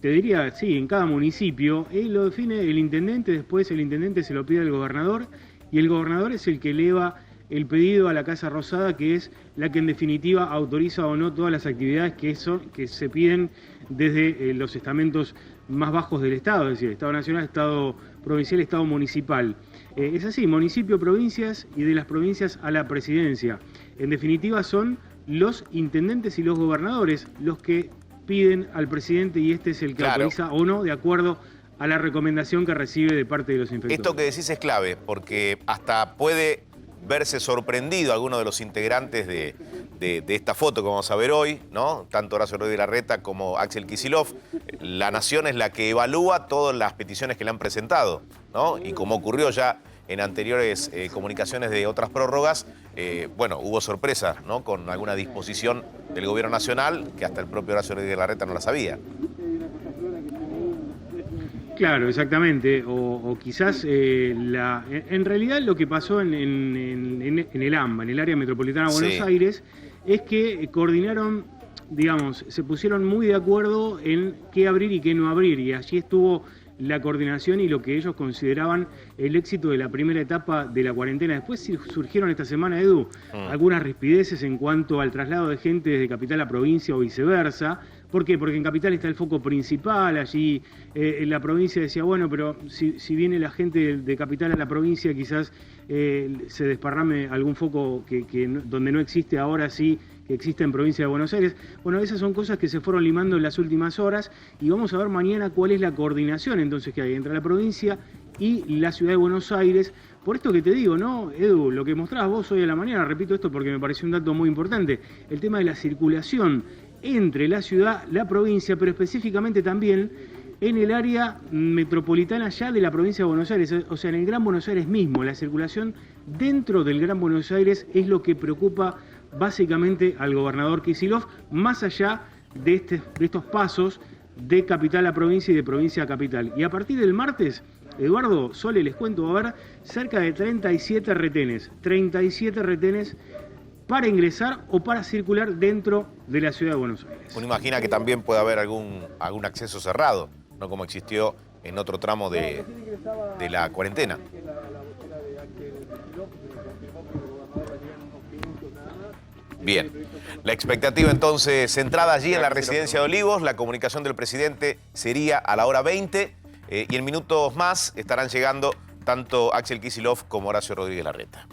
te diría, sí, en cada municipio, lo define el intendente, después el intendente se lo pide al gobernador y el gobernador es el que eleva el pedido a la Casa Rosada, que es la que en definitiva autoriza o no todas las actividades que se piden desde los estamentos más bajos del Estado, es decir, Estado Nacional, Estado Provincial, Estado Municipal. Es así, municipio, provincias y de las provincias a la presidencia. En definitiva son los intendentes y los gobernadores los que piden al presidente y este es el que autoriza o no de acuerdo a la recomendación que recibe de parte de los inspectores. Esto que decís es clave porque hasta puede verse sorprendido alguno de los integrantes de esta foto que vamos a ver hoy, ¿no? Tanto Horacio Rodríguez Larreta como Axel Kicillof. La Nación es la que evalúa todas las peticiones que le han presentado, ¿no? Y como ocurrió ya en anteriores comunicaciones de otras prórrogas, bueno, hubo sorpresa, ¿no? Con alguna disposición del Gobierno Nacional que hasta el propio Horacio Rodríguez Larreta no la sabía. Claro, exactamente. O quizás en realidad lo que pasó en el AMBA, en el área metropolitana de Buenos Aires, es que coordinaron, digamos, se pusieron muy de acuerdo en qué abrir y qué no abrir. Y allí estuvo la coordinación y lo que ellos consideraban el éxito de la primera etapa de la cuarentena. Después surgieron esta semana, Edu, algunas rispideces en cuanto al traslado de gente desde capital a provincia o viceversa. ¿Por qué? Porque en capital está el foco principal, allí en la provincia decía, bueno, pero si viene la gente de capital a la provincia, quizás se desparrame algún foco donde no existe ahora sí, que existe en provincia de Buenos Aires. Bueno, esas son cosas que se fueron limando en las últimas horas y vamos a ver mañana cuál es la coordinación entonces que hay entre la provincia y la ciudad de Buenos Aires. Por esto que te digo, ¿no, Edu? Lo que mostrabas vos hoy a la mañana, repito esto porque me pareció un dato muy importante, el tema de la circulación entre la ciudad, la provincia, pero específicamente también en el área metropolitana ya de la provincia de Buenos Aires, o sea, en el Gran Buenos Aires mismo. La circulación dentro del Gran Buenos Aires es lo que preocupa básicamente al gobernador Kicillof, más allá de estos pasos de capital a provincia y de provincia a capital. Y a partir del martes, Eduardo, Sole, les cuento, va a haber cerca de 37 retenes para ingresar o para circular dentro de la ciudad de Buenos Aires. Uno imagina que también puede haber algún acceso cerrado, no como existió en otro tramo de la cuarentena. Bien, la expectativa entonces centrada allí en la residencia de Olivos, la comunicación del presidente sería a la hora 20 y en minutos más estarán llegando tanto Axel Kicillof como Horacio Rodríguez Larreta.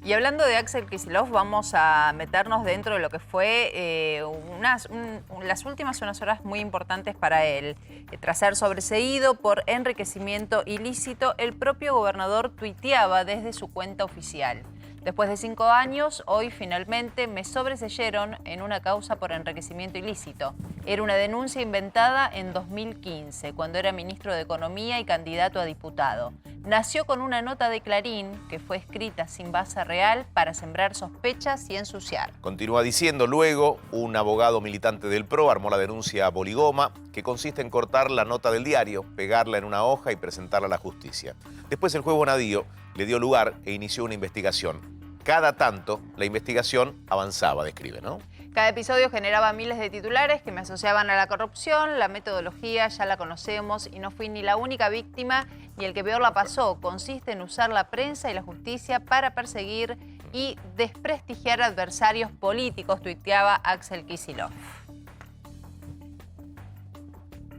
Y hablando de Axel Kicillof, vamos a meternos dentro de lo que fue las últimas unas horas muy importantes para él. Tras ser sobreseído por enriquecimiento ilícito, el propio gobernador tuiteaba desde su cuenta oficial. Después de 5 años, hoy finalmente me sobreseyeron en una causa por enriquecimiento ilícito. Era una denuncia inventada en 2015, cuando era ministro de Economía y candidato a diputado. Nació con una nota de Clarín que fue escrita sin base real para sembrar sospechas y ensuciar. Continúa diciendo luego, un abogado militante del PRO armó la denuncia Boligoma, que consiste en cortar la nota del diario, pegarla en una hoja y presentarla a la justicia. Después el juez Bonadío le dio lugar e inició una investigación. Cada tanto la investigación avanzaba, describe, ¿no? Cada episodio generaba miles de titulares que me asociaban a la corrupción, la metodología ya la conocemos y no fui ni la única víctima ni el que peor la pasó. Consiste en usar la prensa y la justicia para perseguir y desprestigiar adversarios políticos, tuiteaba Axel Kicillof.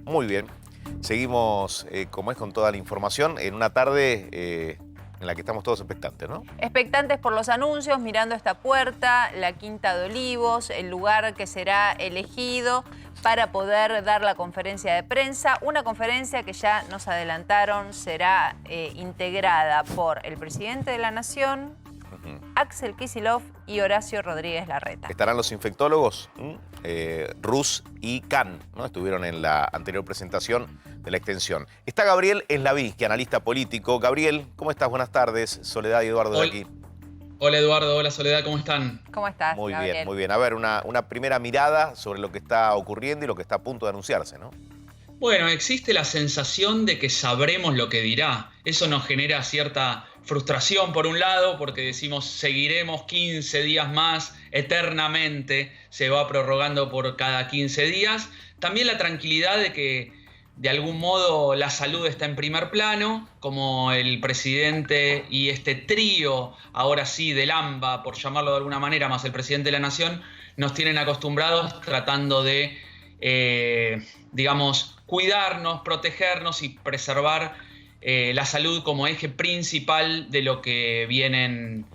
Muy bien. Seguimos, como es, con toda la información en una tarde en la que estamos todos expectantes, ¿no? Expectantes por los anuncios, mirando esta puerta, la Quinta de Olivos, el lugar que será elegido para poder dar la conferencia de prensa. Una conferencia que ya nos adelantaron será integrada por el presidente de la Nación, Axel Kicillof y Horacio Rodríguez Larreta. Estarán los infectólogos, Rus y Can, ¿no? Estuvieron en la anterior presentación de la extensión. Está Gabriel Eslaví, analista político. Gabriel, ¿cómo estás? Buenas tardes. Soledad y Eduardo de aquí. Hola Eduardo, hola Soledad, ¿cómo están? ¿Cómo estás, Muy Gabriel? bien, muy bien. A ver, una primera mirada sobre lo que está ocurriendo y lo que está a punto de anunciarse, ¿no? Bueno, existe la sensación de que sabremos lo que dirá. Eso nos genera cierta frustración por un lado, porque decimos seguiremos 15 días más eternamente se va prorrogando por cada 15 días. También la tranquilidad de que de algún modo la salud está en primer plano, como el presidente y este trío, ahora sí, del AMBA, por llamarlo de alguna manera, más el presidente de la Nación, nos tienen acostumbrados tratando de, digamos, cuidarnos, protegernos y preservar la salud como eje principal de lo que vienen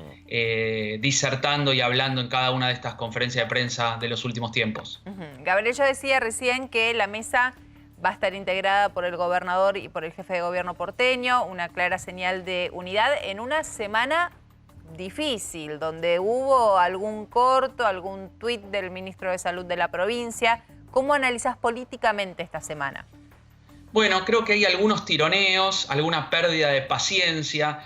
disertando y hablando en cada una de estas conferencias de prensa de los últimos tiempos. Gabriel, yo decía recién que la mesa va a estar integrada por el gobernador y por el jefe de gobierno porteño, una clara señal de unidad en una semana difícil, donde hubo algún corto, algún tuit del ministro de Salud de la provincia. ¿Cómo analizás políticamente esta semana? Bueno, creo que hay algunos tironeos, alguna pérdida de paciencia.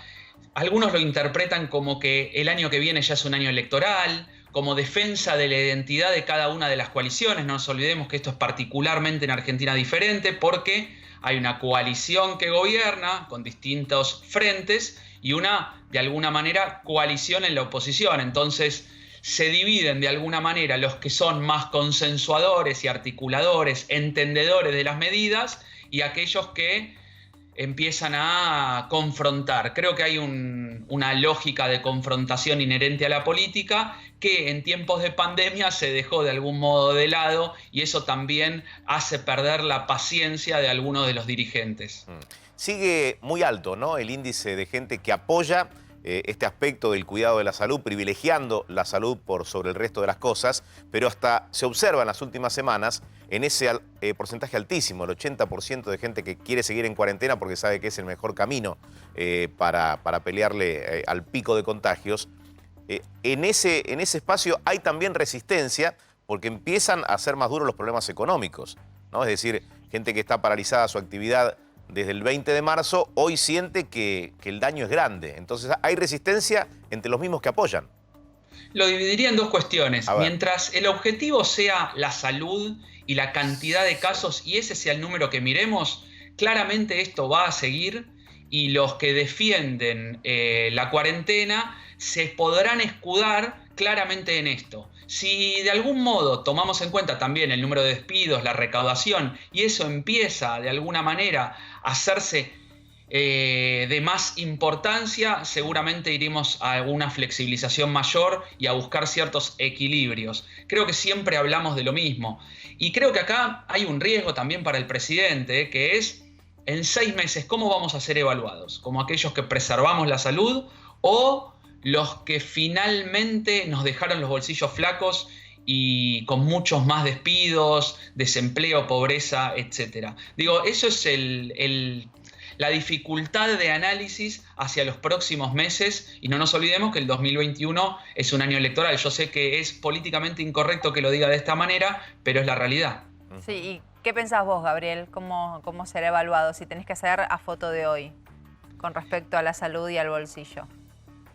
Algunos lo interpretan como que el año que viene ya es un año electoral, como defensa de la identidad de cada una de las coaliciones. No nos olvidemos que esto es particularmente en Argentina diferente porque hay una coalición que gobierna con distintos frentes y una, de alguna manera, coalición en la oposición. Entonces se dividen de alguna manera los que son más consensuadores y articuladores, entendedores de las medidas, y aquellos que empiezan a confrontar. Creo que hay una lógica de confrontación inherente a la política que en tiempos de pandemia se dejó de algún modo de lado, y eso también hace perder la paciencia de algunos de los dirigentes. Sigue muy alto, ¿no?, el índice de gente que apoya este aspecto del cuidado de la salud, privilegiando la salud por sobre el resto de las cosas, pero hasta se observa en las últimas semanas en ese porcentaje altísimo, el 80% de gente que quiere seguir en cuarentena porque sabe que es el mejor camino para pelearle al pico de contagios. En ese espacio hay también resistencia porque empiezan a ser más duros los problemas económicos, ¿no? Es decir, gente que está paralizada su actividad desde el 20 de marzo, hoy siente que el daño es grande. Entonces hay resistencia entre los mismos que apoyan. Lo dividiría en dos cuestiones. Mientras el objetivo sea la salud y la cantidad de casos, y ese sea el número que miremos, claramente esto va a seguir, y los que defienden la cuarentena se podrán escudar claramente en esto. Si de algún modo tomamos en cuenta también el número de despidos, la recaudación, y eso empieza de alguna manera a hacerse de más importancia, seguramente iremos a una flexibilización mayor y a buscar ciertos equilibrios. Creo que siempre hablamos de lo mismo. Y creo que acá hay un riesgo también para el presidente, que es, en 6 meses, ¿cómo vamos a ser evaluados? ¿Como aquellos que preservamos la salud o los que finalmente nos dejaron los bolsillos flacos y con muchos más despidos, desempleo, pobreza, etcétera? Digo, eso es la dificultad de análisis hacia los próximos meses, y no nos olvidemos que el 2021 es un año electoral. Yo sé que es políticamente incorrecto que lo diga de esta manera, pero es la realidad. Sí, ¿y qué pensás vos, Gabriel? ¿Cómo será evaluado si tenés que hacer a foto de hoy con respecto a la salud y al bolsillo?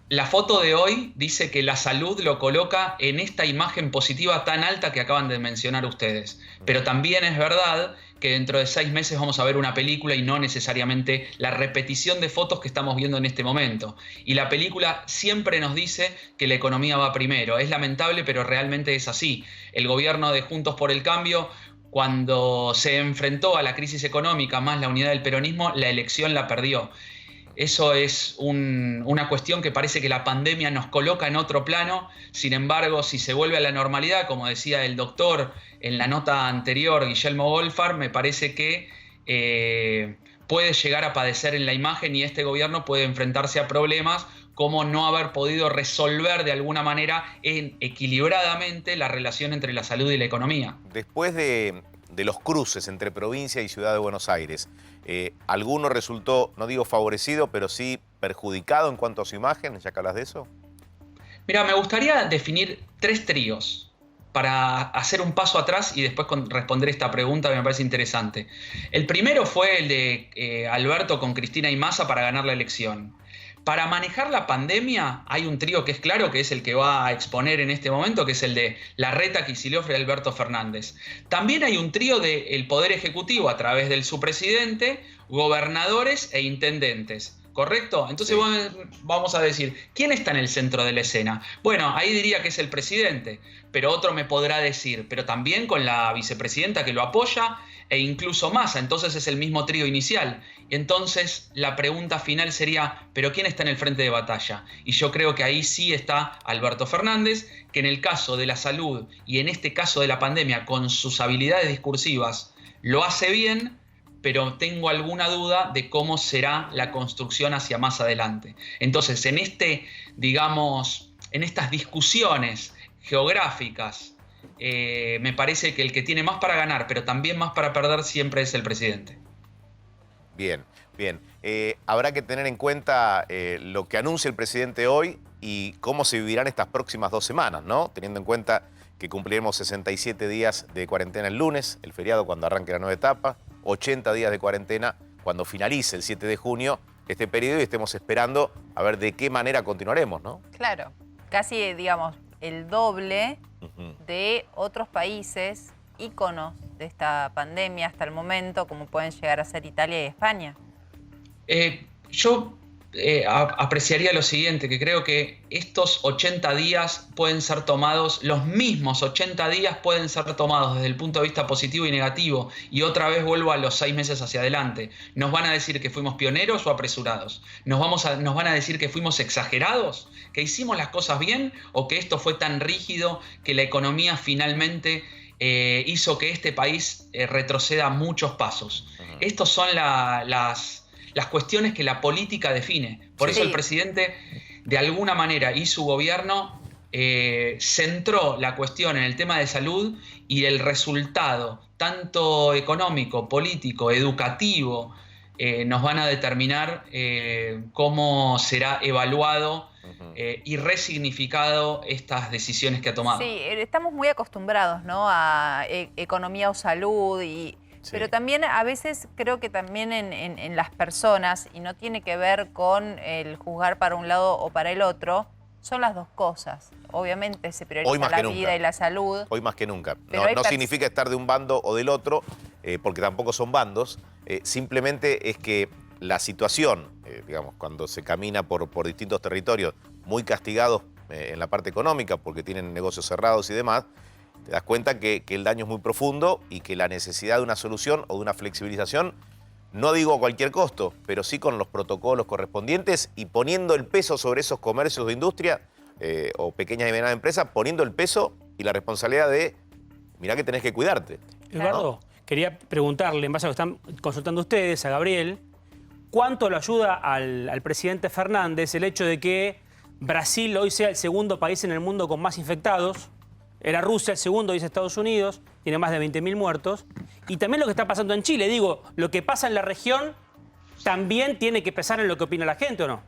La foto de hoy dice que la salud lo coloca en esta imagen positiva tan alta que acaban de mencionar ustedes. Pero también es verdad que dentro de 6 meses vamos a ver una película y no necesariamente la repetición de fotos que estamos viendo en este momento. Y la película siempre nos dice que la economía va primero. Es lamentable, pero realmente es así. El gobierno de Juntos por el Cambio, cuando se enfrentó a la crisis económica más la unidad del peronismo, la elección la perdió. Eso es una cuestión que parece que la pandemia nos coloca en otro plano. Sin embargo, si se vuelve a la normalidad, como decía el doctor en la nota anterior, Guillermo Goldfarb, me parece que puede llegar a padecer en la imagen, y este gobierno puede enfrentarse a problemas como no haber podido resolver de alguna manera equilibradamente la relación entre la salud y la economía. Después de los cruces entre provincia y ciudad de Buenos Aires, ¿alguno resultó, no digo favorecido, pero sí perjudicado en cuanto a su imagen, ya que hablas de eso? Mira, me gustaría definir 3 tríos para hacer un paso atrás y después responder esta pregunta que me parece interesante. El primero fue el de Alberto con Cristina y Massa para ganar la elección. Para manejar la pandemia hay un trío que es claro, que es el que va a exponer en este momento, que es el de Larreta, Kicillof y Alberto Fernández. También hay un trío del Poder Ejecutivo a través de su presidente, gobernadores e intendentes, ¿correcto? Entonces vamos a decir, ¿quién está en el centro de la escena? Bueno, ahí diría que es el presidente, pero otro me podrá decir, pero también con la vicepresidenta que lo apoya e incluso Massa, entonces es el mismo trío inicial. Y entonces la pregunta final sería, ¿pero quién está en el frente de batalla? Y yo creo que ahí sí está Alberto Fernández, que en el caso de la salud y en este caso de la pandemia, con sus habilidades discursivas, lo hace bien, pero tengo alguna duda de cómo será la construcción hacia más adelante. Entonces, en estas discusiones geográficas, me parece que el que tiene más para ganar, pero también más para perder, siempre es el presidente. Bien, bien. Habrá que tener en cuenta lo que anuncia el presidente hoy y cómo se vivirán estas próximas 2 semanas, ¿no? Teniendo en cuenta que cumpliremos 67 días de cuarentena el lunes, el feriado cuando arranque la nueva etapa, 80 días de cuarentena cuando finalice el 7 de junio este periodo y estemos esperando a ver de qué manera continuaremos, ¿no? Claro, casi, digamos, el doble de otros países íconos de esta pandemia hasta el momento, como pueden llegar a ser Italia y España. Yo apreciaría lo siguiente, que creo que estos 80 días pueden ser tomados, los mismos 80 días pueden ser tomados desde el punto de vista positivo y negativo, y otra vez vuelvo a los 6 meses hacia adelante. ¿Nos van a decir que fuimos pioneros o apresurados? ¿Nos van a decir que fuimos exagerados? ¿Que hicimos las cosas bien? ¿O que esto fue tan rígido que la economía finalmente hizo que este país retroceda muchos pasos? Estos son las cuestiones que la política define. Por eso el presidente, de alguna manera, y su gobierno centró la cuestión en el tema de salud, y el resultado, tanto económico, político, educativo, nos van a determinar cómo será evaluado y resignificado estas decisiones que ha tomado. Sí, estamos muy acostumbrados, ¿no?, a economía o salud Sí. Pero también a veces creo que también en las personas, y no tiene que ver con el juzgar para un lado o para el otro, son las dos cosas. Obviamente se prioriza la vida y la salud. Hoy más que nunca. No significa estar de un bando o del otro, porque tampoco son bandos. Simplemente es que la situación, digamos, cuando se camina por distintos territorios muy castigados en la parte económica porque tienen negocios cerrados y demás, te das cuenta que el daño es muy profundo y que la necesidad de una solución o de una flexibilización, no digo a cualquier costo, pero sí con los protocolos correspondientes y poniendo el peso sobre esos comercios de industria o pequeñas y medianas empresas, poniendo el peso y la responsabilidad de, mirá que tenés que cuidarte. Eduardo, quería preguntarle, en base a lo que están consultando ustedes, a Gabriel, ¿cuánto le ayuda al presidente Fernández el hecho de que Brasil hoy sea el segundo país en el mundo con más infectados? Era Rusia el segundo, dice Estados Unidos, tiene más de 20.000 muertos. Y también lo que está pasando en Chile. Digo, lo que pasa en la región también tiene que pesar en lo que opina la gente, ¿o no?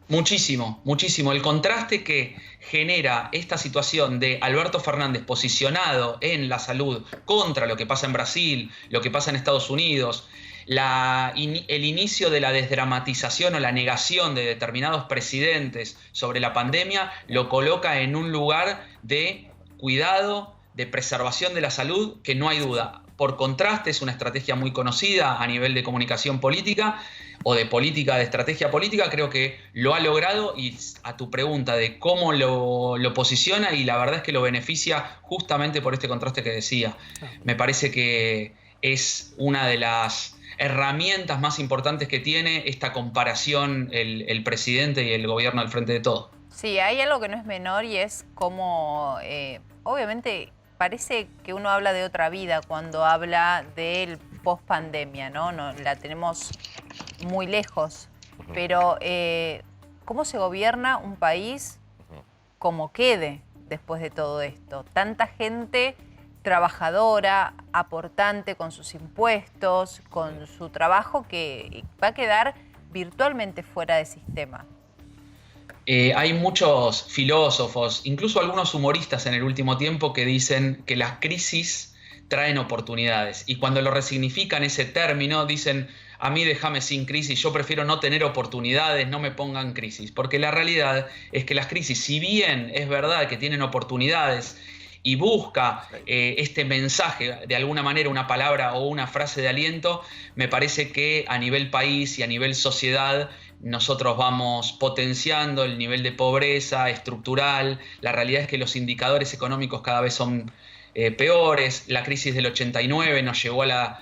Muchísimo, muchísimo. El contraste que genera esta situación de Alberto Fernández posicionado en la salud contra lo que pasa en Brasil, lo que pasa en Estados Unidos, el inicio de la desdramatización o la negación de determinados presidentes sobre la pandemia, lo coloca en un lugar de cuidado, de preservación de la salud, que no hay duda. Por contraste, es una estrategia muy conocida a nivel de comunicación política o de política, de estrategia política. Creo que lo ha logrado, y a tu pregunta de cómo lo posiciona, y la verdad es que lo beneficia justamente por este contraste que decía. Me parece que es una de las herramientas más importantes que tiene esta comparación el presidente y el gobierno al frente de todo. Sí, hay algo que no es menor, y es como, obviamente, parece que uno habla de otra vida cuando habla del post-pandemia, ¿no? La tenemos muy lejos, pero ¿cómo se gobierna un país como quede después de todo esto? Tanta gente trabajadora, aportante con sus impuestos, con su trabajo, que va a quedar virtualmente fuera del sistema. Hay muchos filósofos, incluso algunos humoristas en el último tiempo, que dicen que las crisis traen oportunidades. Y cuando lo resignifican ese término, dicen, a mí déjame sin crisis, yo prefiero no tener oportunidades, no me pongan crisis. Porque la realidad es que las crisis, si bien es verdad que tienen oportunidades y busca este mensaje, de alguna manera una palabra o una frase de aliento, me parece que a nivel país y a nivel sociedad nosotros vamos potenciando el nivel de pobreza estructural. La realidad es que los indicadores económicos cada vez son peores. La crisis del 89 nos llevó a la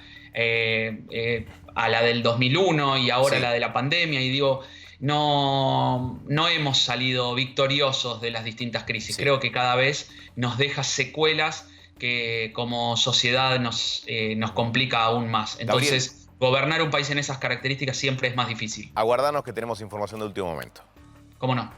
del 2001 y ahora la de la pandemia. Y digo, no hemos salido victoriosos de las distintas crisis. Creo que cada vez nos deja secuelas que como sociedad nos complica aún más. Entonces, gobernar un país en esas características siempre es más difícil. Aguardanos que tenemos información de último momento. ¿Cómo no?